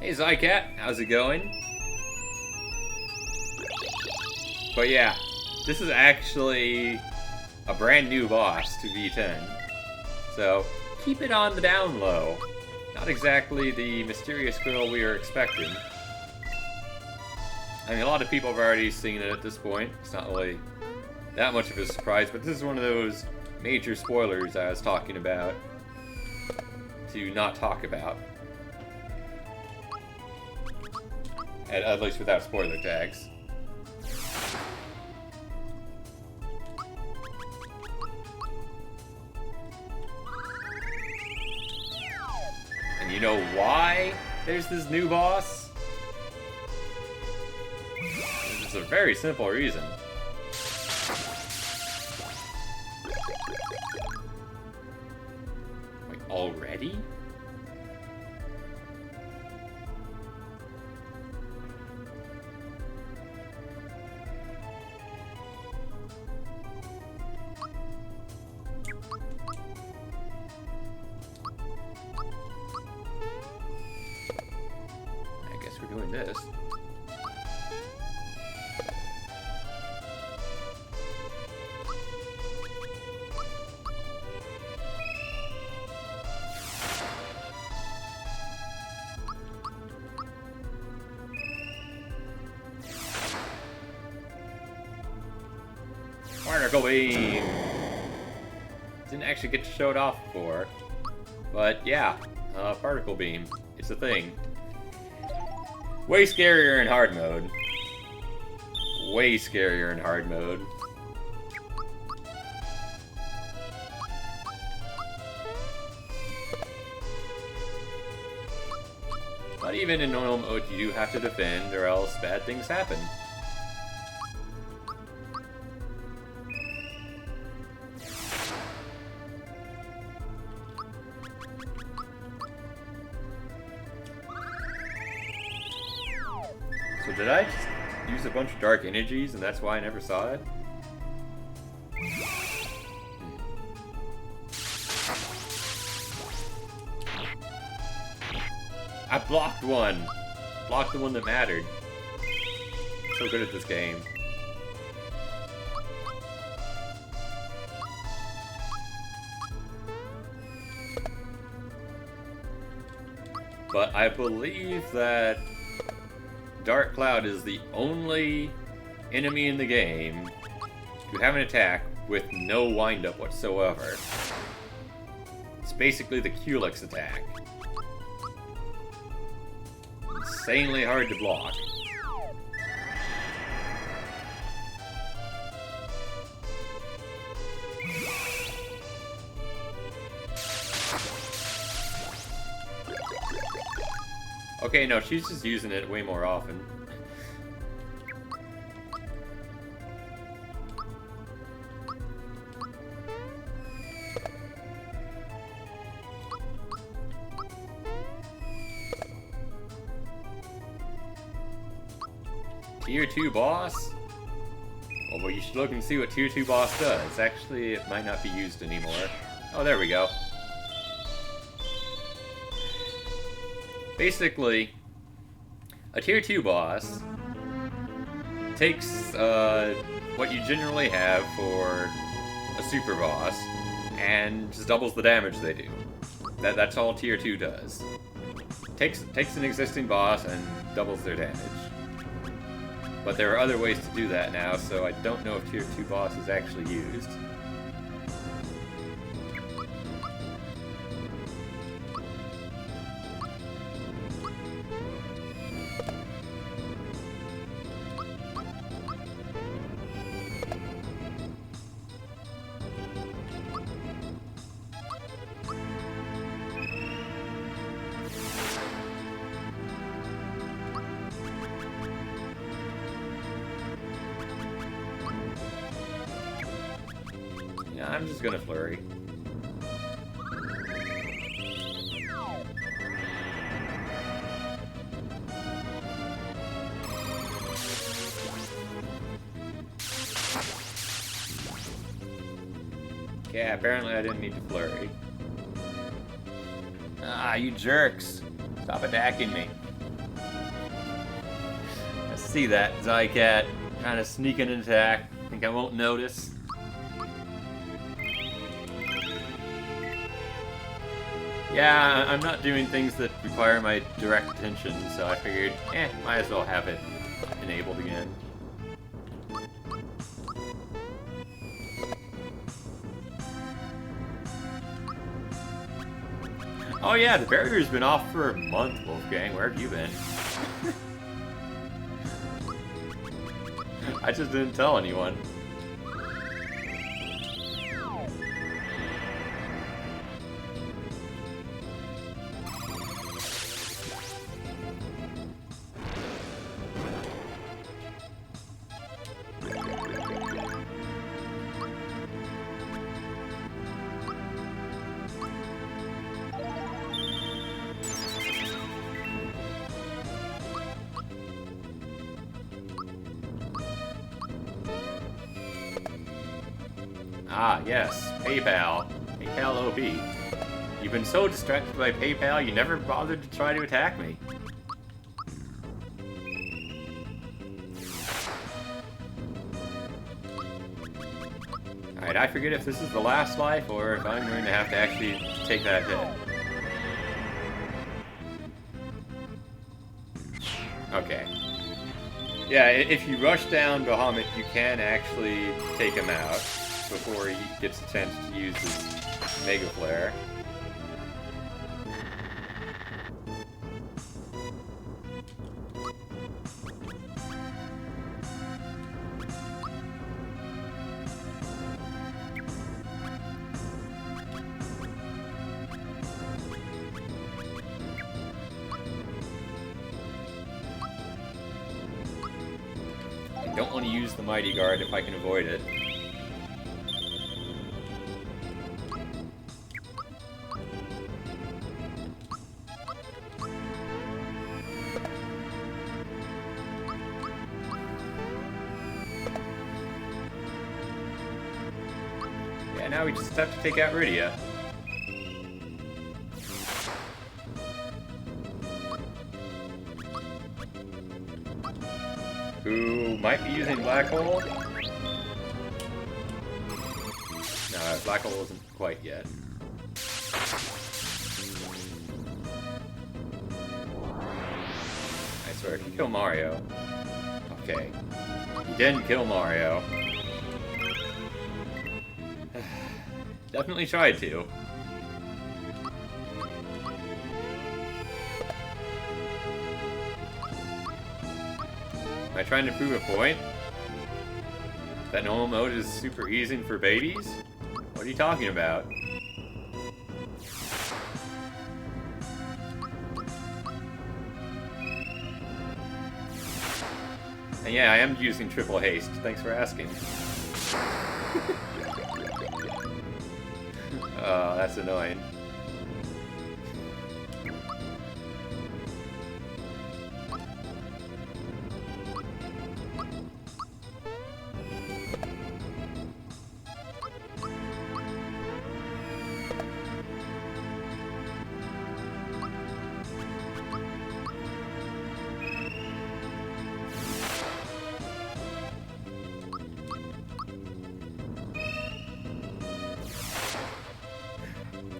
Hey Zycat, how's it going? But yeah, this is actually a brand new boss to v10. So, keep it on the down low. Not exactly the mysterious girl we were expecting. I mean, a lot of people have already seen it at this point. It's not really that much of a surprise, but this is one of those major spoilers I was talking about to not talk about. At least without spoiler tags. And you know why there's this new boss? It's a very simple reason. Wait, already? I guess we're doing this. Particle beam! Didn't actually get to show it off before. But yeah, particle beam. It's a thing. Way scarier in hard mode. Way scarier in hard mode. But even in normal mode, you do have to defend, or else bad things happen. So did I just use a bunch of dark energies and that's why I never saw it? I blocked one! Blocked the one that mattered. So good at this game. But I believe that Dark Cloud is the only enemy in the game to have an attack with no wind-up whatsoever. It's basically the Culex attack. Insanely hard to block. Okay, no, she's just using it way more often. Tier 2 boss? Oh, well, you should look and see what Tier 2 boss does. Actually, it might not be used anymore. Oh, there we go. Basically, a Tier 2 boss takes what you generally have for a super boss and just doubles the damage they do. That's all Tier 2 does. Takes an existing boss and doubles their damage. But there are other ways to do that now, so I don't know if Tier 2 boss is actually used. I'm just gonna flurry. Yeah, apparently I didn't need to flurry. Ah, you jerks. Stop attacking me. I see that, Zycat. Kind of sneaking an attack. Think I won't notice? Yeah, I'm not doing things that require my direct attention, so I figured, might as well have it enabled again. Oh yeah, the barrier's been off for a month, Wolfgang. Where have you been? I just didn't tell anyone. Ah, yes, PayPal. PayPal OB. You've been so distracted by PayPal, you never bothered to try to attack me. Alright, I forget if this is the last life, or if I'm going to have to actually take that hit. Okay. Yeah, if you rush down Bahamut, you can actually take him out before he gets a chance to use his Mega Flare. I don't want to use the Mighty Guard if I can avoid it. Yeah, now we just have to take out Rydia. Who might be using Black Hole? No, Black Hole isn't quite yet. I swear, if you kill Mario... Okay. You didn't kill Mario. Definitely tried to. Am I trying to prove a point? That normal mode is super easy for babies? What are you talking about? And yeah, I am using triple haste. Thanks for asking. Oh, that's annoying.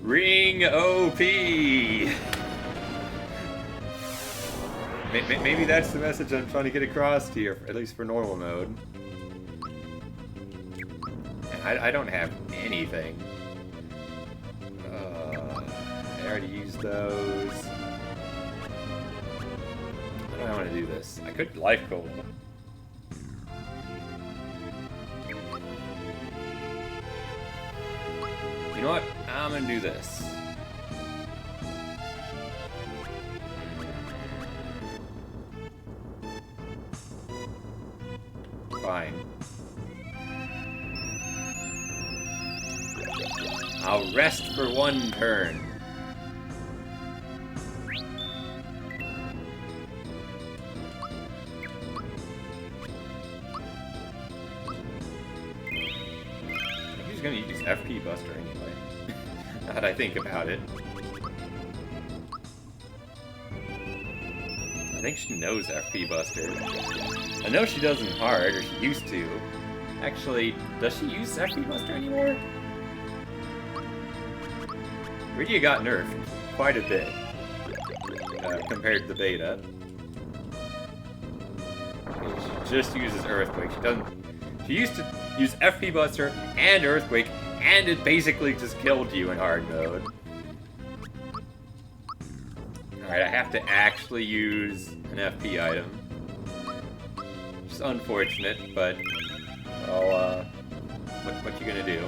Ring OP! Maybe that's the message I'm trying to get across here, at least for normal mode. I don't have anything. I already used those. How do I want to do this? I could life goal. You know what? I'm gonna do this. Fine. I'll rest for one turn. He's gonna use FP Buster anyway. Now that I think about it. I think she knows FP Buster. I know she does in hard, or she used to. Actually, does she use FP Buster anymore? Rydia got nerfed quite a bit compared to the beta. She just uses Earthquake. She doesn't. She used to use FP Buster and Earthquake, and it basically just killed you in hard mode. Alright, I have to actually use an FP item. It's unfortunate, but I'll, what you gonna do?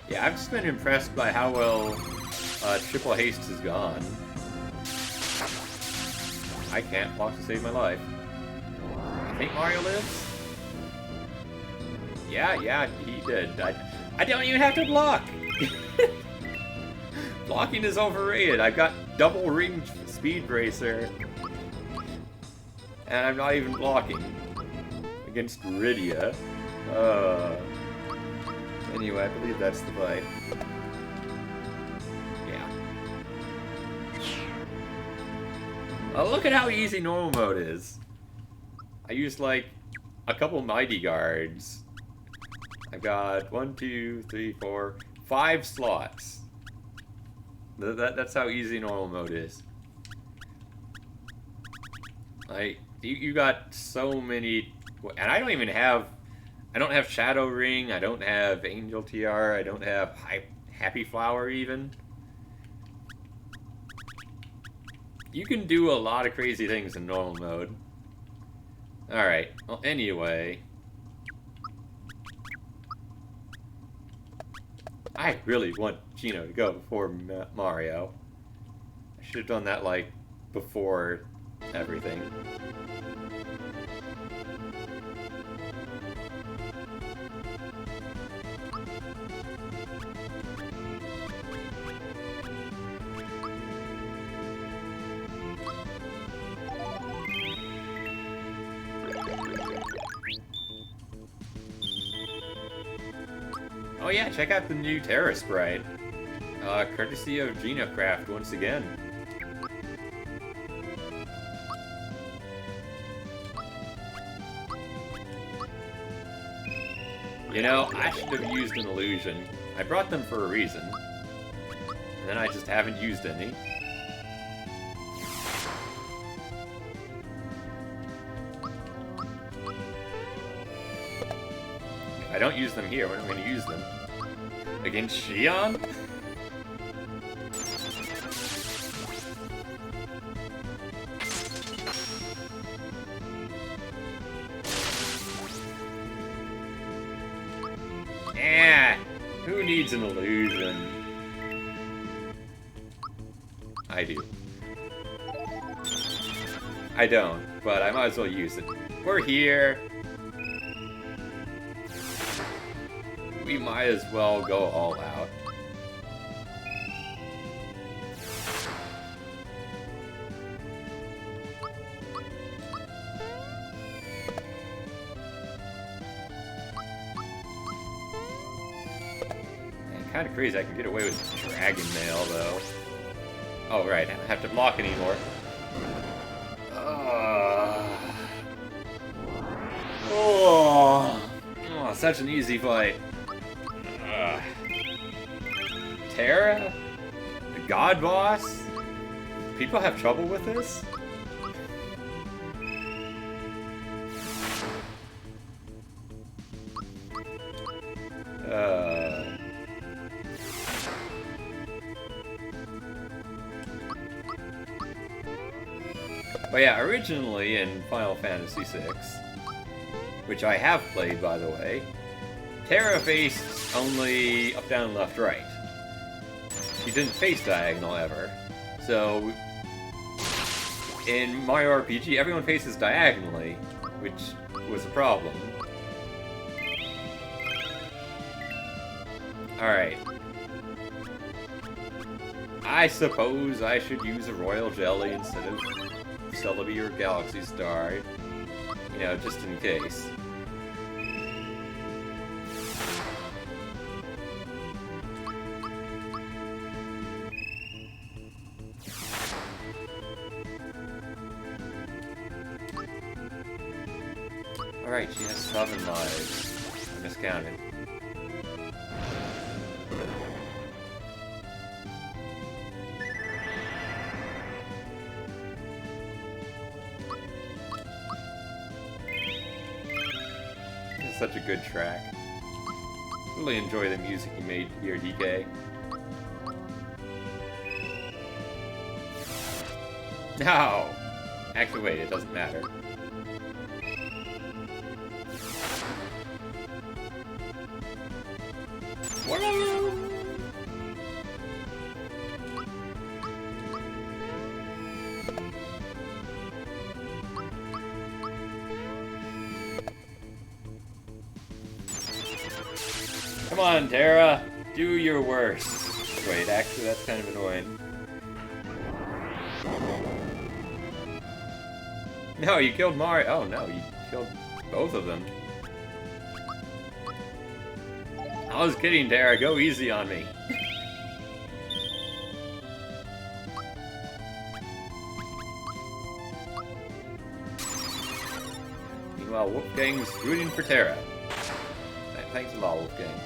Yeah, I've just been impressed by how well Triple Haste has gone. I can't block to save my life. I think Mario lives? Yeah, he did. I don't even have to block! Blocking is overrated. I've got double ring speed bracer. And I'm not even blocking against Rydia. Anyway, I believe that's the fight. Yeah. Oh, look at how easy normal mode is. I used like a couple Mighty Guards. I've got 1, 2, 3, 4, 5 slots. That's how easy normal mode is. You got so many, and I don't even have. I don't have Shadow Ring, I don't have Angel TR, I don't have Happy Flower even. You can do a lot of crazy things in normal mode. Alright, well anyway. I really want Gino to go before Mario. I should have done that like before everything. Oh yeah, check out the new Terra Sprite. Courtesy of GinoCraft once again. You know, I should have used an illusion. I brought them for a reason. And then I just haven't used any. If I don't use them here, when am I going to use them? Against Xion? Who needs an illusion? I do. I don't, but I might as well use it. We're here. We might as well go all out. Kind of crazy I can get away with Dragon Mail, though. Oh, right, I don't have to block anymore. Oh, such an easy fight. Terra? The God Boss? People have trouble with this? But yeah, originally in Final Fantasy VI, which I have played, by the way, Terra faced only up, down, left, right. She didn't face diagonal ever. So, in Mario RPG, everyone faces diagonally, which was a problem. Alright. I suppose I should use a Royal Jelly instead of Celebi or Galaxy Star. You know, just in case. Alright, she has 7 lives. I miscounted. This is such a good track. Really enjoy the music you made here, DK. No! Actually, wait, it doesn't matter. Come on, Terra! Do your worst. Wait, actually, that's kind of annoying. No, you killed Mario. Oh, no, you killed both of them. I was kidding, Terra. Go easy on me. Meanwhile, Wolfgang's rooting for Terra. Thanks a lot, Wolfgang.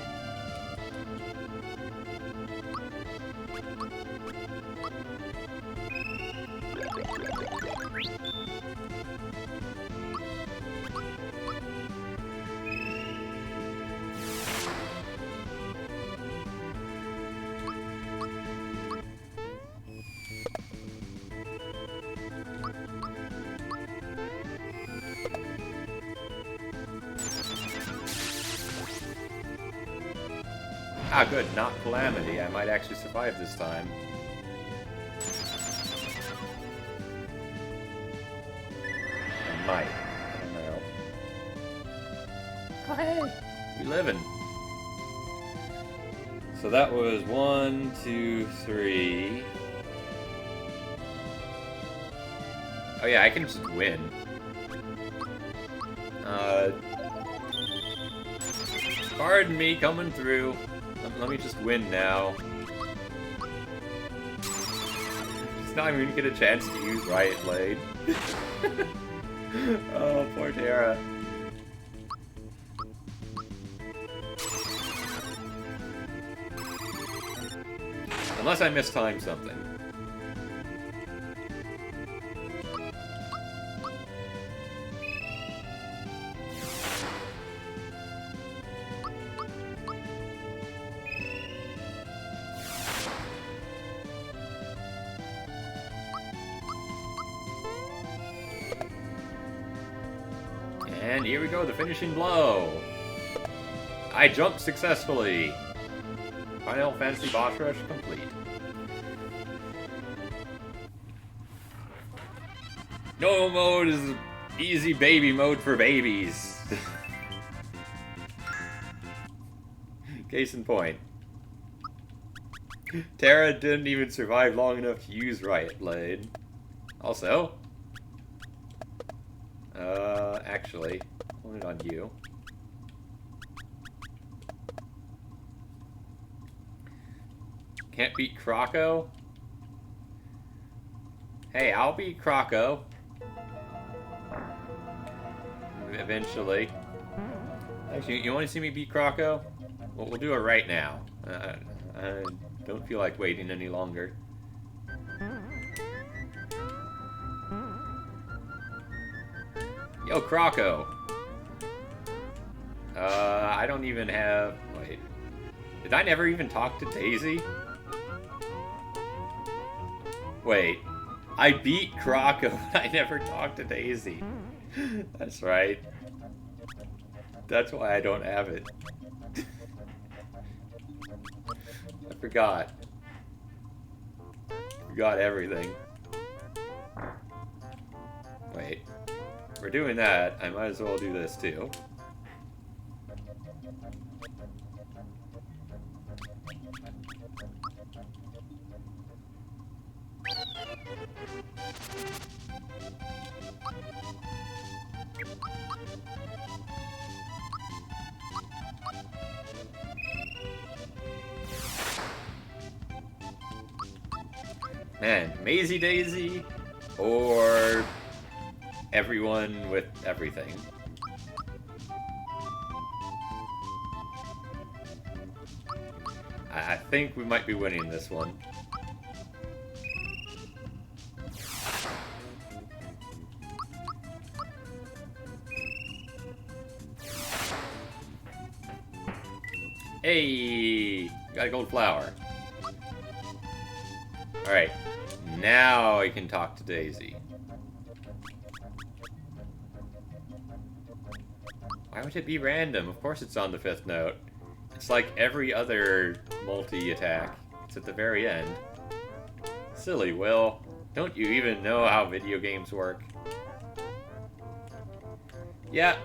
Ah, good, not Calamity. I might actually survive this time. I might. I don't know. Oh, hey! We living. So that was 1, 2, 3. Oh yeah, I can just win. Pardon me coming through. Let me just win now. Just not even gonna get a chance to use Riot Blade. Oh, poor Terra. Unless I mistimed something. And here we go, the finishing blow. I jumped successfully. Final Fantasy boss rush complete. No mode is easy baby mode for babies. Case in point. Terra didn't even survive long enough to use Riot Blade. Also, actually, hold it on you. Can't beat Croco? Hey, I'll beat Croco. Eventually. Actually, you want to see me beat Croco? Well, we'll do it right now. I don't feel like waiting any longer. Yo, Croco! I don't even have... Wait. Did I never even talk to Daisy? Wait. I beat Croco, but I never talked to Daisy. That's right. That's why I don't have it. I forgot. Forgot everything. Wait. If we're doing that, I might as well do this too. Man, Maisie Daisy or everyone with everything. I think we might be winning this one. Hey, got a gold flower. Alright, now I can talk to Daisy. Why would it be random? Of course it's on the 5th note. It's like every other multi-attack. It's at the very end. Silly Will. Don't you even know how video games work? Yeah,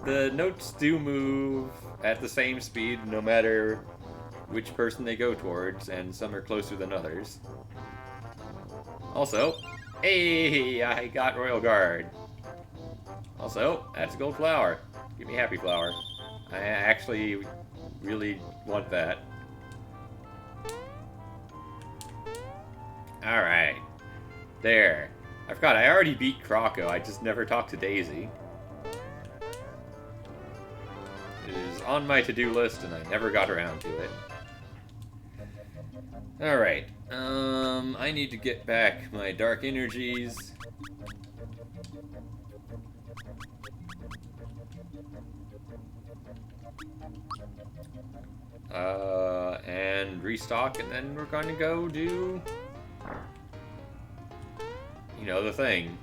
the notes do move at the same speed no matter which person they go towards, and some are closer than others. Also, hey, I got Royal Guard. Also, that's a gold flower. Give me Happy Flower. I actually really want that. Alright. There. I forgot, I already beat Croco, I just never talked to Daisy. It is on my to-do list, and I never got around to it. Alright, I need to get back my dark energies. And restock, and then we're going to go do, you know, the thing.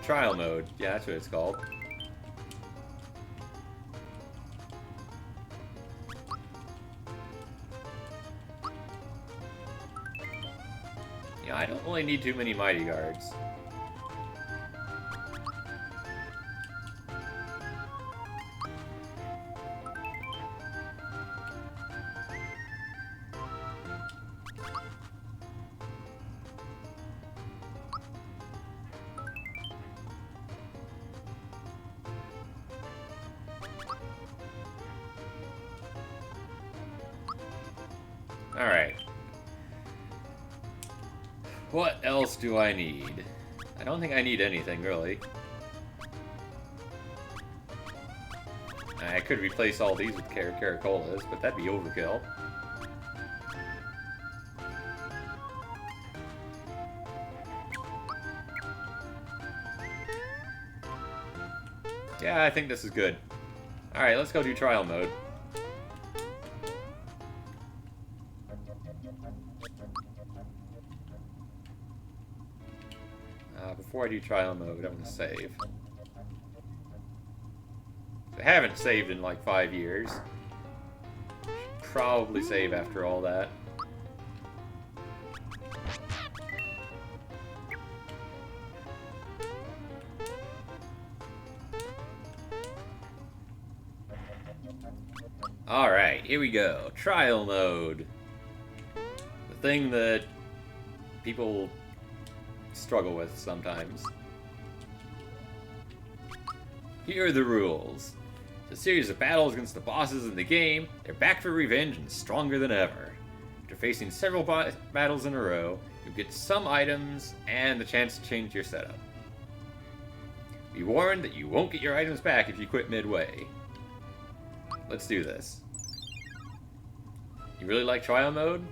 Trial mode. Yeah, that's what it's called. Yeah, I don't really need too many Mighty Guards. Alright. What else do I need? I don't think I need anything, really. I could replace all these with Caracolas, but that'd be overkill. Yeah, I think this is good. Alright, let's go do trial mode. Before I do trial mode, I'm going to save. I haven't saved in like 5 years. Should probably save after all that. Alright, here we go. Trial mode. The thing that people struggle with sometimes. Here are the rules. It's a series of battles against the bosses in the game. They're back for revenge and stronger than ever. After facing several battles in a row, you get some items and the chance to change your setup. Be warned that you won't get your items back if you quit midway. Let's do this. You really like trial mode?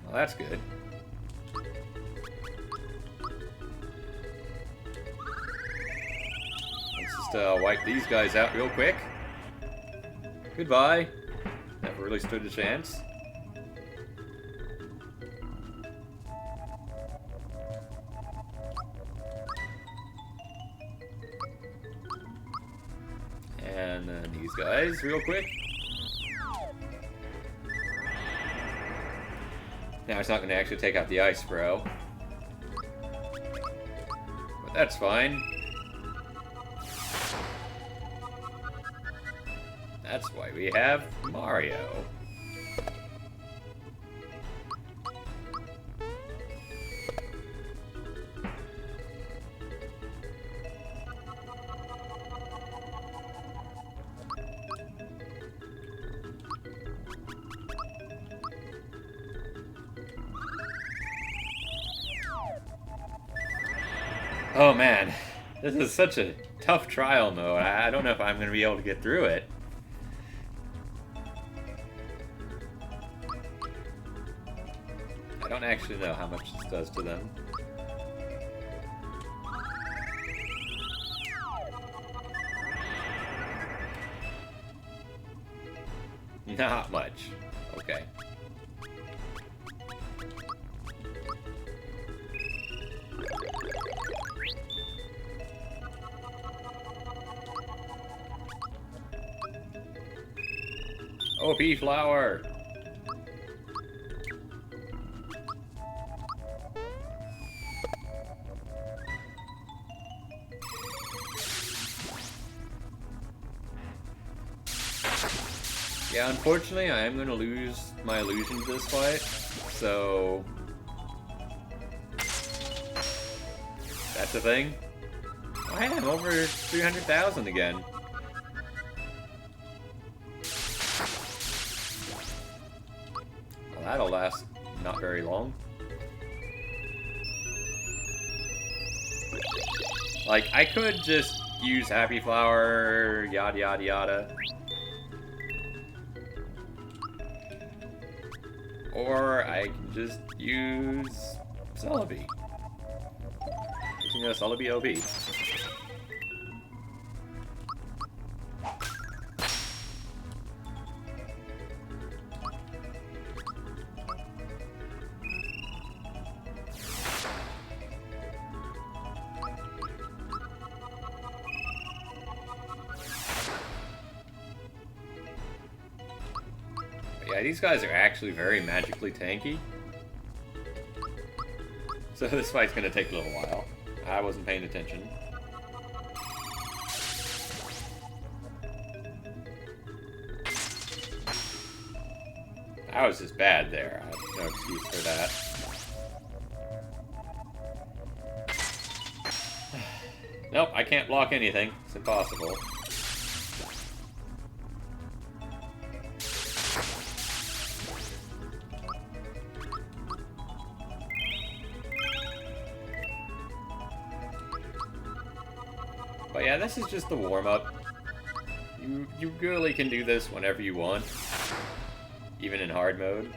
Well, that's good. Let's just wipe these guys out real quick. Goodbye. Never really stood a chance. And then these guys, real quick. Now it's not going to actually take out the Ice Bro. But that's fine. That's why we have Mario. Oh man, this is such a tough trial mode. I don't know if I'm going to be able to get through it. I don't actually know how much this does to them. Not much. Okay. OP flower! Yeah, unfortunately, I am going to lose my illusions this fight, so that's the thing. I am over 300,000 again. Well, that'll last not very long. Like, I could just use Happy Flower, yada yada yada. Or I can just use Celebi. You know, Celebi OB. Yeah, these guys are actually very magically tanky. So this fight's gonna take a little while. I wasn't paying attention. I was just bad there. I have no excuse for that. Nope, I can't block anything. It's impossible. But yeah, this is just the warm-up. You really can do this whenever you want, even in hard mode.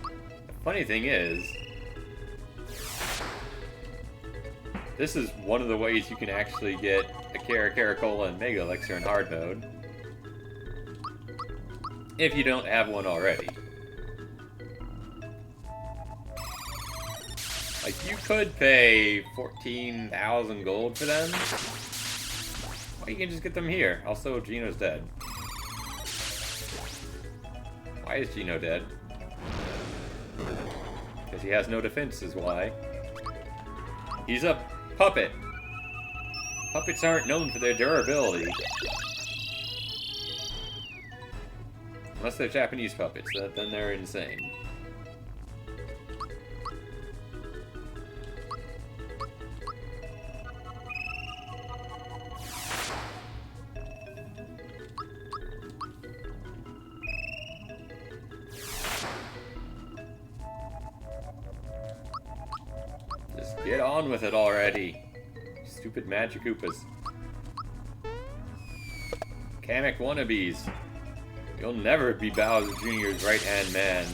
The funny thing is, this is one of the ways you can actually get a Caracola and Mega Elixir in hard mode, if you don't have one already. Like, you could pay 14,000 gold for them. Or you can just get them here. Also, Geno's dead. Why is Geno dead? Because he has no defense is why. He's a puppet. Puppets aren't known for their durability. Unless they're Japanese puppets, then they're insane. Get on with it already. Stupid Magic Koopas. Kamek wannabes. You'll never be Bowser Jr.'s right-hand man.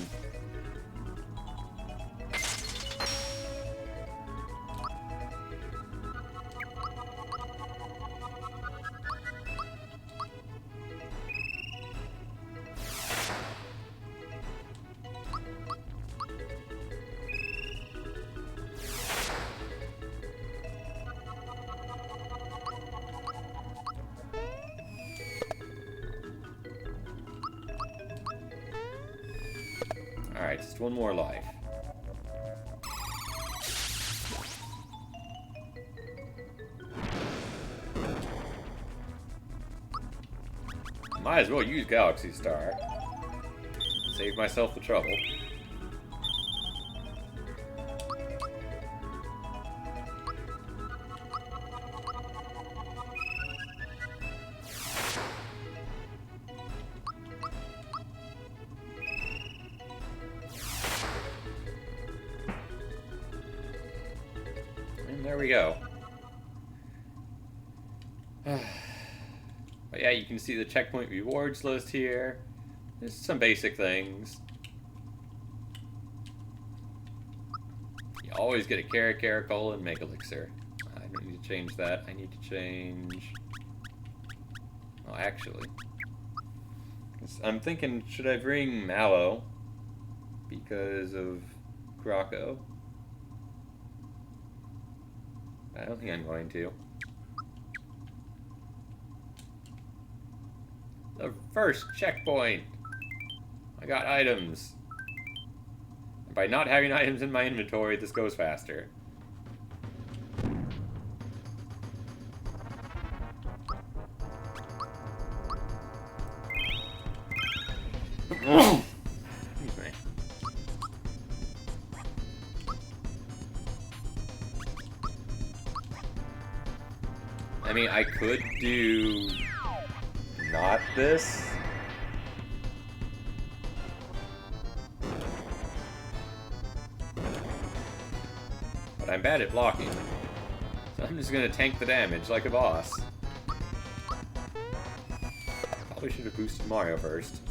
Alright, just one more life. Might as well use Galaxy Star. Save myself the trouble. And there we go. But yeah, you can see the checkpoint rewards list here. There's some basic things. You always get a Caracol and Mega Elixir. I don't need to change that. I need to change... Oh, actually. I'm thinking, should I bring Mallow? Because of Croco? I don't think I'm going to. The first checkpoint! I got items. And by not having items in my inventory, this goes faster. Excuse me. I mean, I could do... not this. But I'm bad at blocking. So I'm just gonna tank the damage like a boss. Probably should have boosted Mario first.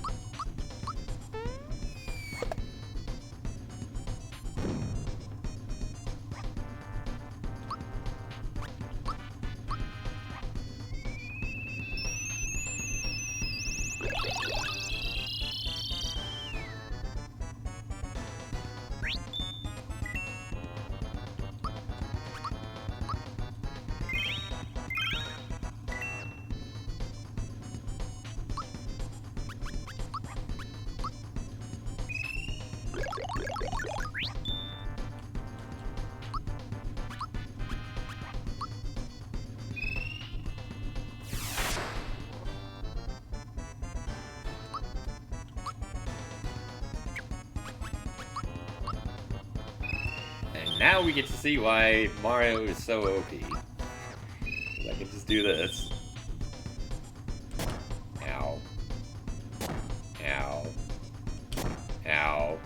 Now we get to see why Mario is so OP. I can just do this. Ow. Ow. Ow.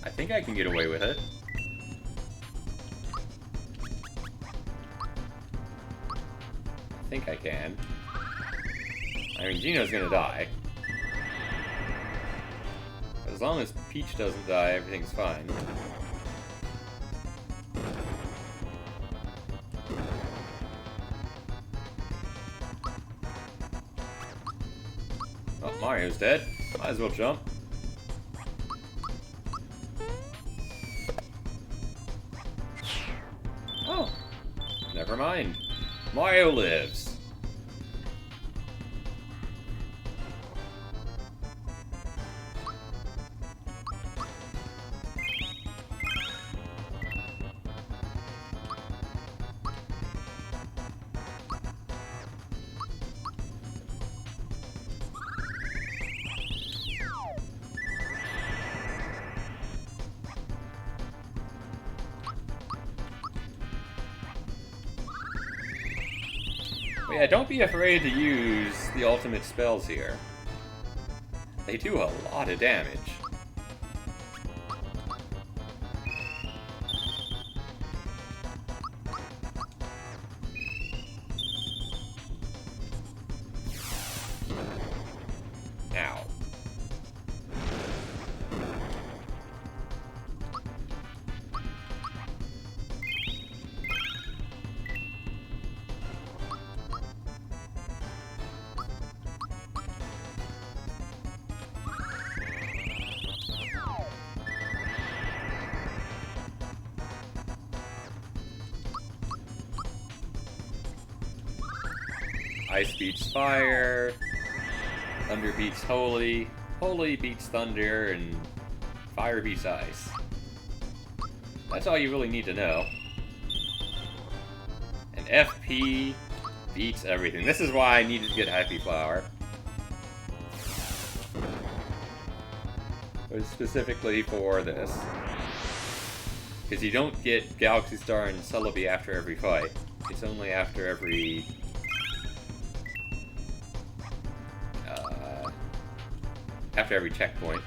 I think I can get away with it. I think I can. I mean, Gino's gonna die. As long as Peach doesn't die, everything's fine. Oh, Mario's dead. Might as well jump. Oh, never mind. Mario lives. But yeah, don't be afraid to use the ultimate spells here. They do a lot of damage. Ow. Ice beats fire, thunder beats holy, holy beats thunder, and fire beats ice. That's all you really need to know. And FP beats everything. This is why I needed to get Happy Flower. It was specifically for this. Because you don't get Galaxy Star and Celebi after every fight. It's only after every... after every checkpoint.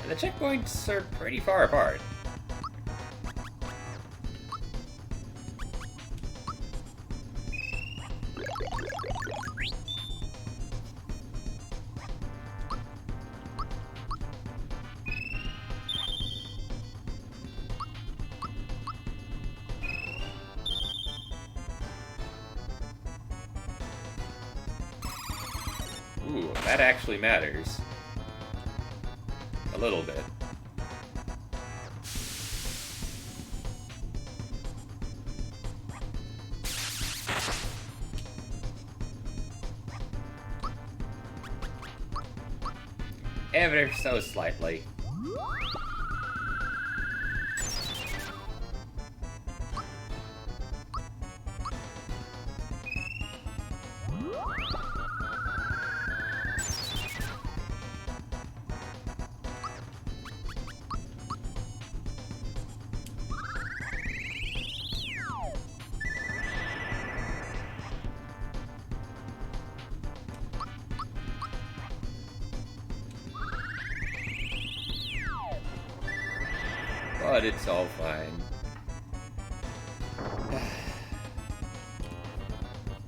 And the checkpoints are pretty far apart. Ooh, that actually matters. A little bit. Ever so slightly. But it's all fine.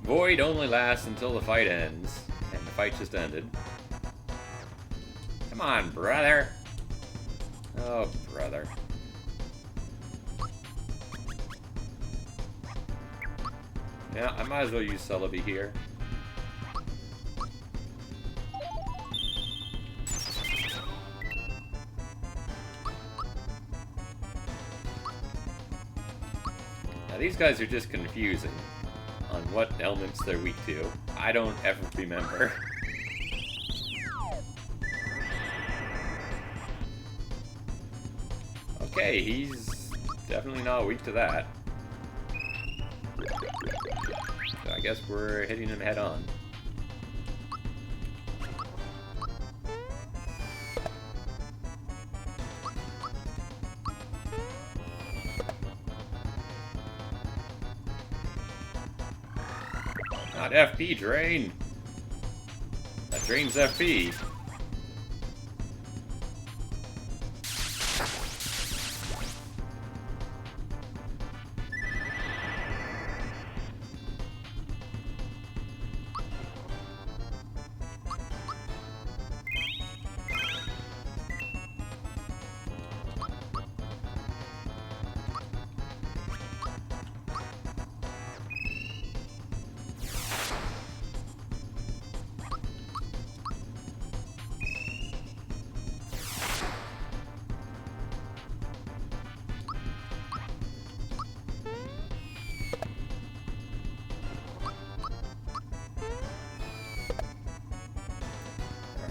Void only lasts until the fight ends. And the fight just ended. Come on, brother. Oh, brother. Yeah, I might as well use Celebi here. Now these guys are just confusing on what elements they're weak to. I don't ever remember. Okay, he's definitely not weak to that. So I guess we're hitting him head on. Not FP drain. That drains FP.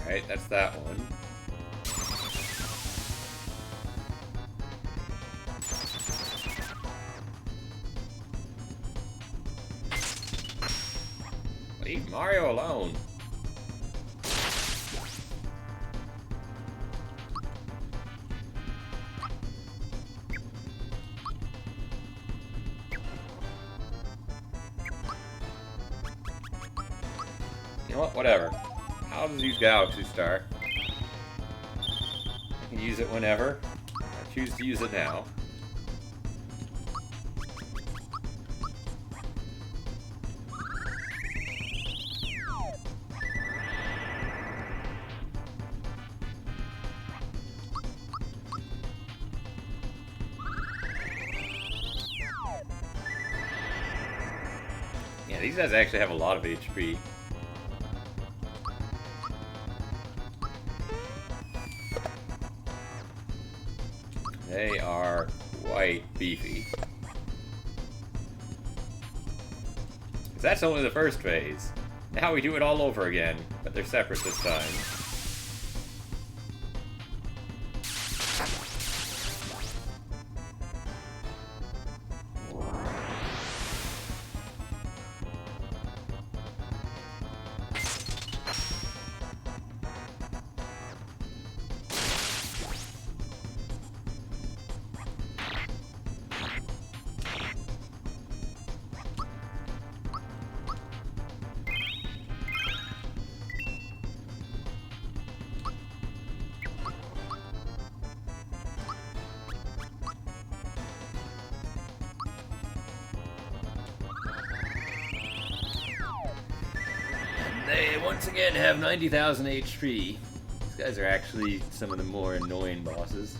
Alright, that's that one. Leave Mario alone. You know what? Whatever. I'll just use Galaxy Star. I can use it whenever. I choose to use it now. Yeah, these guys actually have a lot of HP. They are quite beefy. 'Cause that's only the first phase. Now we do it all over again, but they're separate this time. They once again have 90,000 HP. These guys are actually some of the more annoying bosses.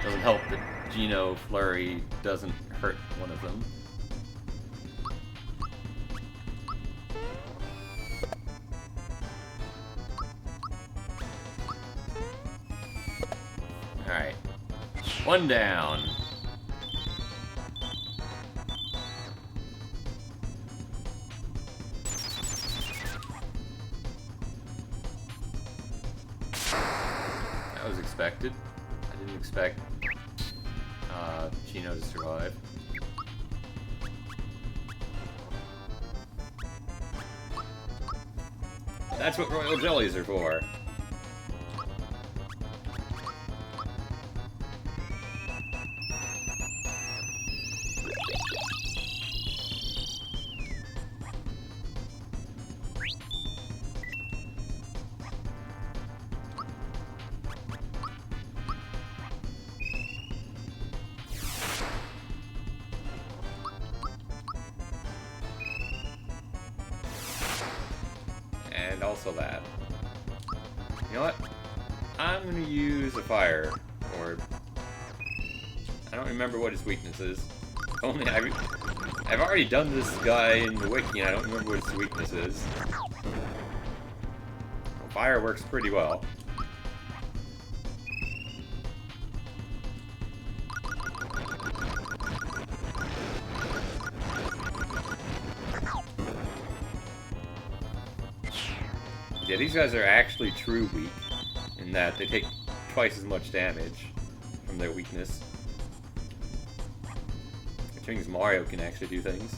Doesn't help that Geno Flurry doesn't hurt one of them. Alright. One down. That was expected. I didn't expect Geno to survive. That's what royal jellies are for. And also that. You know what? I'm gonna use a fire, or I don't remember what his weakness is. Only I've already done this guy in the wiki, and I don't remember what his weakness is. Well, fire works pretty well. Yeah, these guys are actually true weak, in that they take twice as much damage from their weakness. Which means Mario can actually do things.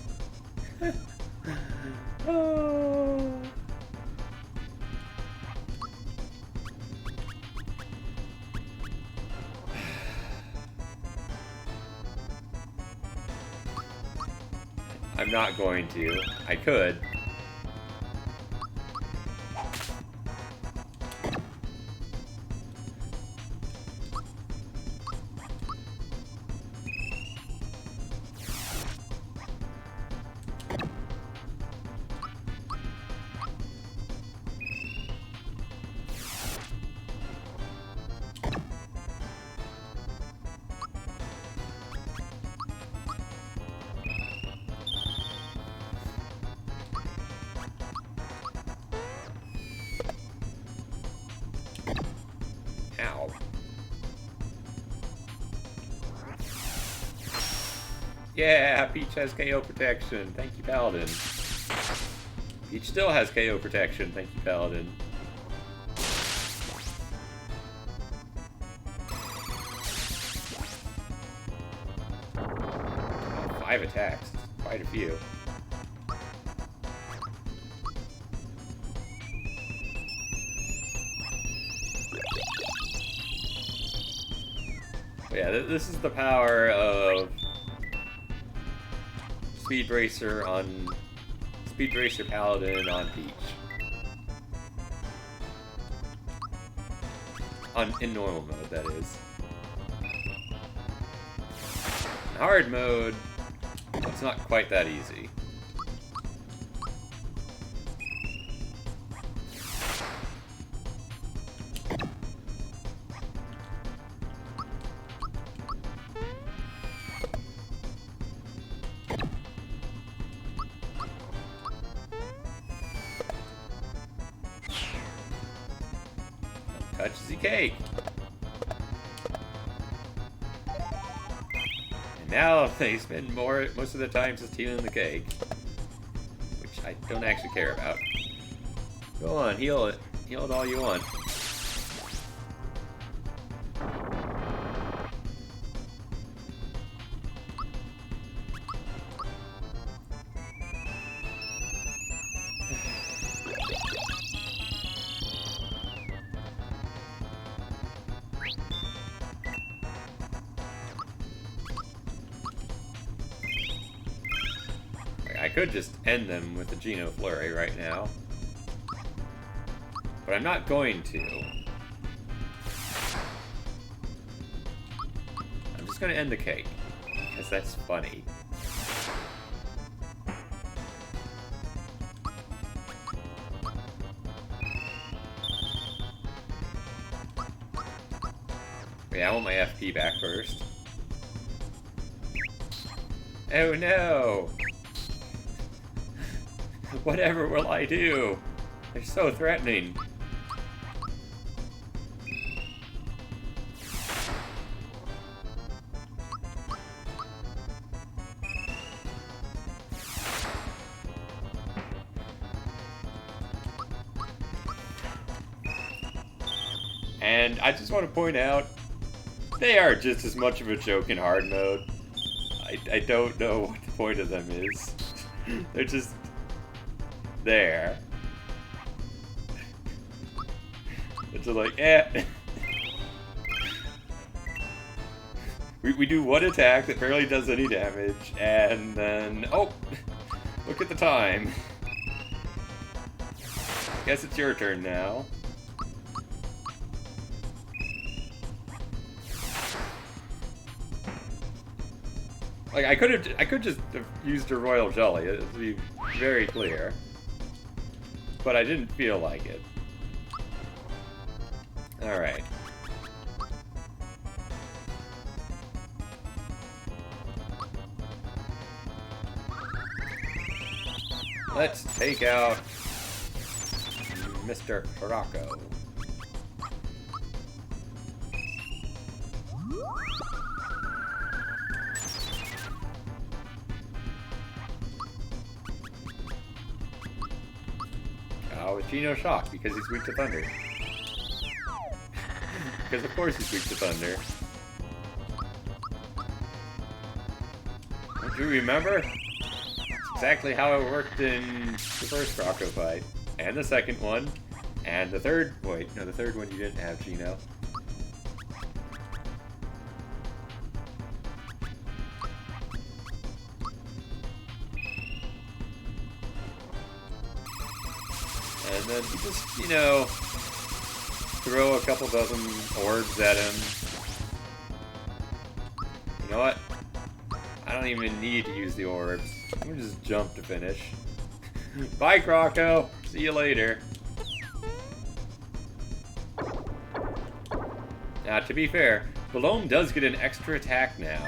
Oh. I'm not going to. I could. Ow. Yeah, Peach has KO protection. Thank you, Paladin. Peach still has KO protection. Thank you, Paladin. Oh, 5 attacks. Quite a few. Yeah, this is the power of Speed Racer Paladin on Peach. In normal mode, that is. In hard mode, it's not quite that easy. touches the cake. And now they spend most of the time just healing the cake. Which I don't actually care about. Go on, heal it. Heal it all you want. I could just end them with the Geno Flurry right now. But I'm not going to. I'm just going to end the cake. Because that's funny. Wait, I want my FP back first. Oh no! Whatever will I do? They're so threatening. And I just want to point out, they are just as much of a joke in hard mode. I don't know what the point of them is. They're just there. It's just like, eh. we do one attack that barely does any damage, and then, oh, look at the time. Guess it's your turn now. Like, I could just have used a royal jelly, to be very clear. But I didn't feel like it. Alright. Let's take out Mr. Rocco. With Geno Shock, because he's weak to thunder. Because of course he's weak to thunder. Don't you remember? It's exactly how it worked in the first Rocco fight. And the second one. And the third... Wait, no, the third one you didn't have Geno. And then you just, you know, throw a couple dozen orbs at him. You know what? I don't even need to use the orbs. I'm gonna just jump to finish. Bye, Rocco! See you later. Now, to be fair, Balloon does get an extra attack now.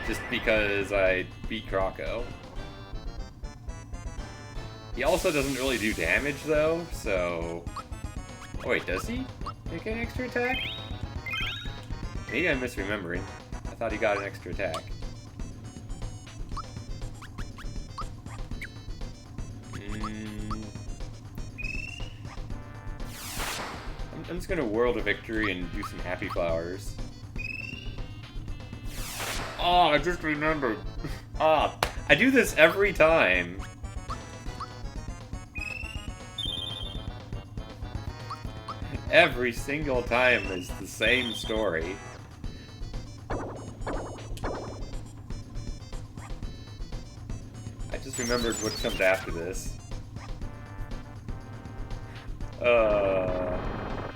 Just because I beat Rocco. He also doesn't really do damage, though, so... Oh, wait, does he take an extra attack? Maybe I'm misremembering. I thought he got an extra attack. I'm just gonna World of Victory and do some Happy Flowers. Oh, I just remembered. Ah, I do this every time. Every single time is the same story. I just remembered what comes after this.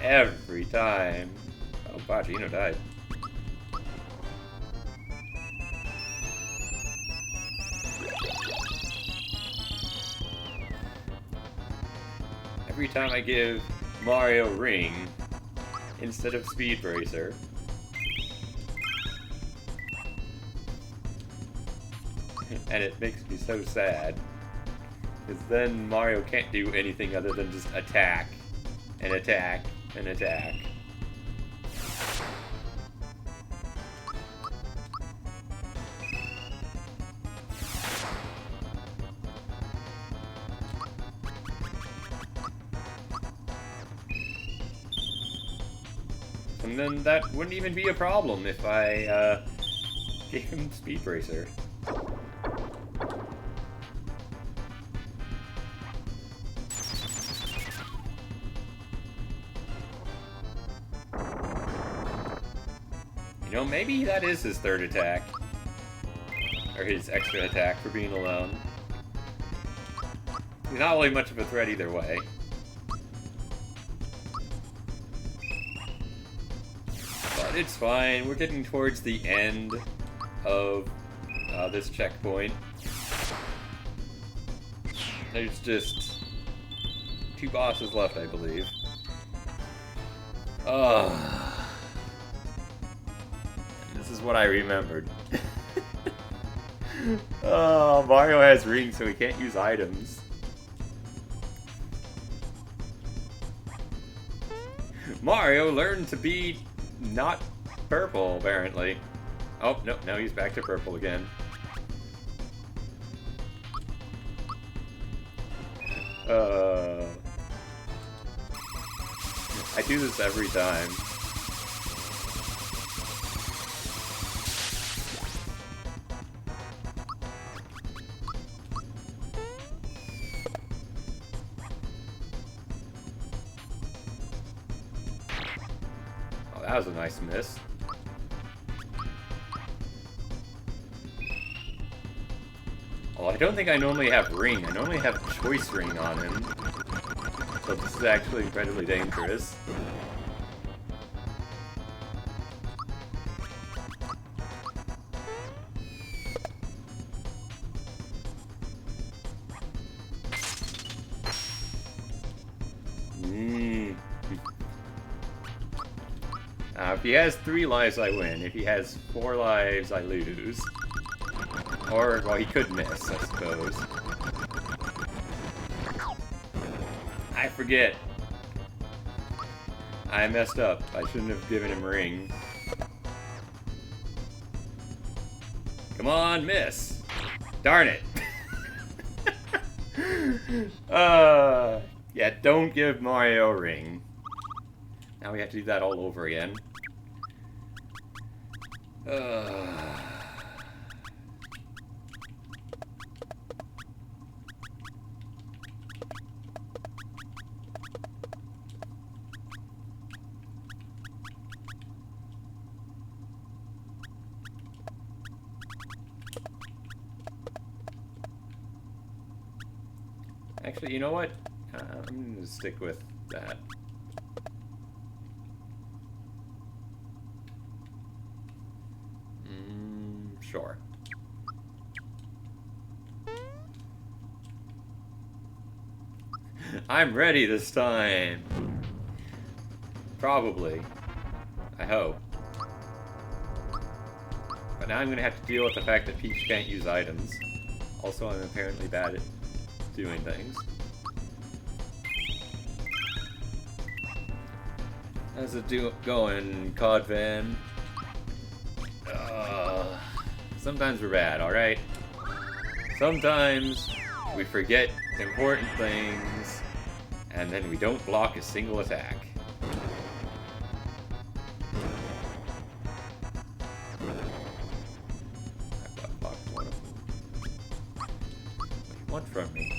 Every time. Oh, wow, Geno died. Every time I give Mario Ring instead of Speed Bracer. And it makes me so sad. Because then Mario can't do anything other than just attack and attack an attack. And then that wouldn't even be a problem if I gave him Speed Bracer. You know, maybe that is his third attack. Or his extra attack for being alone. He's not really much of a threat either way. But it's fine, we're getting towards the end of this checkpoint. There's just 2 bosses left, I believe. This is what I remembered. Oh, Mario has rings, so he can't use items. Mario learned to be not purple, apparently. Oh, no, now he's back to purple again. I do this every time. Oh, that was a nice miss. Well, I don't think I normally have ring. I normally have choice ring on him. So this is actually incredibly dangerous. If he has 3 lives, I win. If he has 4 lives, I lose. Or, well, he could miss, I suppose. I forget. I messed up. I shouldn't have given him ring. Come on, miss. Darn it. Yeah, don't give Mario ring. Now we have to do that all over again. Actually, you know what? I'm gonna stick with that. Sure. I'm ready this time. Probably. I hope. But now I'm gonna have to deal with the fact that Peach can't use items. Also, I'm apparently bad at doing things. How's it going, Cod Van? Sometimes we're bad, alright? Sometimes we forget important things, and then we don't block a single attack. I blocked one of them. What do you want from me?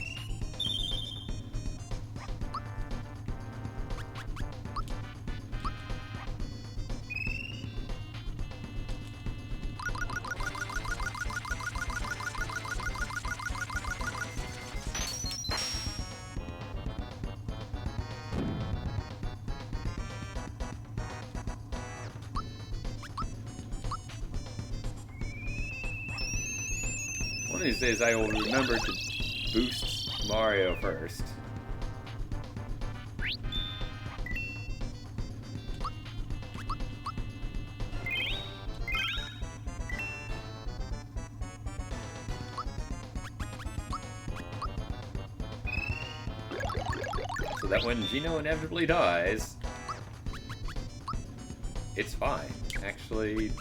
One of these days I will remember to boost Mario first. So that when Gino inevitably dies, It's fine. Actually,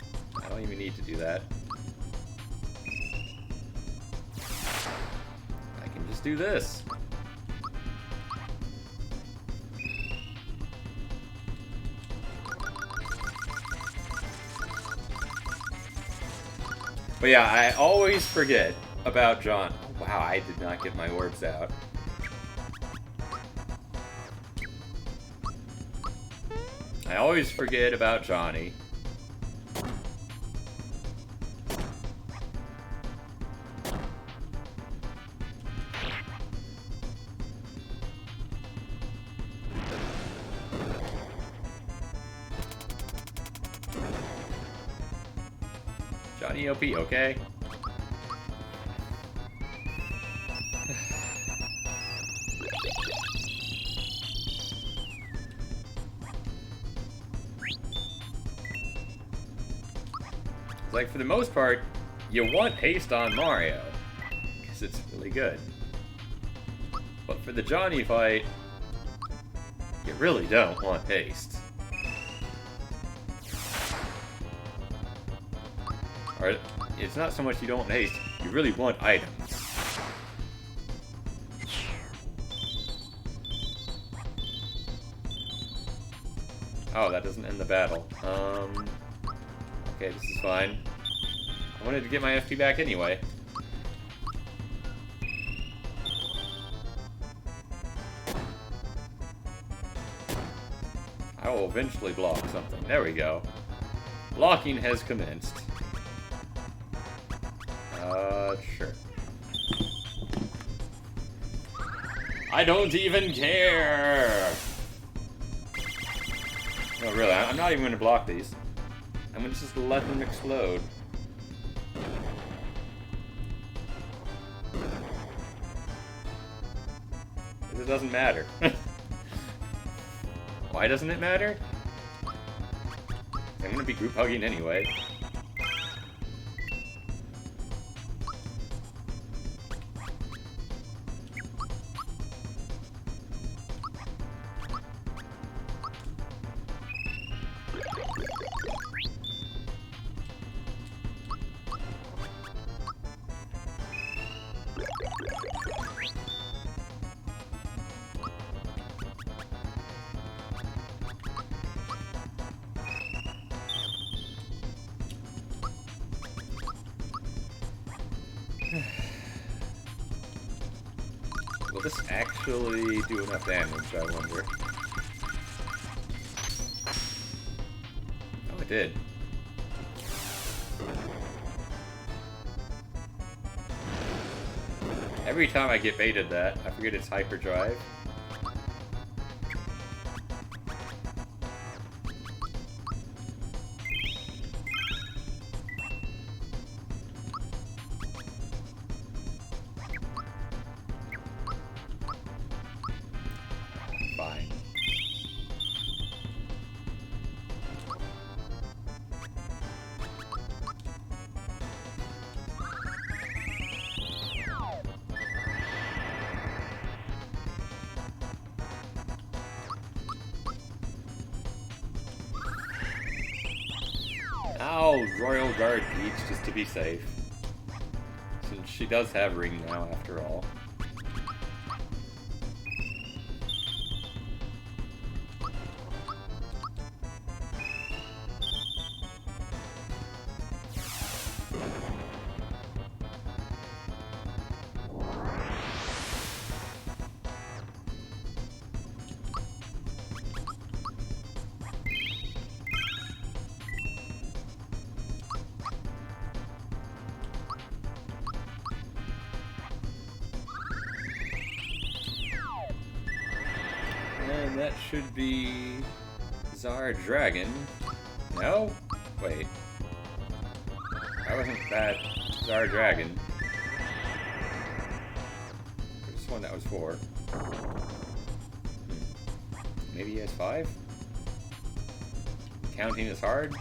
I don't even need to do that. I can just do this. But yeah, I always forget about John. Oh, wow, I did not get my orbs out. I always forget about Johnny. Johnny OP, okay? Like, for the most part, you want haste on Mario, because it's really good. But for the Johnny fight, you really don't want haste. Or, it's not so much you don't want haste, you really want items. Oh, that doesn't end the battle. Okay, this is fine. I wanted to get my FP back anyway. I will eventually block something. There we go. Blocking has commenced. Sure. I don't even care! No, really, I'm not even going to block these. I'm going to just let them explode. It doesn't matter. Why doesn't it matter? I'm going to be group hugging anyway. Will this actually do enough damage, I wonder? Oh, it did. Every time I get baited that, I forget it's hyperdrive. Fine. I'll Royal Guard Peach just to be safe. Since she does have Ring now, after all. And that should be Czar Dragon. No? Wait. That wasn't that Czar Dragon. There's one that was 4. Maybe he has 5? Counting is hard?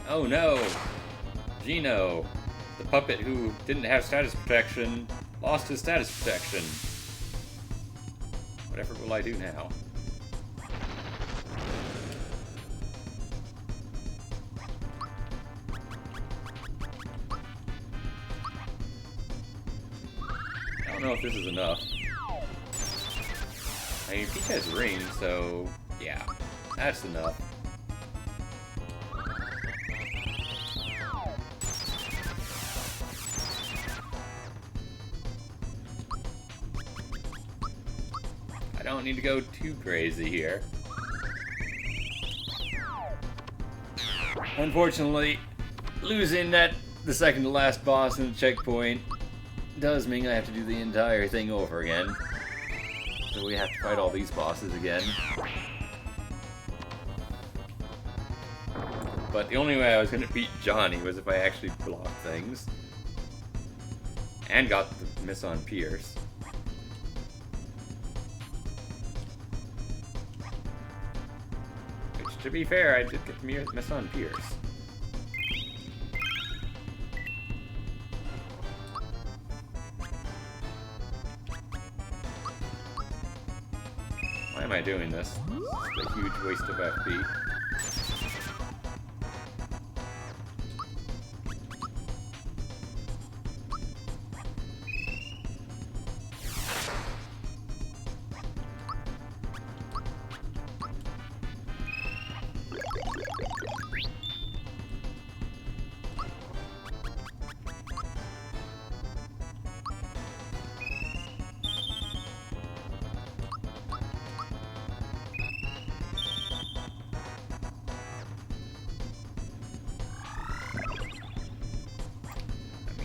Oh no! Gino, the puppet who didn't have status protection, lost his status protection. Whatever will I do now? I don't know if this is enough. I mean, Peach has ring, so yeah, that's enough. I don't need to go too crazy here. Unfortunately, losing the second to last boss in the checkpoint does mean I have to do the entire thing over again. So we have to fight all these bosses again. But the only way I was going to beat Johnny was if I actually blocked things. And got the miss on Pierce. Which, to be fair, I did get the miss on Pierce. Why am I doing this? It's a huge waste of FP.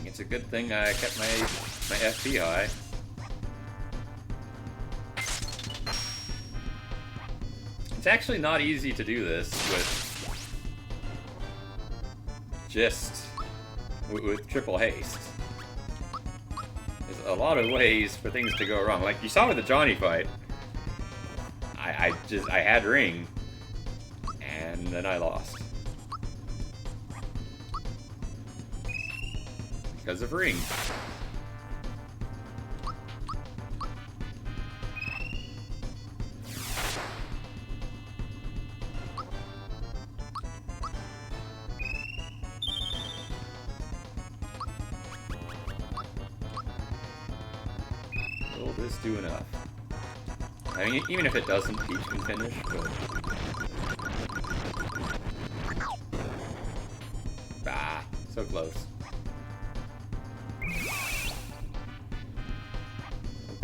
It's a good thing I kept my FP high. It's actually not easy to do this with triple haste. There's a lot of ways for things to go wrong. Like you saw with the Johnny fight, I had ring, and then I lost. Because of ring. Will this do enough? I mean, even if it doesn't, Peach can finish, but... Ah, so close.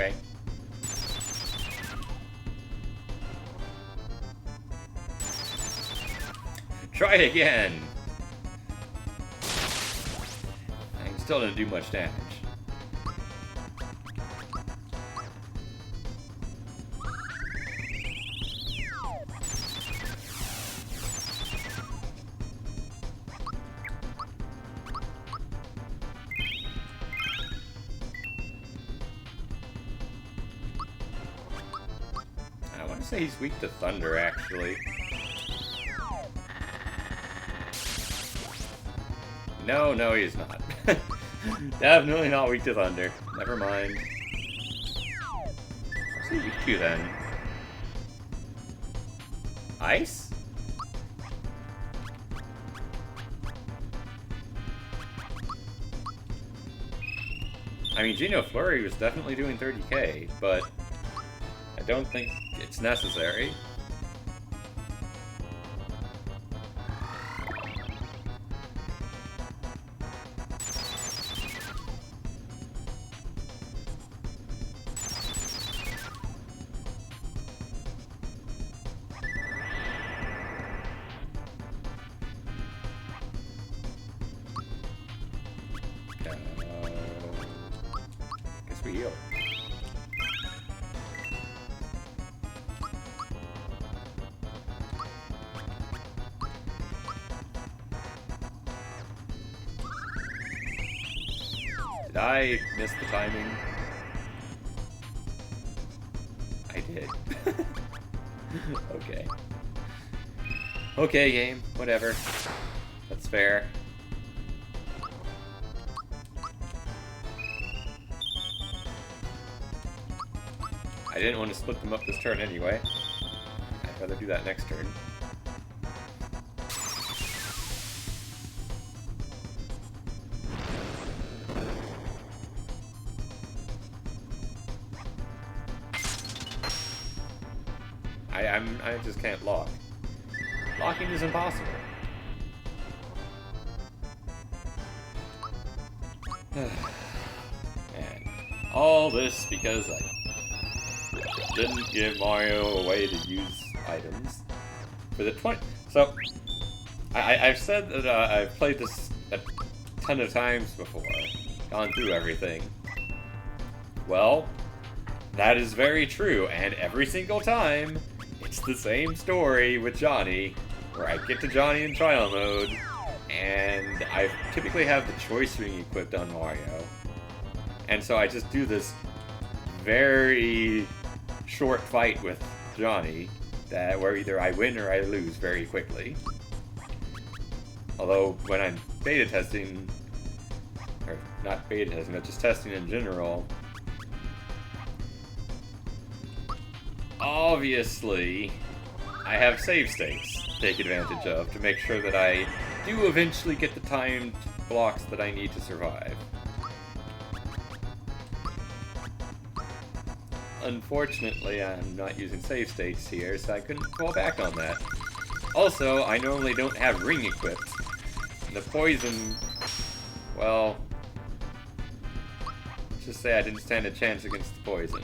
Okay. Try it again! I still didn't do much damage. I want to say he's weak to thunder, actually. No, he's not. Definitely not weak to thunder. Never mind. What's he weak to then? Ice? I mean, Geno Flurry was definitely doing 30k, but I don't think it's necessary. Guess we heal. Did I miss the timing? I did. Okay. Okay, game. Whatever. That's fair. I didn't want to split them up this turn anyway. I'd rather do that next turn. I just can't lock. Locking is impossible. And all this because I didn't give Mario a way to use items for the 20. So I've said that I've played this a ton of times before, gone through everything. Well, that is very true, and every single time it's the same story with Johnny, where I get to Johnny in trial mode, and I typically have the choice ring equipped on Mario. And so I just do this very short fight with Johnny, where either I win or I lose very quickly. Although, when I'm beta testing, or not beta testing, but just testing in general, obviously, I have save states to take advantage of to make sure that I do eventually get the timed blocks that I need to survive. Unfortunately, I'm not using save states here, so I couldn't fall back on that. Also, I normally don't have ring equipped. And the poison, well, let's just say I didn't stand a chance against the poison.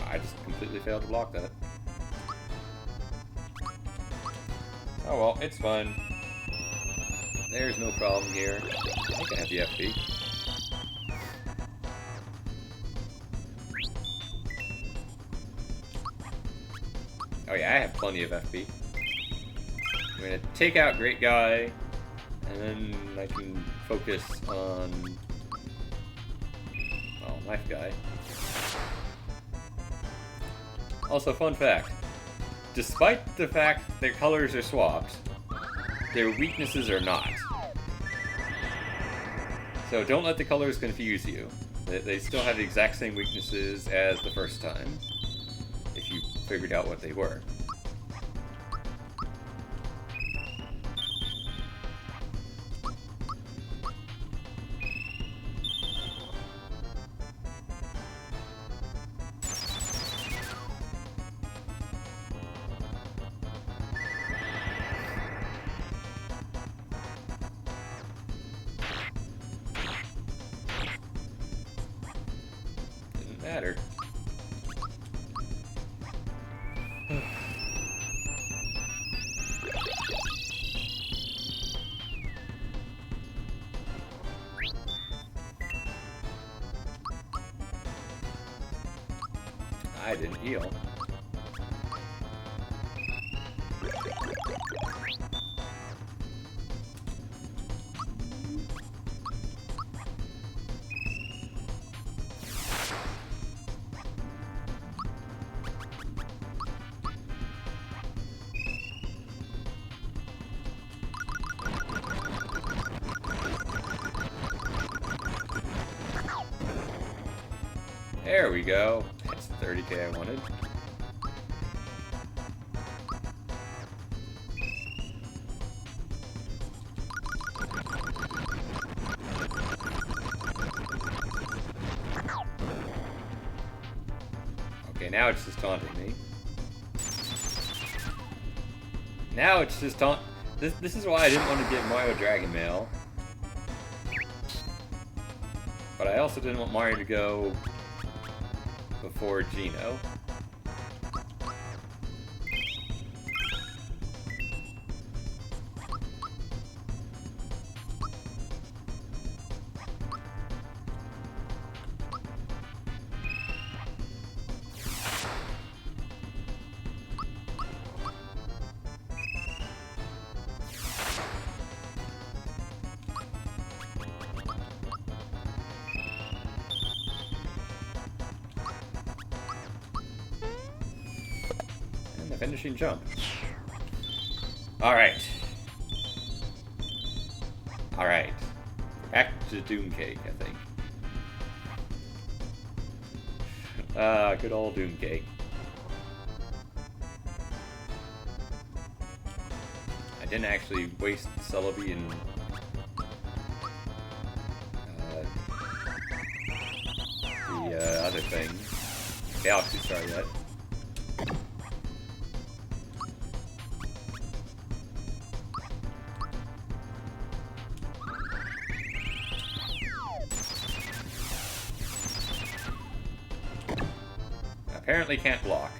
I just completely failed to block that. Oh well, it's fine. There's no problem here. I can have the FP. Oh yeah, I have plenty of FP. I'm gonna take out Great Guy, and then I can focus on... well, Knife Guy. Also, fun fact, despite the fact their colors are swapped, their weaknesses are not. So don't let the colors confuse you. They still have the exact same weaknesses as the first time, if you figured out what they were. Matter. I didn't heal. There we go. That's the 30k I wanted. Okay, now it's just taunting me. Now it's just taunt. This is why I didn't want to get Mario Dragon Mail. But I also didn't want Mario to go before Gino. the finishing jump. Alright. Alright. Back to Doom Cake, I think. Good old Doom Cake. I didn't actually waste Celebi and the other thing. Galaxy Star yet. Apparently can't block.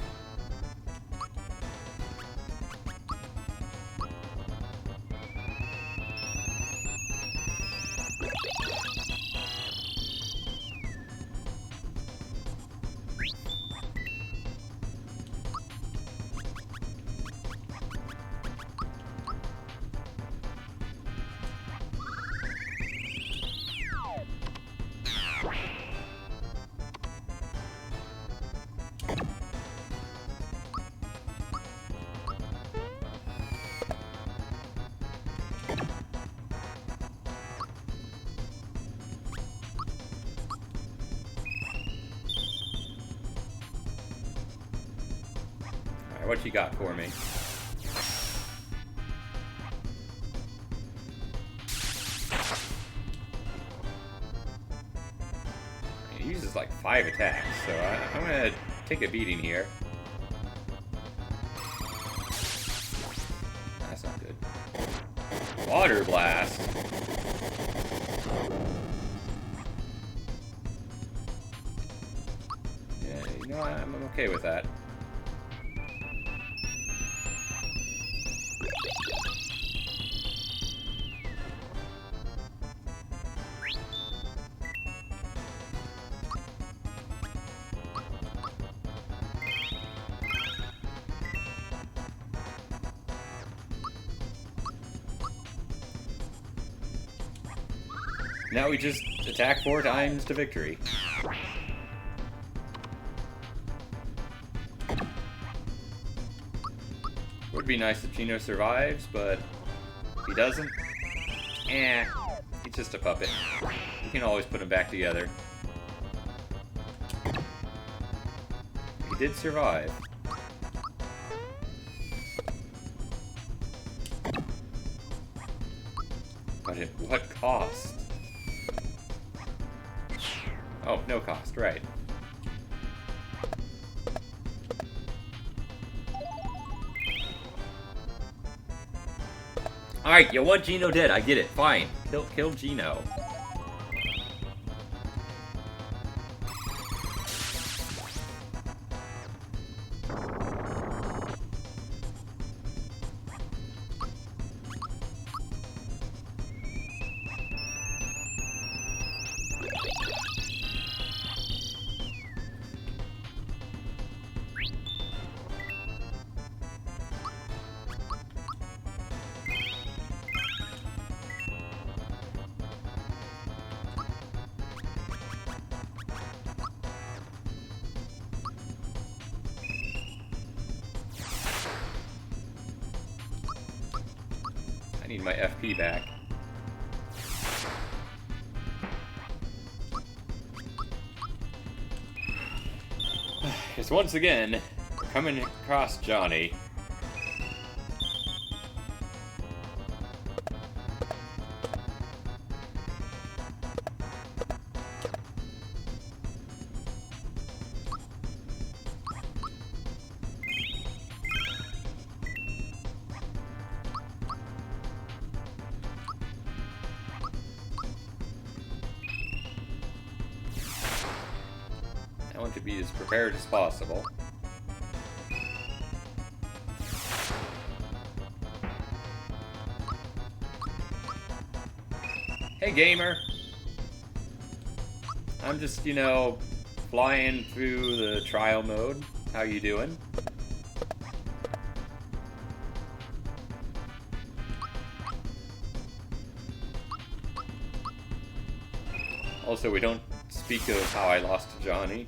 What you got for me? He uses like 5 attacks, so I'm gonna take a beating here. That's not good. Water Blast. Yeah, you know, I'm okay with that. Now we just attack 4 times to victory. Would be nice if Gino survives, but he doesn't. He's just a puppet. You can always put him back together. He did survive. But at what cost? Oh, no cost, right. Alright, you want Gino dead, I get it, fine. Kill Gino. I need my FP back. It's once again coming across Johnny. I want to be as prepared as possible. Hey gamer! I'm just, you know, flying through the trial mode. How you doing? Also, we don't speak of how I lost to Johnny.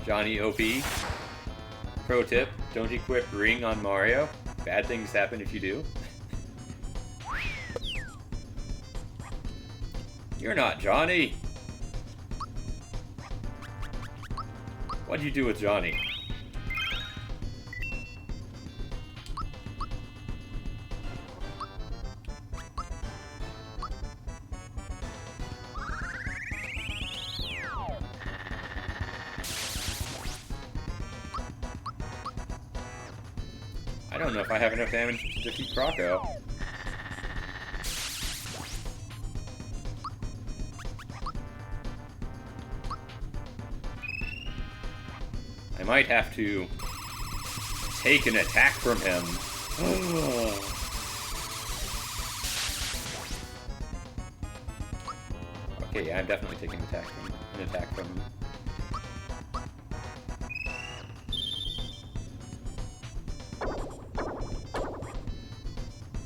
Johnny OP. Pro tip, don't equip Ring on Mario. Bad things happen if you do. You're not Johnny! What'd you do with Johnny? I don't know if I have enough damage to defeat Croco. I might have to take an attack from him. Okay, yeah, I'm definitely taking an attack from him.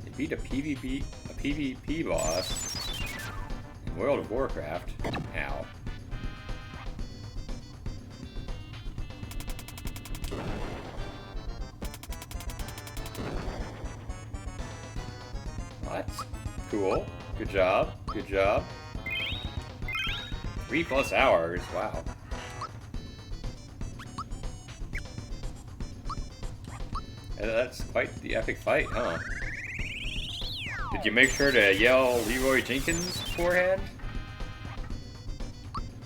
They beat a PvP boss in World of Warcraft. Ow. What? Cool. Good job. Good job. 3+ hours. Wow. That's quite the epic fight, huh? Did you make sure to yell Leroy Jenkins beforehand?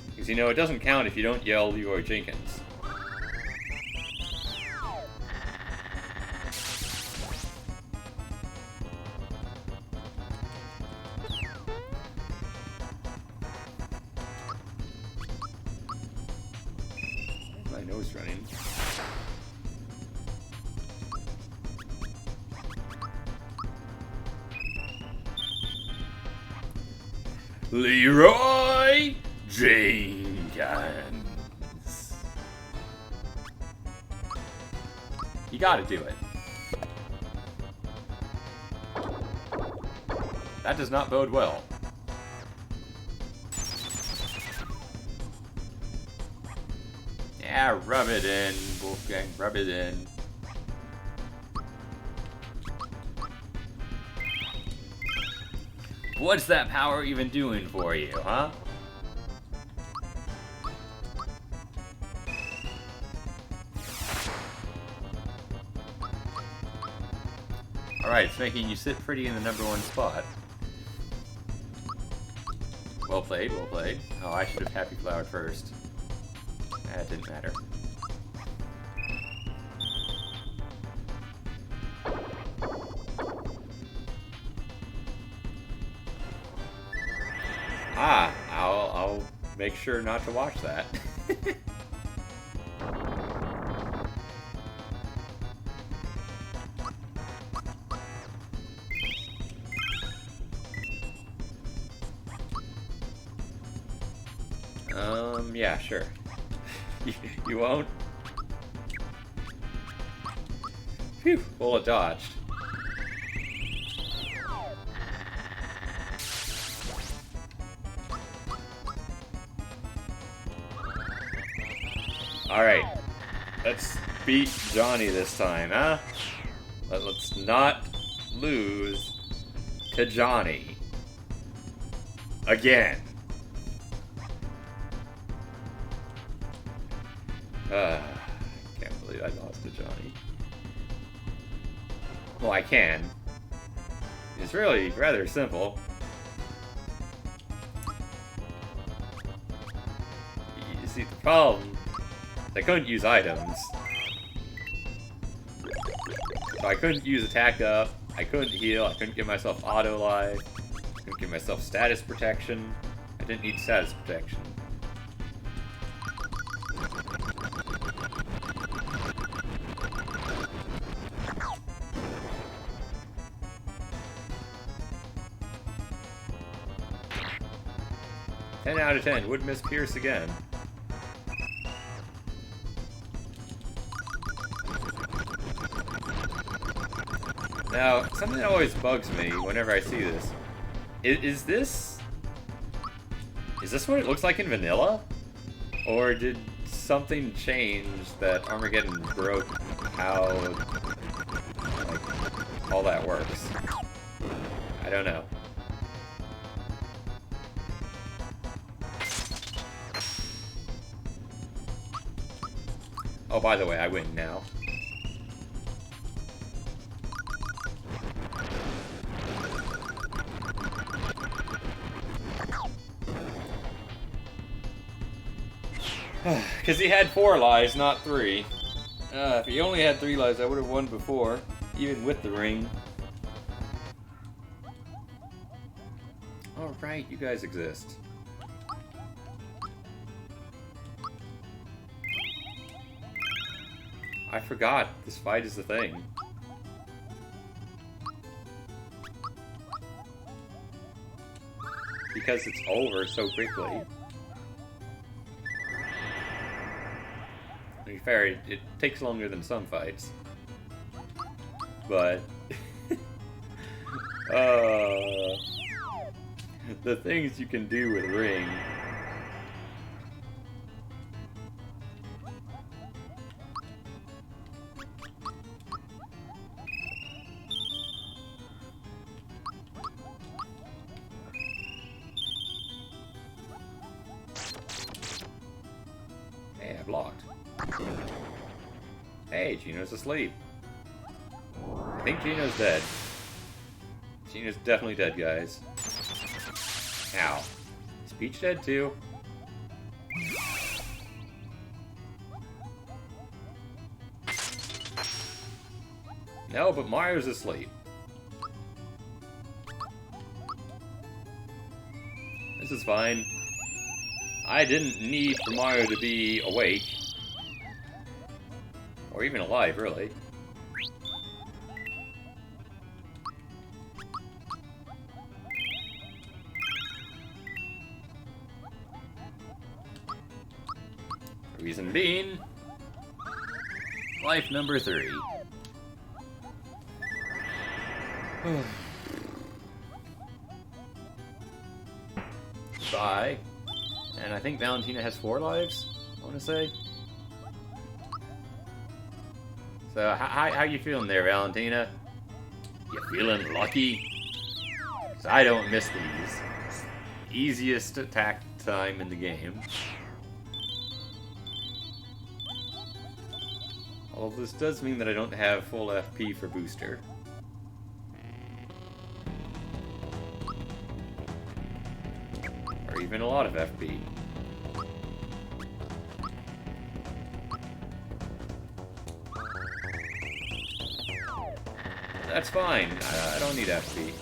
Because, you know, it doesn't count if you don't yell Leroy Jenkins. My nose running. Leroy Jenkins. You gotta do it. That does not bode well. Yeah, rub it in, Wolfgang, rub it in. What's that power even doing for you, huh? Alright, it's making you sit pretty in the #1 spot. Well played, well played. Oh, I should have Happy Flowered first. That didn't matter. Ah, I'll make sure not to watch that. Yeah, sure. You won't? Phew, bullet dodged. Alright, let's beat Johnny this time, huh? Let's not lose to Johnny. Again. Can't believe I lost to Johnny. Well, I can. It's really rather simple. You see, the problem, I couldn't use items. So I couldn't use attack up, I couldn't heal, I couldn't give myself auto life, I couldn't give myself status protection. I didn't need status protection. Ten out of 10, would miss Pierce again. Now, something that always bugs me whenever I see this, is this what it looks like in vanilla? Or did something changed that Armageddon broke how, like, all that works. I don't know. Oh, by the way, I win now. Because he had 4 lives, not 3. If he only had 3 lives, I would have won before, even with the ring. Oh, right, you guys exist. I forgot this fight is the thing. Because it's over so quickly. To be fair, it takes longer than some fights. But... the things you can do with Ring. Hey, I blocked. Hey, Gino's asleep. I think Gino's dead. Gino's definitely dead, guys. Ow. Is Peach dead too? No, but Mario's asleep. This is fine. I didn't need for Mario to be awake. Or even alive, really. Reason being, life number 3. Bye. And I think Valentina has 4 lives, I want to say. So, how you feeling there, Valentina? You feeling lucky? 'Cause I don't miss these. Easiest attack time in the game. Although this does mean that I don't have full FP for booster. Or even a lot of FP. That's fine. I don't need FP.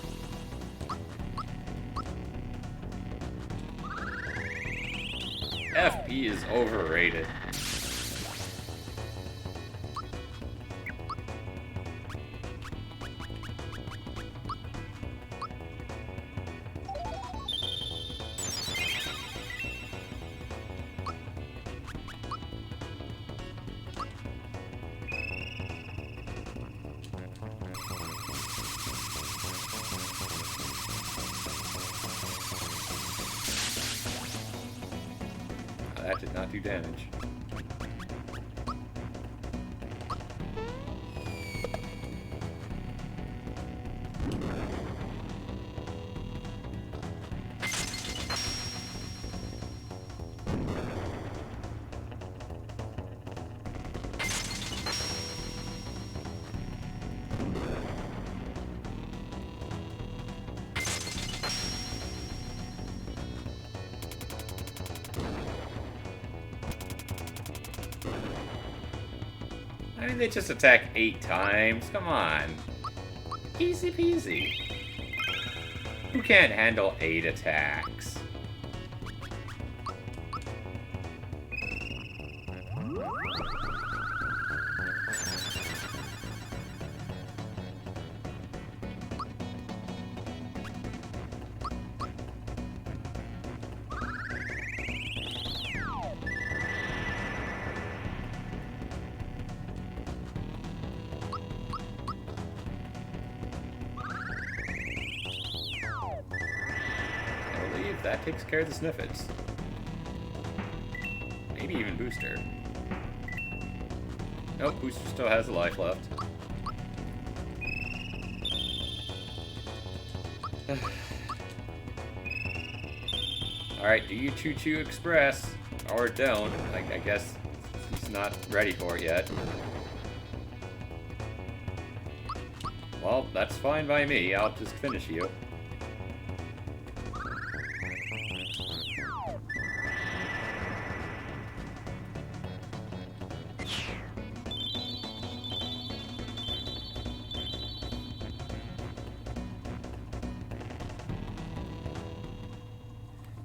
FP is overrated. That did not do damage. I mean, they just attack 8 times. Come on. Easy peasy. Who can't handle 8 attacks? That takes care of the Sniffets. Maybe Maybe even Booster. Nope, Booster still has a life left. Alright, do you Choo Choo Express? Or don't. I guess he's not ready for it yet. Well, that's fine by me. I'll just finish you.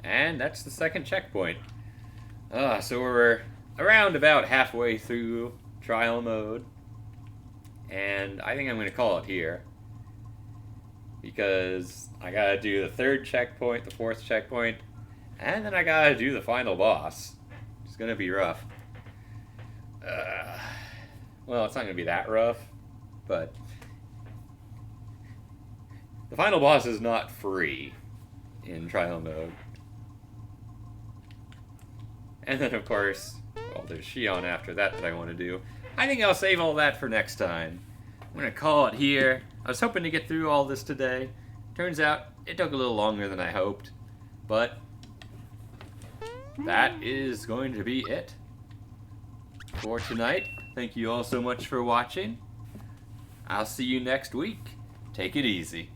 And that's the second checkpoint. So we're around about halfway through trial mode. And I think I'm going to call it here. Because I gotta do the third checkpoint, the fourth checkpoint, and then I gotta do the final boss. It's gonna be rough. Well, it's not gonna be that rough, but the final boss is not free in trial mode. And then, of course, well, there's Shion after that I want to do. I think I'll save all that for next time. I'm going to call it here. I was hoping to get through all this today. Turns out it took a little longer than I hoped. But that is going to be it for tonight. Thank you all so much for watching. I'll see you next week. Take it easy.